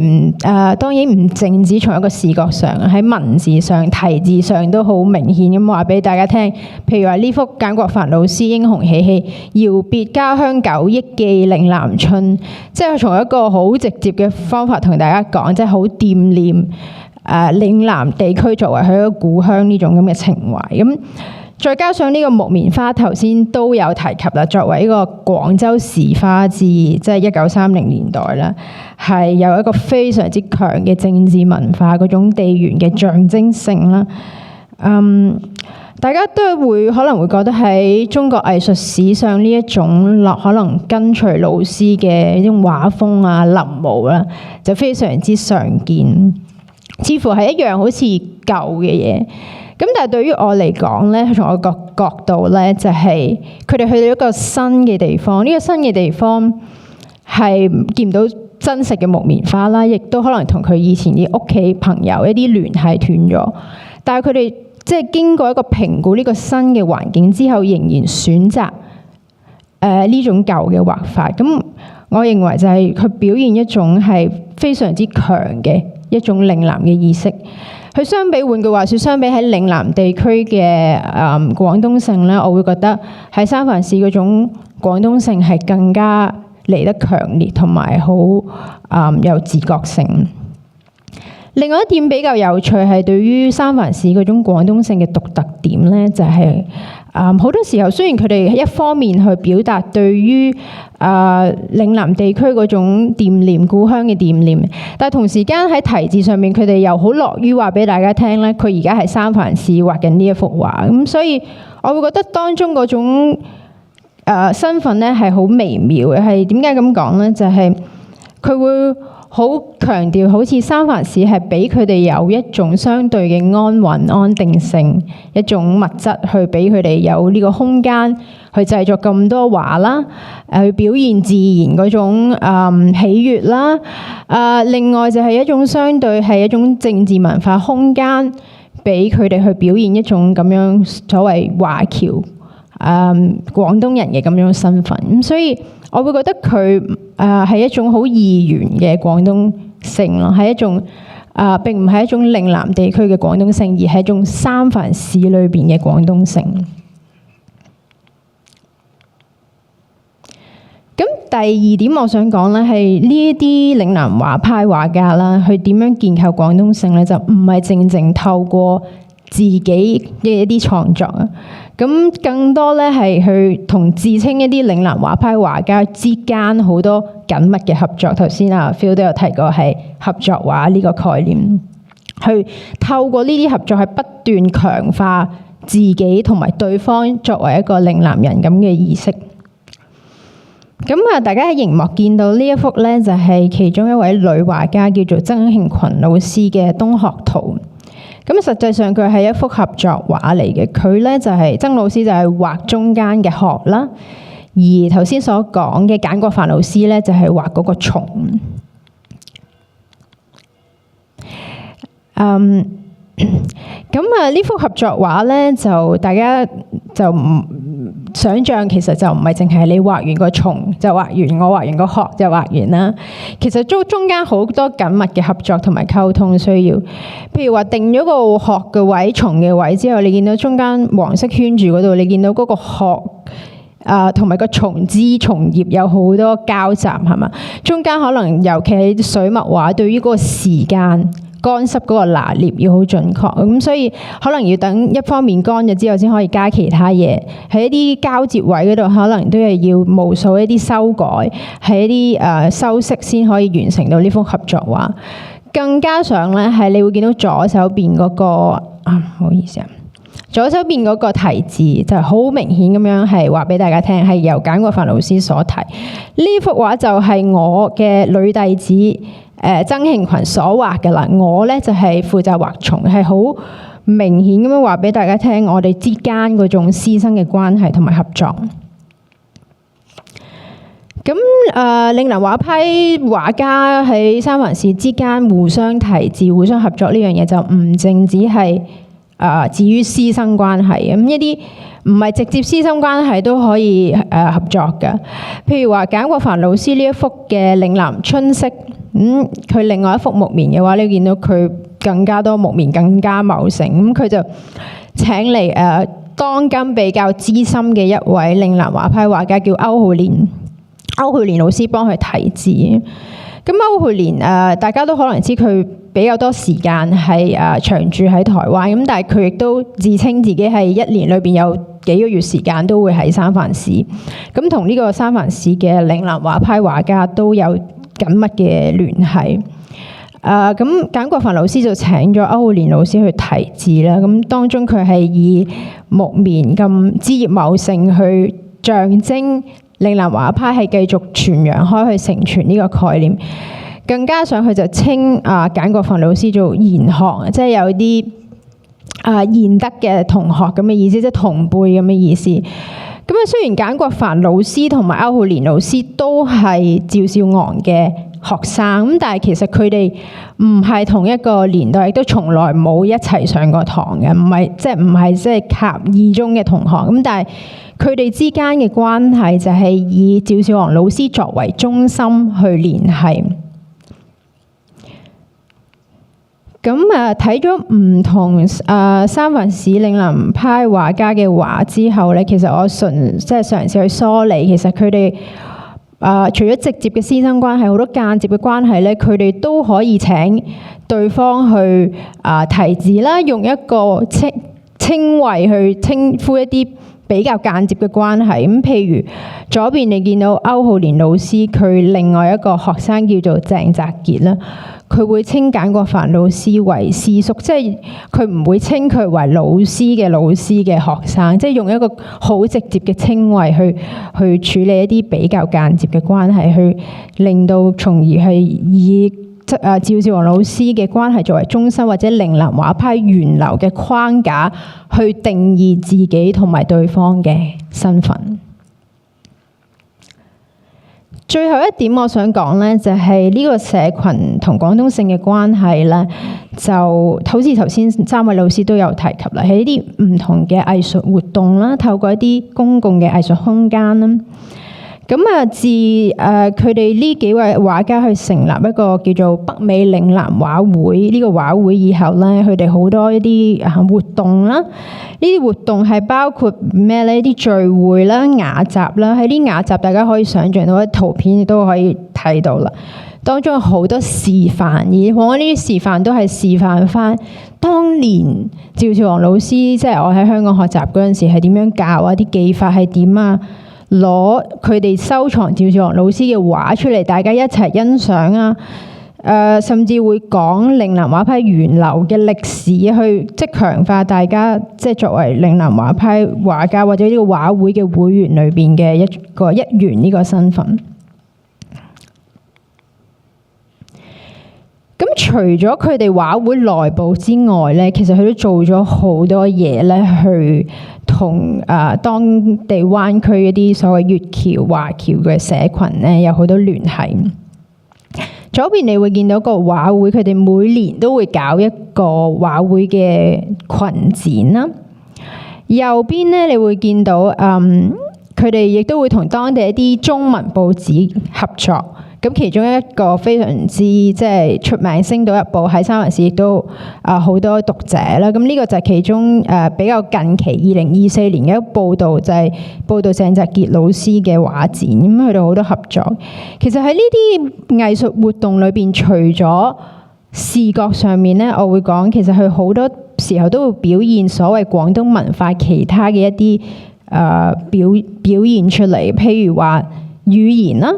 當然唔淨止從一個視覺上，喺文字上、題字上都好明顯咁話俾大家聽。譬如話呢幅簡國帆老師《英雄喜氣》，遙別家鄉久，憶記嶺南春，即係從一個好直接嘅方法同大家講，即係好惦念嶺南地區作為佢一個故鄉呢種咁嘅情懷。咁再加上呢個木棉花，頭先都有提及啦。作為一個廣州時花節，即係1930年代啦，係有一個非常之強嘅政治文化嗰種地緣嘅象徵性啦。大家都可能會覺得喺中國藝術史上呢一種可能跟隨老師嘅一種畫風啊、臨摹啦，就非常之常見，似乎係一樣好似舊嘅嘢。咁但係對於我嚟講咧，從我個角度咧，就係佢哋去到一個新嘅地方。呢個新嘅地方係見唔到真實嘅木棉花啦，亦都可能同佢以前啲屋企朋友一啲聯繫斷咗。但係佢哋即係經過一個評估呢個新嘅環境之後，仍然選擇呢種舊嘅畫法。咁我認為就係佢表現一種係非常之強嘅一種嶺南嘅意識。佢相比，換句話說，相比喺嶺南地區嘅廣東性咧，我會覺得喺三藩市嗰種廣東性係更加嚟得強烈，同埋好有自覺性。另外一點比較有趣係對於三藩市嗰種廣東性嘅獨特點咧，就係好多時候雖然佢哋一方面去表達對於嶺南地區嗰種惦念故鄉嘅惦念，但係同時間喺題字上面佢哋又好樂於話俾大家聽咧，佢而家係三藩市畫緊呢一幅畫。咁所以我會覺得當中嗰種身份咧係好微妙嘅。係點解咁講咧？就係佢會好強調，好似三藩市係俾佢哋有一種相對嘅安穩、安定性，一種物質去俾佢哋有呢個空間去製作咁多畫啦，去表現自然嗰種喜悅啦。另外就係一種相對係一種政治文化空間，俾佢哋去表現一種咁樣所謂華僑廣東人嘅咁樣身份。咁所以我會覺得佢係一種好二元嘅廣東性咯，係一種並唔係一種嶺南地區嘅廣東性，而係一種三藩市裏邊嘅廣東性。咁第二點我想講咧，係呢一啲嶺南畫派畫家啦，佢點樣建構廣東性咧？就唔係淨透過自己嘅一啲創作啊。咁更多咧係去同自稱一啲嶺南畫派畫家之間好多緊密嘅合作。頭先Phil 都有提過係合作畫呢個概念，去透過呢啲合作係不斷強化自己同埋對方作為一個嶺南人咁嘅意識。咁大家喺熒幕見到呢一幅咧，就係其中一位女畫家叫做曾慶群老師嘅《東學圖》。咁實際上佢係一幅合作畫嚟嘅，佢咧就係曾老師就係畫中間嘅殼啦，而頭先所講嘅簡國帆老師咧就係畫嗰個蟲。咁呢幅合作畫咧，就大家就唔想像，其實就唔係淨係你畫完個蟲就畫完，我畫完個殼就畫完啦。其實中間好多緊密嘅合作同埋溝通需要。譬如話定咗個殼嘅位、蟲嘅位之後，你見到中間黃色圈住嗰度，你見到嗰個殼同埋個從枝從葉有好多交集係嘛？中間可能尤其係水墨畫，對於嗰個時間乾濕嗰個拿捏要好準確，咁所以可能要等一方面乾咗之後先可以加其他嘢，喺一啲交接位嗰度可能都係要無數一啲修改，喺一啲修飾先可以完成到呢幅合作畫。更加上咧係你會見到左手邊嗰個唔好意思啊。左手邊嗰個題字就係好明顯咁樣係話俾大家聽，係由簡國藩老師所題。呢幅畫就係我嘅女弟子曾慶群所畫嘅啦。我咧就係負責畫松，係好明顯咁樣話俾大家聽，我哋之間嗰種師生嘅關係同埋合作。咁嶺南畫派畫家喺三藩市之間互相題字、互相合作呢樣嘢，就唔淨止係至於師生關係，咁一啲唔係直接師生關係都可以合作嘅。譬如話簡國藩老師呢一幅嘅嶺南春色，佢另外一幅木棉嘅話，你見到佢更加多木棉，更加茂盛。咁佢就請嚟當今比較資深嘅一位嶺南畫派畫家叫歐浩年老師幫佢題字。咁歐浩年大家都可能知佢比較多時間係長住喺台灣，咁但係佢亦都自稱自己係一年裏邊有幾個月時間都會喺三藩市，咁同呢個三藩市嘅嶺南畫派畫家都有緊密嘅聯繫。咁簡國藩老師就請咗歐浩年老師去題字啦，咁當中佢係以木棉咁枝葉茂盛去象徵嶺南畫派係繼續傳揚開去承傳呢個概念。更加上佢就稱簡國藩老師做賢學，即係有啲賢德嘅同學咁嘅意思，即係同輩咁嘅意思。咁雖然簡國藩老師同埋歐浩年老師都係趙少昂嘅學生，咁但係其實佢哋唔係同一個年代，亦都從來冇一齊上過堂嘅，唔係即係狹義中嘅同學。咁但係佢哋之間嘅關係就係以趙少昂老師作為中心去聯繫。咁睇咗唔同三藩市嶺南派畫家嘅畫之後咧，其實我嘗試去梳理，其實佢哋除咗直接嘅師生關係，好多間接嘅關係咧，佢哋都可以請對方去題字啦，用一個稱謂去稱呼一啲比較間接嘅關係。咁譬如左邊你見到歐浩年老師，佢另外一個學生叫做鄭澤傑啦。佢會稱簡國藩老師為師叔，即係佢唔會稱佢為老師嘅學生，即係用一個好直接嘅稱謂去處理一啲比較間接嘅關係，去令到從而係以趙少昂老師嘅關係作為中心，或者嶺南畫派源流嘅框架去定義自己同埋對方嘅身份。最後一點我想講咧，就係呢個社群同廣東性嘅關係咧，就好似頭先三位老師都有提及啦，喺啲唔同嘅藝術活動啦，透過一啲公共嘅藝術空間啦。咁自佢哋呢幾位畫家去成立一個叫做北美嶺南畫會呢個畫會以後咧，佢哋好多一啲活動啦，呢啲活動係包括咩咧？啲聚會啦、雅集啦，喺啲雅集大家可以想像到啲圖片亦都可以睇到啦。當中有好多示範，而我呢啲示範都係示範翻當年趙少昂老師，即係我喺香港學習嗰陣時係點樣教啊，啲技法係點啊。攞佢哋收藏趙少昂老師嘅畫出嚟，大家一齊欣賞啊！甚至會講嶺南畫派源流嘅歷史，去即係強化大家即係作為嶺南畫派畫家或者呢個畫會嘅會員裏邊嘅一員呢個身份。咁除咗佢哋畫會內部之外咧，其實佢都做咗好多嘢咧，去同當地灣區一啲所謂粵僑華僑嘅社群咧有好多聯繫。左邊你會見到個畫會，佢哋每年都會搞一個畫會嘅群展啦。右邊咧你會見到佢哋亦都會同當地一啲中文報紙合作。咁其中一個非常之即係出名，《星島日報》喺三藩市亦都好多讀者啦。咁呢個就係其中比較近期2024年嘅一個報導，就係報導鄭澤傑老師嘅畫展。咁佢哋好多合作。其實喺呢啲藝術活動裏邊，除咗視覺上面咧，我會講其實佢好多時候都會表現所謂廣東文化其他嘅一啲表現出嚟，譬如話語言啦。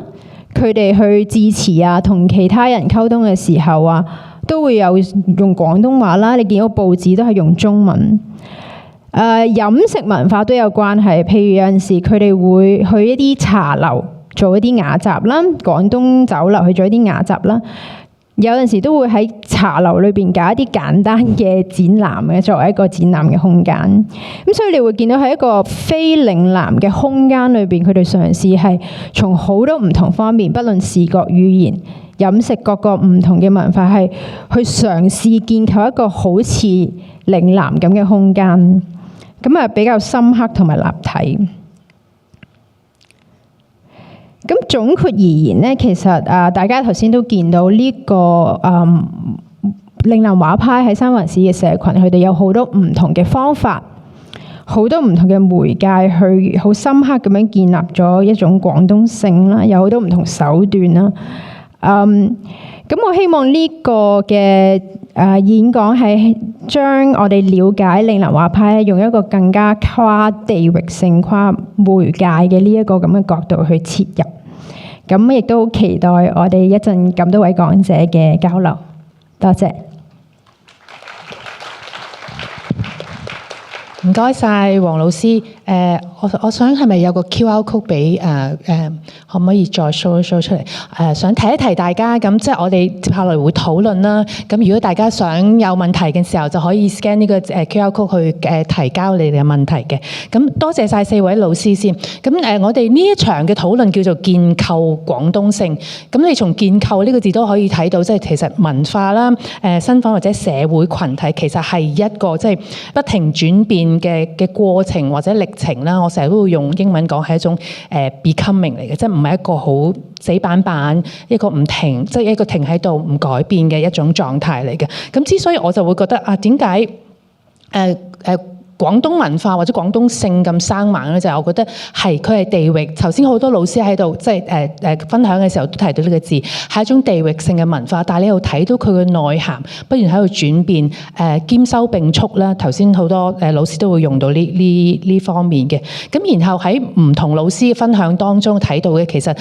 佢哋去致辭啊，同其他人溝通嘅時候啊，都會有用廣東話啦。你見到報紙都係用中文。飲食文化都有關係，譬如有陣時佢哋會去一啲茶樓做一啲雅集啦，廣東酒樓去做一啲雅集啦。有陣時都會喺茶樓裏邊搞一啲簡單嘅展覽嘅，作為一個展覽嘅空間。咁所以你會見到喺一個非嶺南嘅空間裏邊，佢哋嘗試係從好多唔同方面，不論視覺、語言、飲食各個唔同嘅文化，係去嘗試建構一個好似嶺南咁嘅空間。咁啊比較深刻同埋立體。咁總括而言咧，其實大家頭先都見到呢個嶺南畫派喺三藩市嘅社群，佢哋有好多唔同嘅方法，好多唔同嘅媒介，去好深刻咁樣建立咗一種廣東性啦，有好多唔同手段啦。咁我希望呢個嘅演講係將我哋了解嶺南畫派用一個更加跨地域性、跨媒介嘅呢一個咁嘅角度去切入。咁亦都期待我哋一陣咁多位講者嘅交流。多謝。
唔該晒黃老師。我想係咪有個 QR code 俾可唔可以再 show 出嚟？想提一提大家，咁即係我哋接下來會討論啦。咁如果大家想有問題嘅時候，就可以 scan 呢個QR code 去提交你哋嘅問題嘅。咁多謝晒4位老師先。咁我哋呢一場嘅討論叫做建構廣東性。咁你從建構呢個字都可以睇到，即係其實文化啦、身份或者社會群體，其實係一個即係不停轉變嘅過程或者歷程啦。我成日都會用英文講係一種becoming 嚟嘅，即係唔係一個好死板板一個唔停，即係一個停喺度唔改變嘅一種狀態嚟嘅。咁之所以我就會覺得點解廣東文化或者廣東性咁生猛咧，就係我覺得係佢係地域。頭先好多老師喺度即係分享嘅時候都提到呢個字，係一種地域性嘅文化。但係你又睇到佢嘅內涵不斷喺度轉變，兼收並蓄啦。頭先好多老師都會用到呢方面嘅。咁然後喺唔同老師嘅分享當中睇到嘅，其實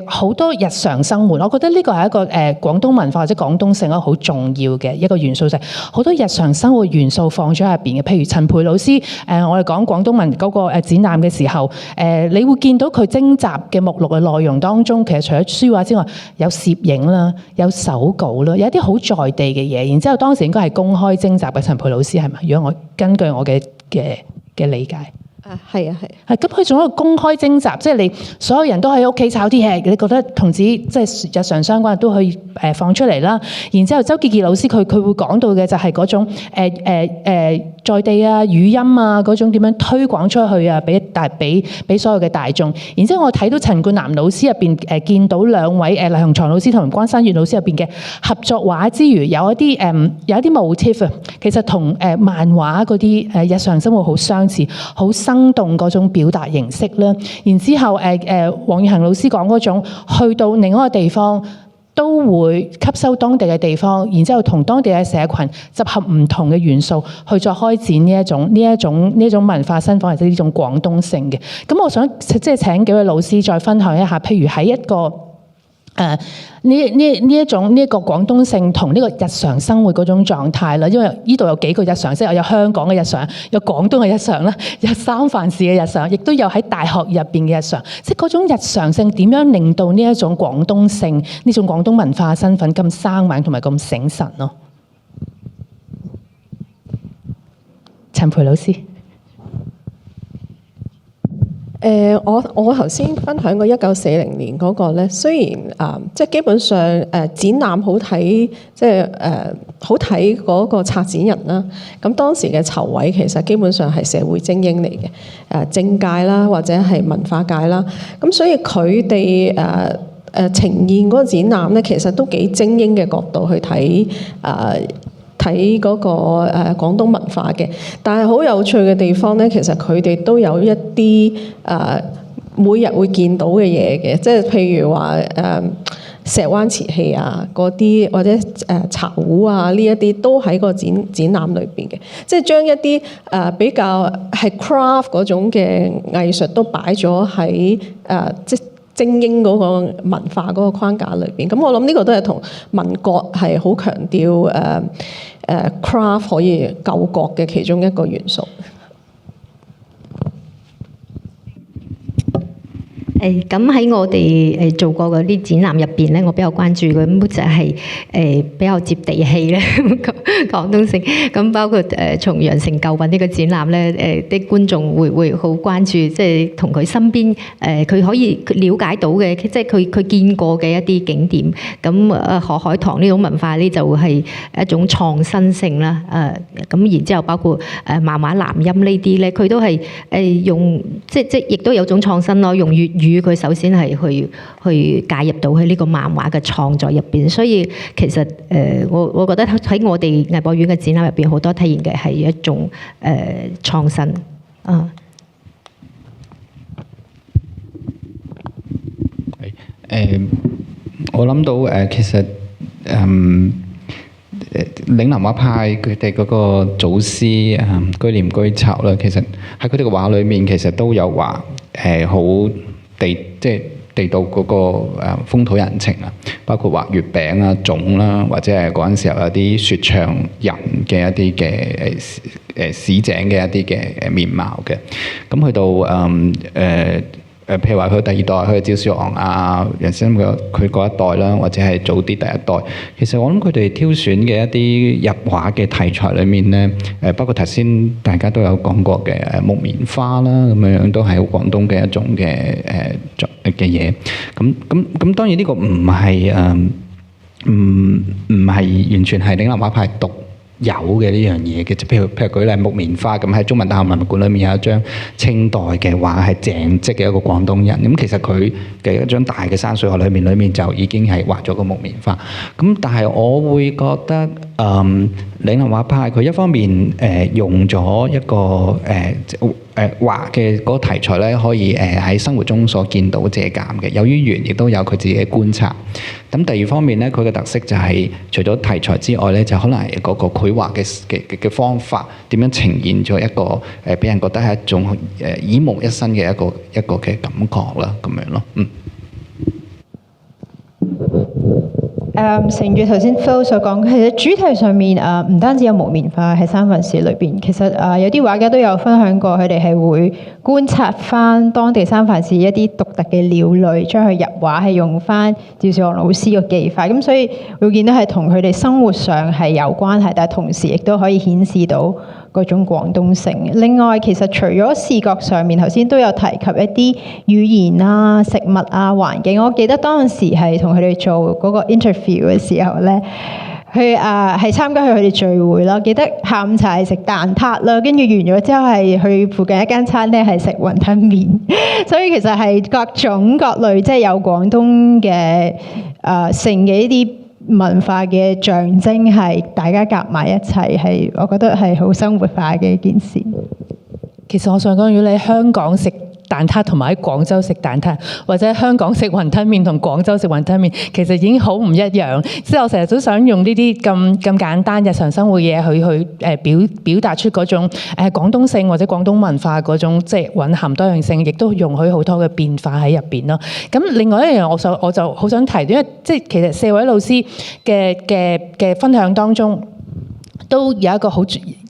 好多日常生活，我覺得呢個係一個廣東文化或者廣東性一個好重要嘅一個元素，就係好多日常生活元素放咗喺入邊嘅。譬如陳培老師，我哋講廣東文嗰個展覽嘅時候，你會見到佢徵集嘅目錄嘅內容當中，其實除咗書畫之外，有攝影啦，有手稿啦，有一啲好在地嘅嘢。然之後當時應該係公開徵集嘅，陳培老師係咪？如果我根據我嘅理解。
係啊。
咁佢仲有一個公開徵集，即係你所有人都喺屋企炒啲嘢，你覺得同自己即係日常相關都可以放出嚟啦。然之後周傑傑老師佢會講到嘅就係嗰種在地啊、語音啊嗰種點樣推廣出去啊，俾所有嘅大眾。然之後我睇到陳冠南老師入邊見到兩位黎鴻才老師同關山月老師入邊嘅合作畫之餘，有一啲 motif 啊，其實同漫畫嗰啲日常生活好相似，好生動嗰種表達形式啦。然之後黃宇恒老師講嗰種去到另一個地方，都會吸收當地嘅地方，然之後同當地嘅社群集合唔同嘅元素，去再開展呢一種文化身份或者呢種廣東性嘅。咁我想即係請幾位老師再分享一下，譬如喺一個呢一個廣東性同呢個日常生活嗰種狀態啦，因為呢度有幾個日常，即係有香港嘅日常，有廣東嘅日常啦，有三藩市嘅日常，亦都有喺大學入邊嘅日常，即係嗰種日常性點樣令到呢一種廣東性、呢種廣東文化身份咁生猛同埋咁醒神咯。陳培老師。
我頭先分享過1940年嗰個咧，雖然即係基本上展覽好睇，即係好睇嗰個策展人啦。咁當時嘅籌委其實基本上係社會精英嚟嘅，政界啦或者係文化界啦。咁所以佢哋呈現嗰個展覽咧，其實都幾精英嘅角度去睇睇嗰個廣東文化嘅。但係好有趣嘅地方咧，其實佢哋都有一啲每日會見到嘅嘢嘅，即係譬如話石灣瓷器啊嗰啲，或者茶壺啊呢一啲都喺個展覽裏邊嘅，即係將一啲比較係 craft 嗰種嘅藝術都擺咗喺即精英嗰個文化嗰個框架裏邊。咁我諗呢個都係同民國係好強調craft 可以救國嘅其中一個元素。
咁喺我哋做過嗰啲展覽入邊咧，我比較關注嘅咁就係比較接地氣咧廣東性。咁包括從羊城舊運呢個展覽咧，啲觀眾會好關注，即係同佢身邊佢可以了解到嘅，即係佢見過嘅一啲景點。咁河海棠呢種文化咧就係一種創新性啦。咁然之後包括漫畫南音呢啲咧，佢都係用即亦都有種創新咯，用粵語。佢首先係去介入到喺呢個漫畫嘅創作入邊，所以其實我覺得喺我哋藝博院嘅展覽入邊，好多體現嘅係一種創新啊。
我諗到其實嶺南畫派佢哋嗰個祖師居廉居巢啦，其實喺佢哋嘅畫裏面，其實都有話好地道嗰個風土人情啊，包括畫月餅啊、粽啦，或者係嗰陣時候有啲説唱人嘅一啲嘅市井嘅一啲嘅面貌嘅。咁去到譬如話佢第二代，佢趙少昂啊、楊先生佢嗰一代啦，或者係早啲第一代，其實我諗佢哋挑選嘅一啲入畫嘅題材裏面咧，包括頭先大家都有講過嘅木棉花啦，咁樣都係好廣東嘅一種嘅嘢。咁當然呢個唔係完全係嶺南畫派獨有嘅呢樣嘢嘅，譬如舉例木棉花咁，喺中文大學文物館裏面有一張清代嘅畫係鄭積嘅一個廣東人，咁其實佢嘅一張大嘅山水畫裏面就已經係畫咗個木棉花。咁但係我會覺得嶺南畫派佢一方面用咗一個畫嘅嗰個題材咧，可以喺生活中所見到借鑑嘅，有淵源亦都有佢自己嘅觀察。咁第二方面咧，佢嘅特色就係除咗題材之外咧，就可能係嗰個繪畫嘅方法點樣呈現咗一個俾人覺得係一種耳目一新嘅一個嘅感覺啦，咁樣咯，
承住頭先 Phil 所講，其實主題上面唔單止有木棉花喺三藩市裏邊，其實有啲畫家都有分享過，佢哋係會觀察翻當地三藩市一啲獨特嘅鳥類，將佢入畫係用翻趙少昂老師嘅技法，咁所以會見到係同佢哋生活上係有關係，但係同時亦都可以顯示到嗰種廣東性。另外，其實除咗視覺上面，頭先都有提及一啲語言啊、食物啊、環境。我記得當時係同佢哋做嗰個 interview 嘅時候咧，佢係參加佢哋聚會啦。記得下午茶係食蛋撻啦，跟住完咗之後係去附近一間餐廳係食雲吞麵。所以其實係各種各類，即係有廣東嘅性嘅一啲文化嘅象徵，係大家夾埋一齊，係我覺得係好生活化嘅一件事。
其實我想講，如果你喺香港食蛋撻同埋喺廣州食蛋撻，或者香港食雲吞麵同廣州食雲吞麵，其實已經好唔一樣。即係我成日都想用呢啲咁簡單日常生活嘢去表達出嗰種廣東性或者廣東文化嗰種即係蘊含多樣性，亦都容許好多嘅變化喺入邊咯。咁另外一樣我就好想提，因為即係其實4位老師嘅分享當中，都有一個好，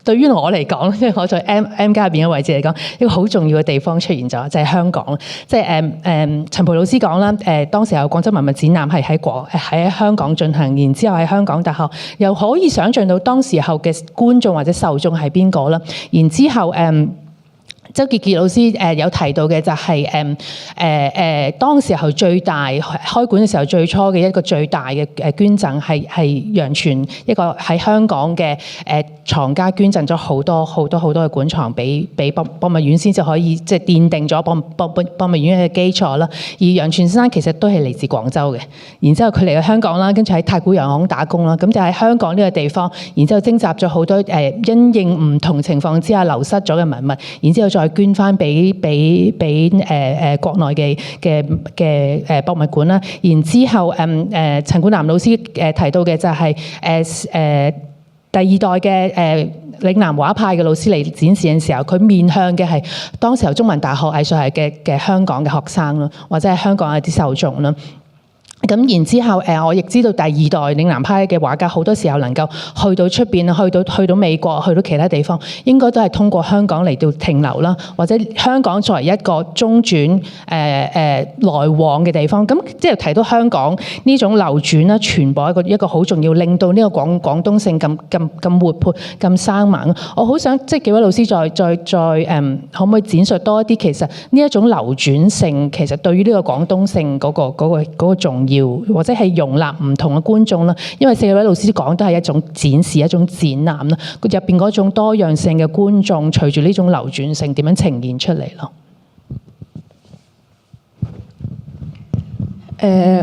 對於我嚟講，即係我在 M 加入邊嘅位置嚟講，一個好重要嘅地方出現咗，就係香港。即係陳培老師講啦，當時有廣州文物展覽係喺香港進行，然之後喺香港大學又可以想像到當時候嘅觀眾或者受眾係邊個啦。然之後周傑傑老師有提到嘅就係當時候最大開館嘅時候最初嘅一個最大嘅捐贈係楊泉一個喺香港嘅藏家捐贈咗好多嘅館藏俾博物院，先至可以即係奠定咗博物院嘅基礎啦。而楊泉先生其實都係嚟自廣州嘅，然之後佢嚟咗香港啦，跟住喺太古洋行打工啦，咁就喺香港呢個地方，然之後徵集咗好多因應唔同情況之下流失咗嘅文物，然之後再捐翻俾國內嘅博物館啦。然之後陳冠南老師提到嘅就係第二代嘅嶺南畫派嘅老師嚟展示嘅時候，佢面向嘅係當時候中文大學藝術系嘅香港嘅學生咯，或者係香港嘅啲受眾啦。咁然之後，我亦知道第二代嶺南派嘅畫家好多時候能夠去到出邊，去到美國，去到其他地方，應該都係通過香港嚟到停留啦，或者香港作為一個中轉來往嘅地方。咁即係提到香港呢種流轉啦、傳播一個好重要，令到呢個廣東性咁活潑、咁生猛。我好想即係幾位老師再可唔可以展述多一啲？其實呢一種流轉性，其實對於呢個廣東性嗰個重要。或者係容納唔同嘅觀眾啦，因為四位老師講都係一種展示、一種展覽啦，入邊嗰種多樣性嘅觀眾，隨住呢種流轉性點樣呈現出嚟咯？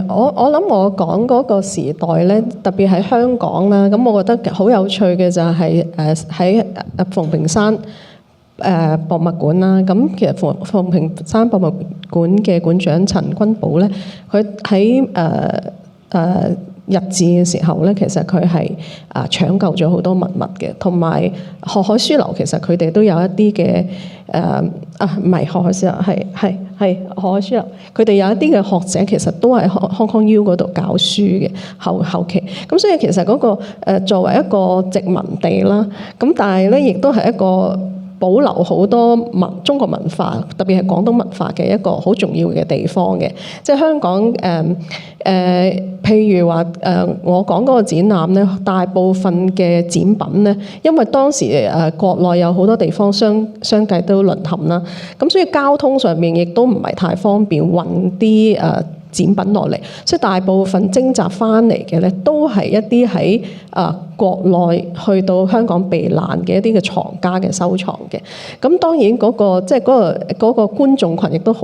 我諗我講嗰個時代咧，特別喺香港啦，咁我覺得好有趣嘅就係喺鳳屏山博物館啦，咁其實鳳屏山博物館嘅館長陳君寶咧，佢喺日治嘅時候咧，其實佢係搶救咗好多文物嘅，同埋學海書樓其實佢哋都有一啲嘅唔係學海書樓，係學海書樓，佢哋有一啲嘅學者其實都喺 Hong Kong U 嗰度教書嘅後期，咁所以其實嗰個作為一個殖民地啦，咁但係咧亦都係一個保留好多中國文化，特別係廣東文化嘅一個好重要嘅地方嘅。即係香港譬如話我講嗰個展覽咧，大部分嘅展品咧，因為當時國內有好多地方相繼都淪陷啦，咁所以交通上面亦都唔係太方便運啲展品落嚟，所以大部分徵集翻嚟嘅咧，都係一啲喺國內去到香港避難嘅一啲嘅藏家嘅收藏嘅。咁當然嗰個即係嗰個觀眾群亦都好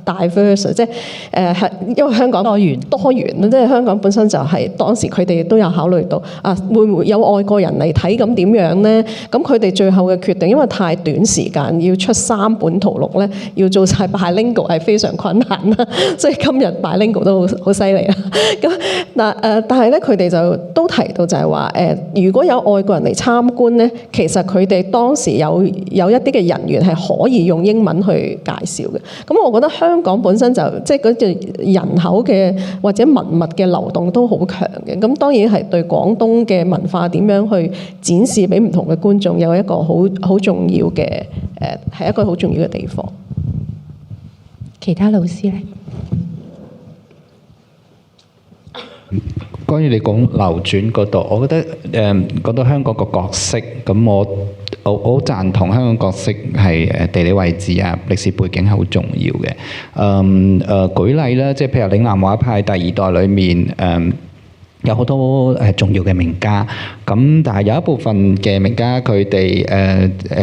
diverse， 即係係因為香港多元，即係香港本身就係當時佢哋都有考慮到會唔會有外國人嚟睇，咁點樣咧？咁佢哋最後嘅決定，因為太短時間要出3本圖錄咧，要做晒 bilingual 係非常困難啦。所以今日 bilingual 都好犀利啦。咁但係咧，佢哋就都提到就係話如果有外國人嚟參觀咧，其實佢哋當時有一啲嘅人員係可以用英文去介紹嘅。咁我覺得香港本身就即係嗰隻人口嘅或者文物嘅流動都好強嘅，咁當然係對廣東嘅文化點樣去展示俾唔同嘅觀眾有一個好重要嘅係一個好重要嘅地方。
其他老師咧？
關於你講流轉嗰度，我覺得講到香港個角色，咁我好贊同香港角色係地理位置啊、歷史背景係好重要嘅。舉例啦，即係譬如嶺南畫派第2代裏面有好多重要嘅名家，咁但係有一部分嘅名家佢哋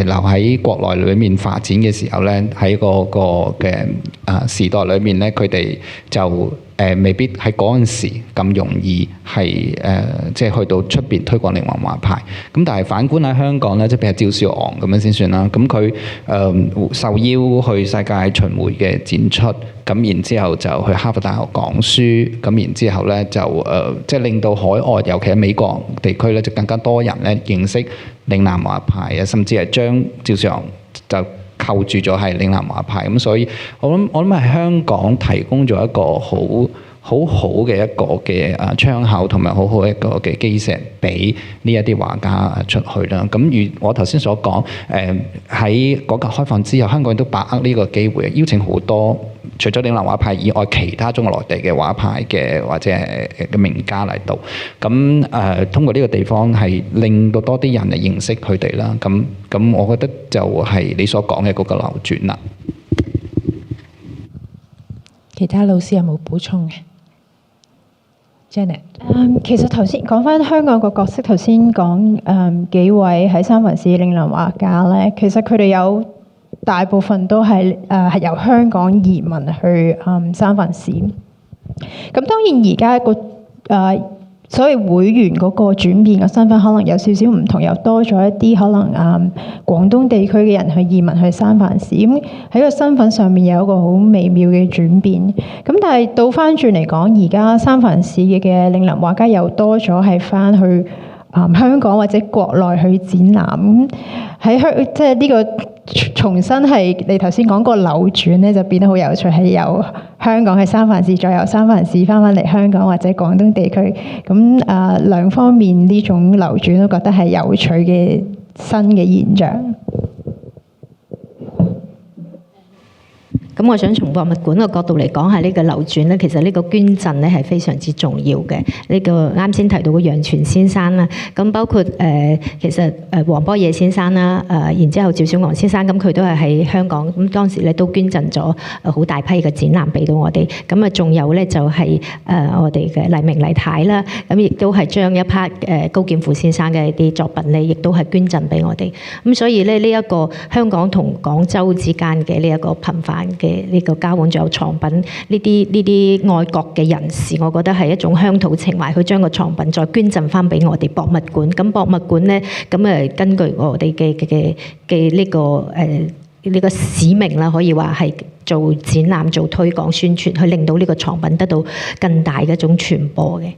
留喺國內裏面發展嘅時候咧，喺個嘅時代裏面咧，佢哋就未必喺嗰陣時咁容易係即係去到出邊推廣嶺南畫派。咁但係反觀喺香港咧，即係譬如趙少昂咁樣先算啦。咁佢受邀去世界巡迴嘅展出，咁然之後就去哈佛大學講書，咁然之後咧就即係令到海外，尤其係美國地區咧，就更加多人咧認識嶺南畫派啊，甚至係將趙少昂就扣住咗係嶺南畫派。咁所以我諗係香港提供咗一個好嘅一個嘅窗口，同埋好好一個嘅基石俾呢一啲畫家出去啦。咁如我頭先所講，喺改革開放之後，香港都把握呢個機會，邀請好多
除咗嶺南畫派以外，其他中國內地嘅畫派嘅或者係嘅名家嚟到，咁通過呢個地方係令到多啲人嚟認識佢哋啦。咁我覺得就係你所講嘅嗰個流轉啦。
其他老師有冇補充嘅 ？Janet，
其實頭先講翻香港個角色，頭先講幾位喺三藩市嶺南畫家咧，其實佢哋有大部分都係由香港移民去三藩市。咁當然而家個所謂會員嗰個轉變嘅身份可能有少少唔同，又多咗一啲可能廣東地區嘅人去移民去三藩市，咁喺個身份上面有一個好微妙嘅轉變。咁但係倒翻轉嚟講，而家三藩市嘅嶺南畫家又多咗係翻去香港或者國內去展覽。喺即係呢個重新係你頭先講個扭轉咧，就變得好有趣，係由香港喺三藩市，再由三藩市翻返嚟香港或者廣東地區。咁兩方面呢種流轉都覺得係有趣嘅新嘅現象。
咁我想從博物館嘅角度嚟講，係呢個流轉咧，其實呢個捐贈咧係非常之重要嘅。呢個啱先提到嘅楊泉先生啦，咁包括其實黃波野先生啦，然之後趙小昂先生，咁佢都係喺香港，咁當時咧都捐贈咗好大批嘅展覽俾到我哋。咁啊，仲有咧就係我哋嘅黎明黎太啦，咁亦都係將一批高劍父先生嘅一啲作品咧，亦都係捐贈俾我哋。咁所以咧呢一個香港同廣州之間嘅呢一個頻繁嘅呢個交換，仲有藏品呢啲愛國嘅人士，我覺得係一種鄉土情懷，佢將個藏品再捐贈翻俾我哋博物館。咁博物館咧，咁根據我哋嘅呢個使命啦，可以話係做展覽、做推廣、宣傳，去令到呢個藏品得到更大嘅一種傳播嘅。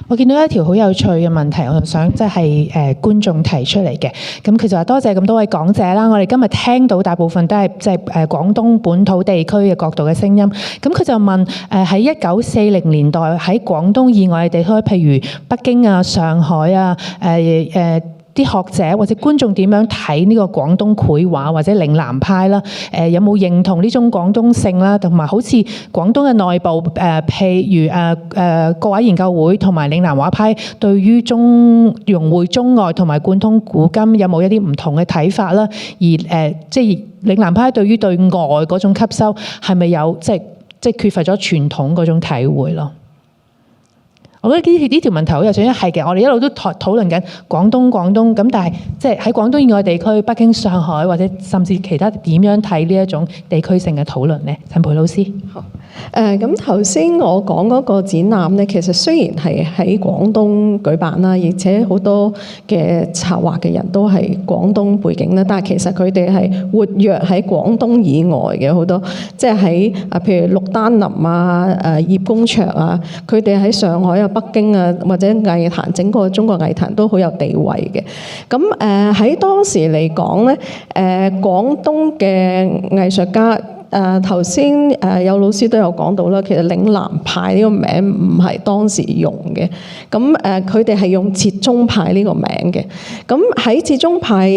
我見到一條好有趣嘅問題，我就想即係觀眾提出嚟嘅。咁佢就話多謝咁多位講者啦。我哋今日聽到大部分都係即係廣東本土地區嘅角度嘅聲音。咁佢就問喺1940年代喺廣東以外嘅地區，譬如北京啊、上海啊、啲學者或者觀眾點樣睇呢個廣東繪畫或者嶺南派啦？有冇認同呢種廣東性啦？同埋好似廣東嘅內部譬如國畫研究會同埋嶺南畫派對於融匯中外同埋貫通古今有冇一啲唔同嘅睇法啦？而即係嶺南派對於對外嗰種吸收係咪有即係缺乏咗傳統嗰種體會咯？我覺得呢條問題好有趣，因為係嘅，我哋一路都討論緊廣東咁，但係即係喺廣東以外地區，北京、上海或者甚至其他點樣睇呢一種地區性嘅討論呢？陳培老師。
好。咁頭先我講嗰個展覽咧，其實雖然係喺廣東舉辦啦，而且好多嘅策劃嘅人都係廣東背景啦，但係其實佢哋係活躍喺廣東以外嘅好多，即係喺譬如陸丹林啊、葉公卓啊，佢哋喺上海啊、北京啊或者藝壇整個中國藝壇都好有地位嘅。咁喺當時嚟講咧，廣東嘅藝術家。頭先有老師都有講到啦，其實嶺南派呢個名唔係當時用嘅，咁佢哋係用浙中派呢個名嘅。咁喺浙中派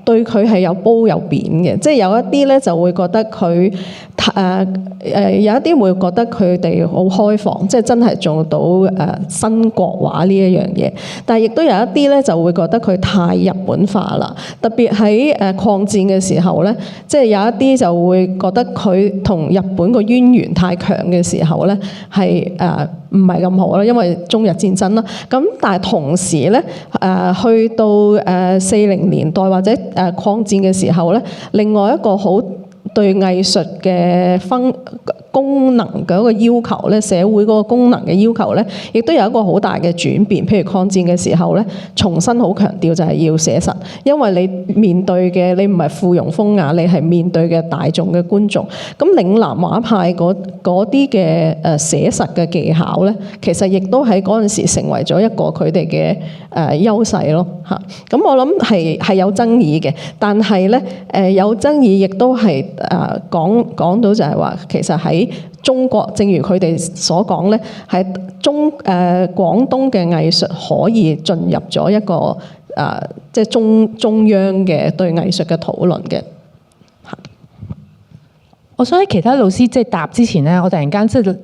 對佢係有褒有貶嘅，即係有一啲咧就會覺得佢有一啲會覺得佢哋好開放，即係真係做到新國畫呢一樣嘢。但係亦都有一啲咧就會覺得佢太日本化啦，特別喺抗戰嘅時候咧，即係有一啲就會覺得佢同日本個淵源太強嘅時候咧，係唔係咁好啦，因為中日戰爭啦。咁但係同時咧，去到40年代或者抗戰嘅時候咧，另外一個好對藝術嘅功能嘅一個要求咧，社會嗰個功能嘅要求咧，亦都有一個好大嘅轉變。譬如抗戰嘅時候咧，重新好強調就係要寫實，因為你面對嘅你唔係附庸風雅，你係面對嘅大眾嘅觀眾。咁嶺南畫派嗰啲嘅寫實嘅技巧咧，其實亦都喺嗰陣時成為咗一個佢哋嘅優勢咯嚇。咁我諗係有爭議嘅，但係咧有爭議亦都係講到就係話其實喺中國，正如佢哋所講咧，係廣東嘅藝術可以進入咗一個即係中央嘅對藝術嘅討論嘅。
我想喺其他老師即係答之前咧，我突然間即係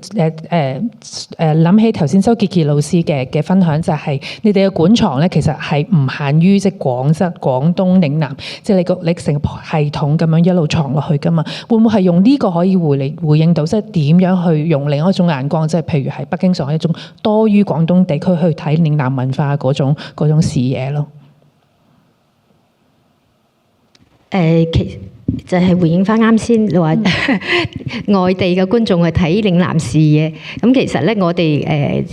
諗起頭先周傑傑老師嘅分享，就係你哋嘅館藏咧，其實係唔限於即係廣東嶺南，即係你成個系統咁樣一路藏落去噶嘛？會唔會係用呢個可以回應到，即係點樣去用另一種眼光，即係譬如係北京、上海一種多於廣東地區去睇嶺南文化嗰種視野咯？
就係回應翻啱先你話外地嘅觀眾去睇嶺南視野，咁其實咧我哋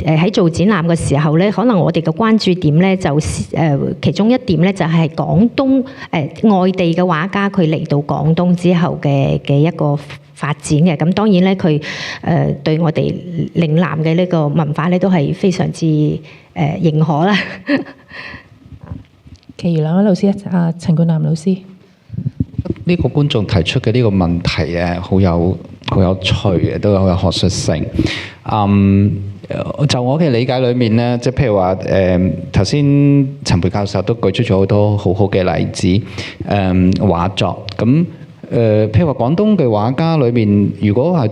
喺做展覽嘅時候咧，可能我哋嘅關注點咧就其中一點咧就係廣東外地嘅畫家佢嚟到廣東之後嘅一個發展嘅，咁當然咧佢對我哋嶺南嘅呢個文化咧都係非常之認可啦。
其餘兩位老師，陳冠南老師。
呢個觀眾提出嘅呢個問題好有趣嘅，都有學術性。就我嘅理解裏面咧，即係譬如話頭先陳培教授都舉出咗好多好好嘅例子，畫作咁譬如話廣東嘅畫家裏面，如果係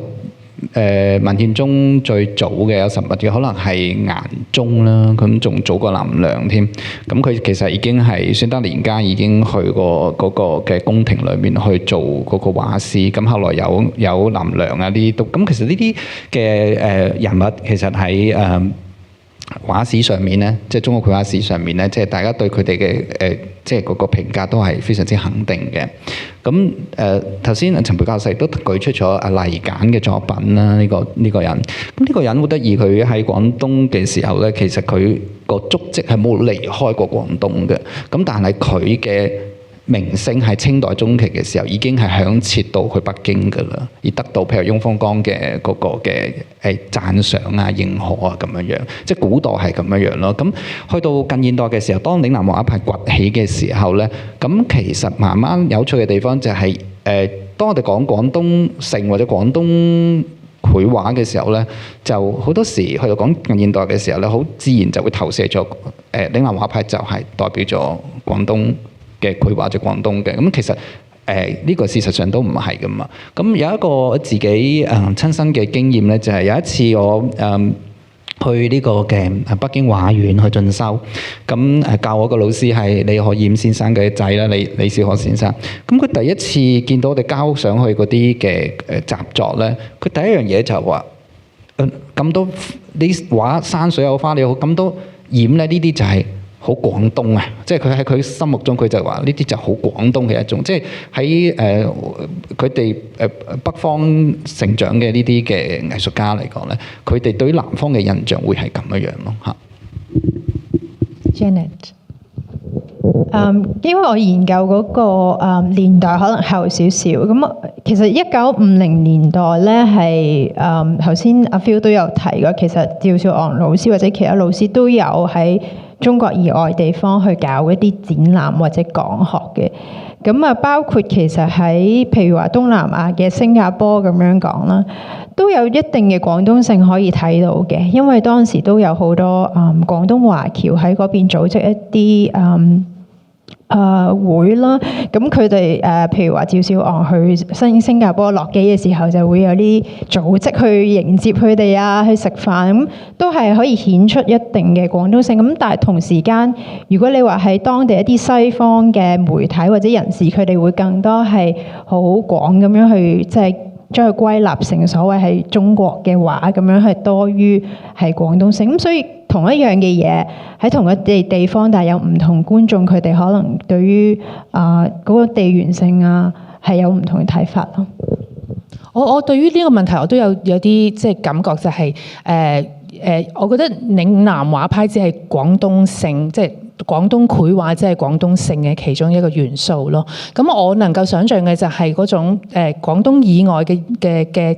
文獻中最早嘅有實物嘅，可能係顏宗啦，咁仲早過林良添。咁佢其實已經係宣德年間已經去過嗰個嘅宮廷裏面去做嗰個畫師。咁後來有林良啊呢啲都，咁其實呢啲嘅人物其實喺畫史上面咧，即係中國繪畫史上面咧，即係大家對佢哋嘅即係嗰個評價都係非常之肯定嘅。咁頭先陳培教授都舉出咗阿黎簡嘅作品啦，呢個人。咁呢個人好得意，佢喺廣東嘅時候咧，其實佢個足跡係冇離開過廣東嘅。咁但係佢嘅名聲喺清代中期嘅時候已經係響徹到去北京㗎啦，而得到譬如翁方剛嘅嗰個嘅讚賞啊、認可啊咁樣，即係古代係咁樣咯。咁去到近現代嘅時候，當嶺南畫派崛起嘅時候咧，咁其實慢慢有趣嘅地方就係當我哋講廣東盛或者廣東繪畫嘅時候咧，就好多時去到講近現代嘅時候咧，好自然就會投射咗嶺南畫派就係代表咗廣東嘅繪畫，就廣東嘅。咁其實呢個事實上都唔係噶嘛。咁有一個自己親身嘅經驗咧，就係有一次我去呢個嘅北京畫院去進修，咁教我個老師係李可染先生嘅仔啦，李小可先生。咁佢第一次見到我哋交上去嗰啲嘅習作咧，佢第一樣嘢就係話咁多啲畫山水有花你好咁多染咧，呢啲就係好廣東啊！即係佢喺佢心目中，佢就話呢啲就好廣東嘅一種，即係喺佢哋北方成長嘅呢啲嘅藝術家嚟講咧，佢哋對於南方嘅印象會係咁樣樣咯嚇。
Janet，因為我研究嗰個年代可能後少少，咁其實1950年代咧係頭先阿 Phil 都有提過，其實趙少昂老師或者其他老師都有喺中國以外地方去搞一啲展覽或者講學嘅，咁啊包括其實喺譬如話東南亞嘅新加坡咁樣講啦，都有一定嘅廣東性可以睇到嘅，因為當時都有好多廣東華僑喺嗰邊組織一啲會啦，咁佢哋譬如話趙少昂去新加坡落機嘅時候，就會有啲組織去迎接佢哋啊，去食飯，咁都係可以顯出一定嘅廣東性。咁但係同時間，如果你話喺當地一啲西方嘅媒體或者人士，佢哋會更多係好廣咁樣去即係將佢歸納成所謂係中國嘅話咁樣，係多於係廣東性。咁所以同一樣嘅嘢喺同一地方，但係有唔同觀眾，佢哋可能對於嗰個地緣性啊係有唔同嘅睇法咯。
我對於呢個問題我都有啲即係感覺，就係我覺得嶺南畫派只係廣東性，即係廣東繪畫即係廣東性嘅其中一個元素咯。咁我能夠想像嘅就係嗰種廣東以外嘅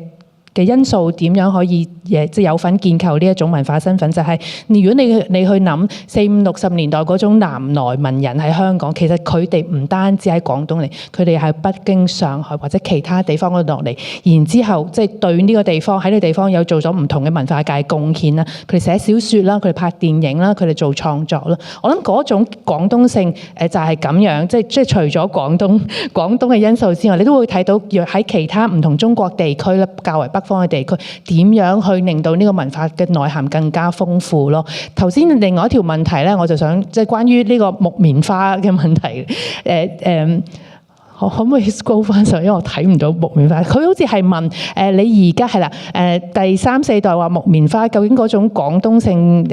嘅因素點樣可以即係有份建構呢一種文化身份，就係、如果你去諗40、50年代嗰種南來文人喺香港，其實佢哋唔單止喺廣東嚟，佢哋喺北京、上海或者其他地方嗰度落嚟，然之後即係對呢個地方喺呢個地方有做咗唔同嘅文化界貢獻啦。佢哋寫小説啦，佢哋拍電影啦，佢哋做創作啦。我諗嗰種廣東性就係咁樣，即係除咗廣東嘅因素之外，你都會睇到若喺其他唔同中國地區咧，較為北方嘅地區點樣去令到呢個文化嘅內涵更加豐富咯。頭先另外一條問題咧，我就想即係關於呢個木棉花嘅問題，可唔可以 scroll 翻上？因為我睇唔到木棉花。佢好似係問你而家係啦，第3、4代話木棉花究竟嗰種廣東性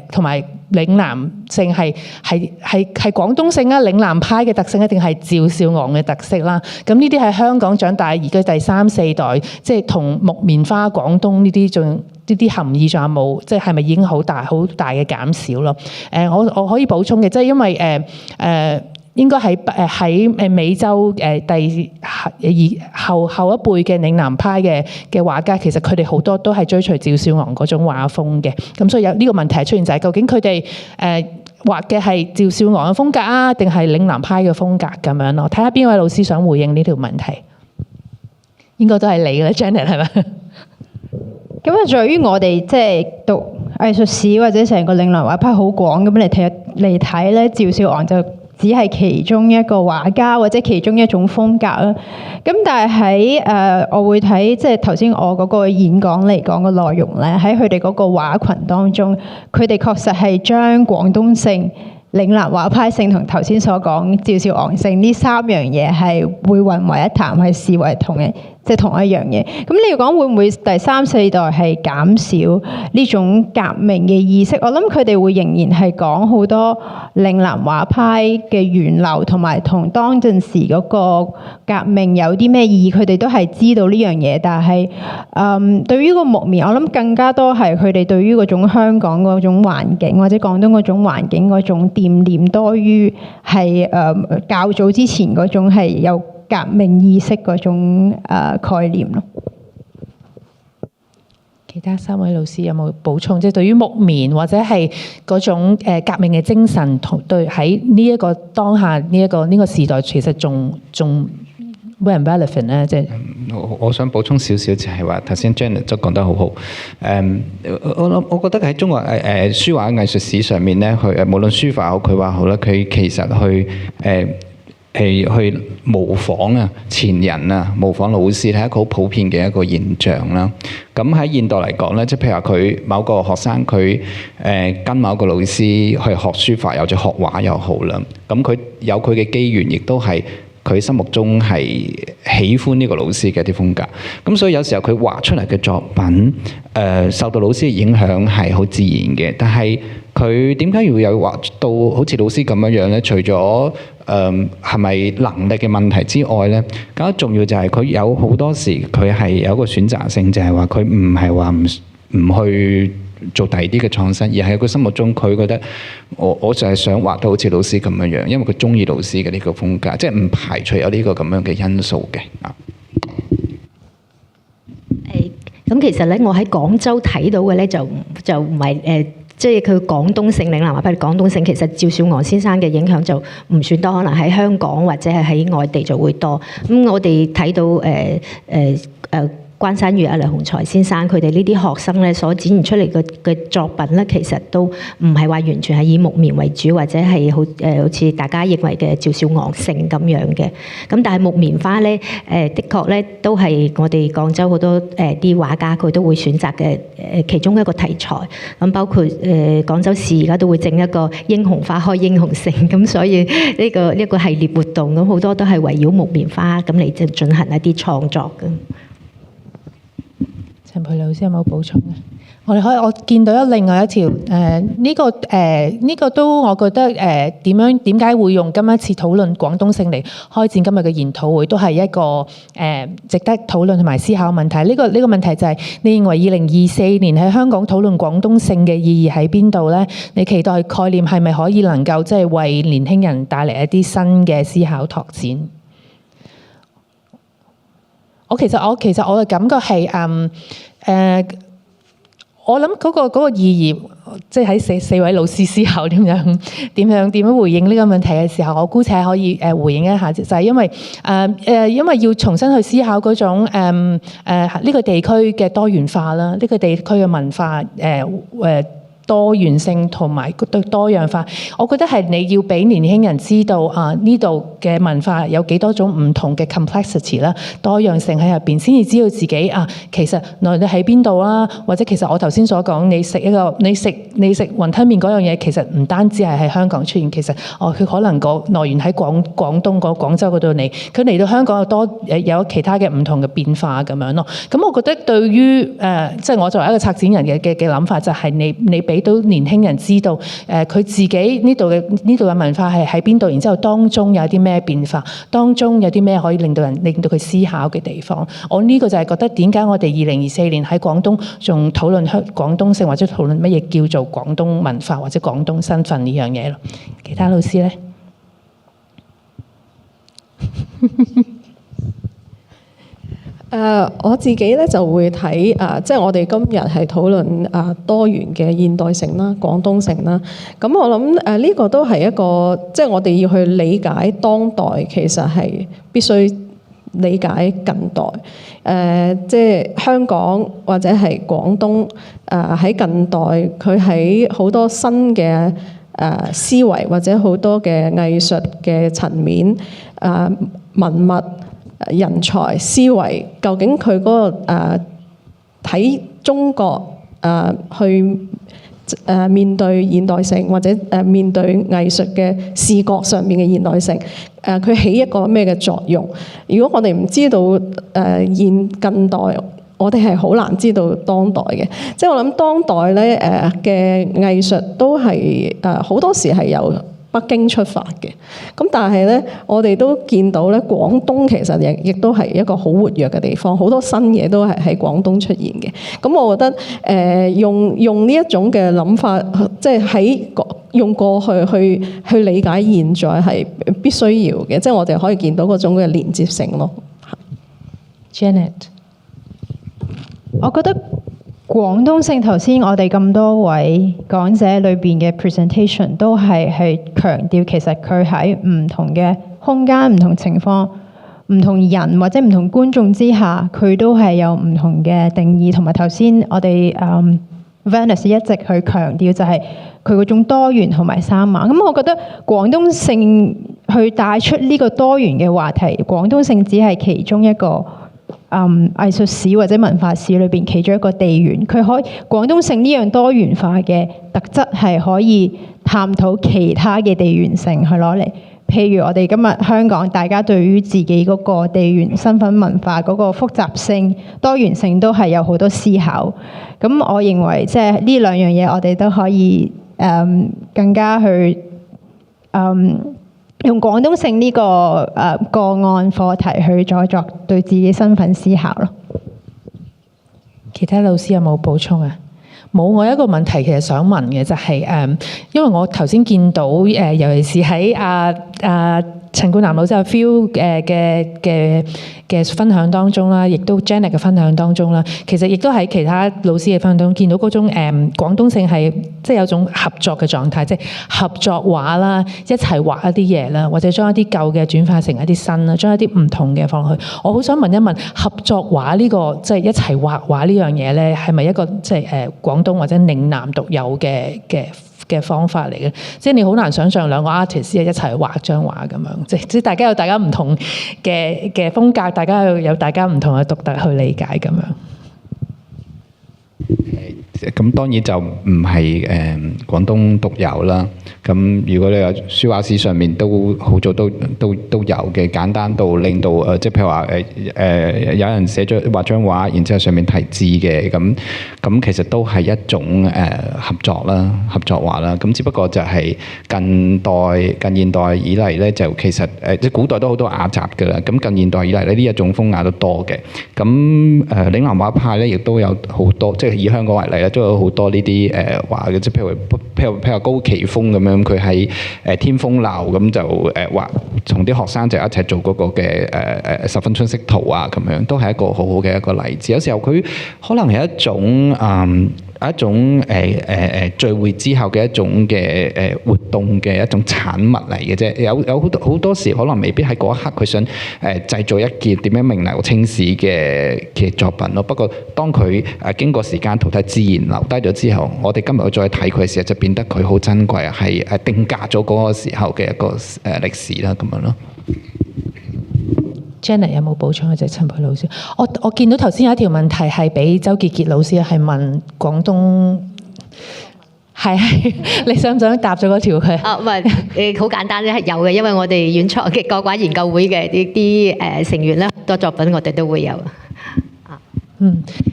同埋嶺南性係廣東性啊，嶺南派嘅特性一定係趙少昂嘅特色啦。咁呢啲喺香港長大，而家第3、4代即係同木棉花廣東呢啲仲呢啲含義仲有冇？即係咪已經好大嘅減少咯？我可以補充嘅，即係因為應該喺美洲後一輩嘅嶺南派嘅畫家，其實佢哋好多都係追隨趙少昂嗰種畫風嘅。咁所以有呢個問題出現就係究竟佢哋畫嘅係趙少昂嘅風格啊，定係嶺南派嘅風格咁樣咯？睇下邊位老師想回應呢條問題，應該都係你嘅 Janet 係咪？
咁啊，在於我哋即係讀藝術史或者成個嶺南畫派好廣咁嚟睇咧，趙少昂就只係其中一個畫家或者其中一種風格啦。咁但係喺我會睇即係頭先我嗰個演講嚟講嘅內容咧，喺佢哋嗰個畫群當中，佢哋確實係將廣東性、嶺南畫派性同頭先所講趙少昂性呢3樣嘢係會混為一談，係視為同一樣嘢。咁你要講會唔會第3、4代係減少呢種革命嘅意識？我諗佢哋會仍然係講好多嶺南畫派嘅源流，同埋同當陣時嗰個革命有啲咩意義，佢哋都係知道呢樣嘢。但係對於個木棉，我諗更加多係佢哋對於嗰種香港嗰種環境，或者廣東嗰種環境嗰種惦念，多於係較早之前嗰種係有革命意識嗰種概念咯。
其他3位老師有冇補充？即係對於木棉或者係嗰種革命嘅精神，同對喺呢一個當下呢個時代，其實仲 relevant 咧？即係
我想補充少少，就係話頭先 Janet 都講得好好。我覺得喺中國書畫藝術史上面咧，佢無論書法好，佢畫好啦，佢其實去模仿前人模仿老師係一個好普遍嘅一個現象啦。咁喺現代嚟講咧，即係譬如話佢某個學生佢跟某個老師去學書法，或者學畫又好啦。咁佢有佢嘅機緣，亦都係佢心目中係喜歡呢個老師嘅一啲風格。咁所以有時候佢畫出嚟嘅作品受到老師嘅影響係好自然嘅。但係佢點解要有畫到好似老師咁樣咧？除咗係咪能力嘅問題之外咧，更加重要就係佢有好多時佢係有一個選擇性，就係話佢唔係話唔去做第二啲嘅創新，而係佢心目中佢覺得我就係想畫到好似老師咁樣，因為佢中意老師嘅呢個風格，即係唔排除有呢個咁樣嘅因素嘅。
咁其實咧，我喺廣州睇到嘅咧就唔係即係佢廣東性嶺南畫派廣東性，其實趙少昂先生嘅影響就唔算多，可能喺香港或者係喺外地就會多。咁我哋睇到關山月、黎雄才先生佢哋呢啲學生咧所展現出嚟嘅作品咧，其實都唔係話完全係以木棉為主，或者係好似大家認為嘅趙少昂性咁樣嘅。咁但係木棉花咧，的確咧都係我哋廣州好多啲畫家佢都會選擇嘅其中一個題材。咁包括廣州市而家都會整一個英雄花開英雄城，咁所以呢個系列活動咁好多都係圍繞木棉花咁嚟進行一啲創作嘅。
陳培老師有冇補充啊？我見到有另外一條呢個都我覺得點解會用今一次討論廣東性嚟開展今日嘅研討會，都係一個值得討論同埋思考問題。呢個問題就係你認為2024年喺香港討論廣東性嘅意義喺邊度呢？你期待概念係咪可以能夠即係為年輕人帶嚟一啲新嘅思考拓展？我其實我嘅感覺係我諗嗰個意義，即係喺四位老師思考點樣回應呢個問題嘅時候，我姑且可以回應一下，就係因為要重新去思考嗰種呢個地區嘅多元化啦，呢個地區嘅文化多元性同埋對多樣化，我覺得係你要俾年輕人知道呢度嘅文化有幾多種唔同嘅 complexity 啦，多樣性喺入邊，先至知道自己其實內地喺邊度啦，或者其實我頭先所講，你食雲吞麵嗰樣嘢，其實唔單止係喺香港出現，其實佢可能個來源喺廣東廣州嗰度嚟，佢嚟到香港有其他嘅唔同嘅變化咁樣咯。咁我覺得對於即係我作為一個策展人嘅諗法，就係你俾到年輕人知道，佢自己呢度嘅文化係喺邊度，然之後當中有啲咩變化，當中有啲咩可以令到佢思考嘅地方。我呢個就係覺得點解我哋2024年喺廣東仲討論廣東性，或者討論乜嘢叫做廣東文化或者廣東身份呢樣嘢咯。其他老師呢？
我自己咧就會睇即係我哋今日係討論多元嘅現代性啦、廣東性啦。咁我諗呢個都係一個，即係我哋要去理解當代，其實係必須理解近代。即係香港或者係廣東喺近代，佢喺好多新嘅思維或者好多嘅藝術嘅層面文物。人才思維，究竟佢嗰個睇中國去面對現代性，或者面對藝術嘅視覺上面嘅現代性，佢起一個咩嘅作用？如果我哋唔知道現近代，我哋係好難知道當代嘅。即係我諗當代咧嘅藝術都係好多時係由北京出發嘅，咁但係咧，我哋都見到咧，廣東其實亦都係一個好活躍嘅地方，好多新嘢都係喺廣東出現嘅。咁我覺得用呢一種嘅諗法，即係用過去去理解現在係必須要嘅，即係我哋可以見到嗰種嘅連接性咯。
Janet，
我覺得廣東性頭先我哋咁多位講者裏邊嘅 presentation 都係強調，其實佢喺唔同嘅空間、唔同情況、唔同人或者唔同觀眾之下，佢都係有唔同嘅定義。同埋頭先我哋Venice 一直去強調就係佢嗰種多元同埋生猛。咁我覺得廣東性去帶出呢個多元嘅話題，廣東性只係其中一個藝術史或者文化史裏邊其中一個地緣。佢可以廣東性呢樣多元化嘅特質係可以探討其他嘅地緣性去攞嚟。譬如我哋今日香港，大家對於自己嗰個地緣身份文化嗰個複雜性、多元性都係有好多思考。咁我認為即係呢兩樣嘢，我哋都可以更加去用廣東性呢個個案課題去再作對自己身份思考咯。
其他老師有冇補充啊？冇，我有一個問題其實想問嘅就係因為我頭先見到尤其是喺陳冠南老師阿 Phil 嘅分享當中啦，亦都 Janet 嘅分享當中啦，其實亦都喺其他老師嘅分享當中見到嗰種廣東性係即係有種合作嘅狀態，即係合作畫啦，一齊畫一啲嘢啦，或者將一啲舊嘅轉化成一啲新啦，將一啲唔同嘅放落去。我好想問一問，合作畫呢個即係一齊畫畫呢樣嘢咧，係咪一個即係廣東或者嶺南獨有嘅方法嚟嘅？即係你好難想像兩個 artist 一齊畫張畫咁樣，即係大家有大家唔同嘅風格，大家有大家唔同嘅獨特去理解咁樣。
咁當然就唔係廣東獨有啦。咁如果你話書畫史上面都好早都有嘅，簡單到令到即係譬如話有人寫咗畫張畫，然之後上面題字嘅，咁其實都係一種合作啦，合作畫啦。咁只不過就係近現代以嚟咧，就其實即係古代都好多雅集㗎啦。咁近現代以嚟咧，呢一種風雅都多嘅。咁嶺南畫派咧，亦都有好多，即係以香港為例咧，都有好多呢啲畫嘅，即係譬如高奇峰咁樣樣，佢喺天風樓咁就畫同啲學生就一齊做嗰個嘅十分春色圖啊，咁樣都係一個好好嘅一個例子。有時候佢可能係一種聚會之後嘅一種嘅活動嘅一種產物嚟嘅啫。有好多時可能未必喺嗰一刻佢想製造一件點樣名留青史嘅作品咯。不過當佢經過時間淘汰自然留低咗之後，我哋今日再睇佢嘅時候就變得佢好珍貴，係定格咗嗰個時候嘅一個歷史啦，咁樣咯。
Janet 有冇補充？就係陳佩老師，我見到頭先有一條問題係俾周傑傑老師，係問廣東係你想唔想答咗嗰條佢？
唔係好簡單啫，係有嘅，因為我哋原創嘅國畫研究會嘅呢啲成員咧，好多作品我哋都會有。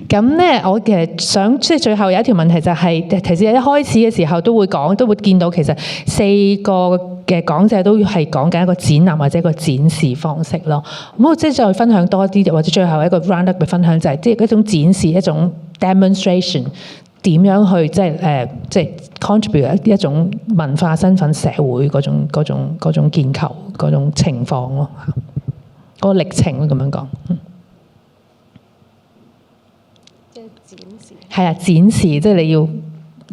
咁咧，我其實想即係最後有一條問題就係，其實一開始嘅時候都會見到其實4個嘅講者都係講緊一個展覽或者一個展示方式咯。咁我即係再分享多啲，或者最後一個 round up 嘅分享就係即係一種展示，一種 demonstration 點樣去即係 contribute 一種文化身份社會嗰種建構嗰種情況咯，嗰個歷程咁樣講。係啊，展示即係你要，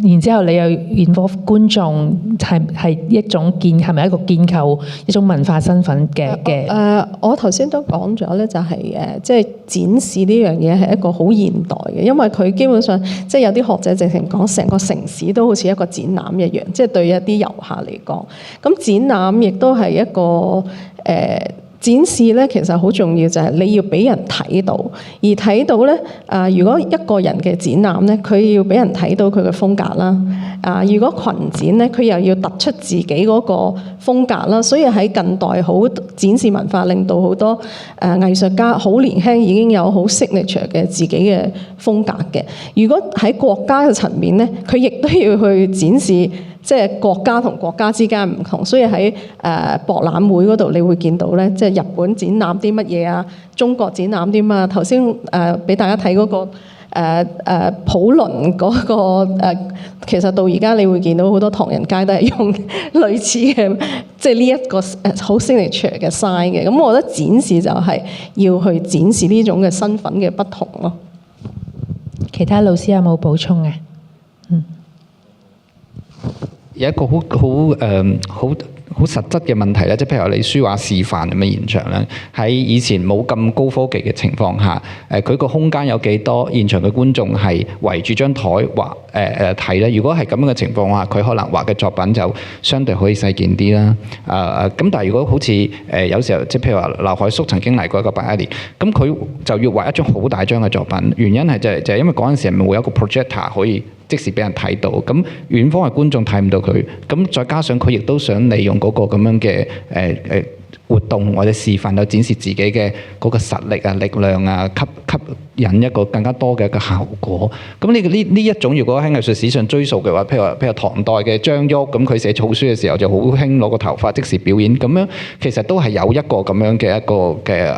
然之後你又 involve 觀眾，係一種係咪一個建構一種文化身份嘅？
我頭先都講咗咧，就係即係展示呢樣嘢係一個好現代嘅，因為佢基本上即係有啲學者直情講成個城市都好似一個展覽一樣，即係對一啲遊客嚟講，咁展覽亦都係一個展示咧，其實好重要，就係你要俾人睇到，而睇到咧如果一個人嘅展覽咧，佢要俾人睇到佢嘅風格啦。如果群展咧，佢又要突出自己嗰個風格啦。所以喺近代好展示文化，令到好多藝術家好年輕已經有好 signature 嘅自己嘅風格嘅。如果喺國家嘅層面咧，佢亦都要去展示。即係國家同國家之間唔同，所以喺博覽會嗰度，你會見到咧，即係日本展覽啲乜嘢啊，中國展覽啲乜啊。頭先俾大家睇嗰個普倫嗰個其實到而家你會見到好多唐人街都係用類似嘅，即係呢一個好 signature 嘅 sign 嘅。咁我覺得展示就係要去展示呢種嘅身份嘅不同咯。
其他老師有冇補充嘅？
有一個好實質嘅問題咧，即係譬如你書畫示範咁嘅現場咧，喺以前冇咁高科技嘅情況下，佢個空間有幾多？現場嘅觀眾係圍住張台畫睇咧。如果係咁樣嘅情況下，佢可能畫嘅作品就相對可以細件啲啦。咁但係如果好似有時候，即係譬如話劉海粟曾經嚟過一個8·11年，咁佢就要畫一張好大張嘅作品，原因係就係因為嗰陣時係會有一個 projector 可以即時俾人睇到，咁遠方嘅觀眾睇唔到佢，咁再加上佢亦都想利用嗰個咁樣嘅活動或者示範，去展示自己嘅嗰個實力啊、力量啊，吸引一個更加多嘅一個效果。咁呢一種，如果喺藝術史上追溯嘅話，譬如唐代嘅張旭，咁佢寫草書嘅時候就好興攞個頭髮即時表演，咁樣其實都係有一個咁樣嘅一個嘅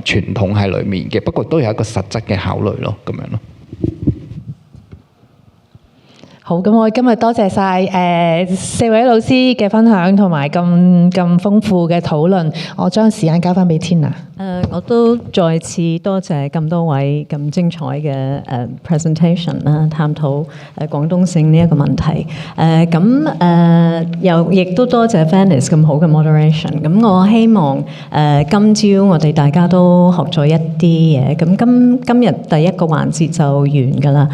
傳統喺裡面嘅，不過都有一個實質嘅考慮咯，咁樣咯。
好，咁我今日多謝晒4位老師嘅分享同埋咁豐富嘅討論，我將時間交翻俾 Tina。
我都再次多謝咁多位咁精彩嘅presentation 啦，探討廣東性呢一個問題。又亦都多謝 Venice 咁好嘅 moderation。咁我希望今朝我哋大家都學咗一啲嘢。咁今日第一個環節就完㗎啦。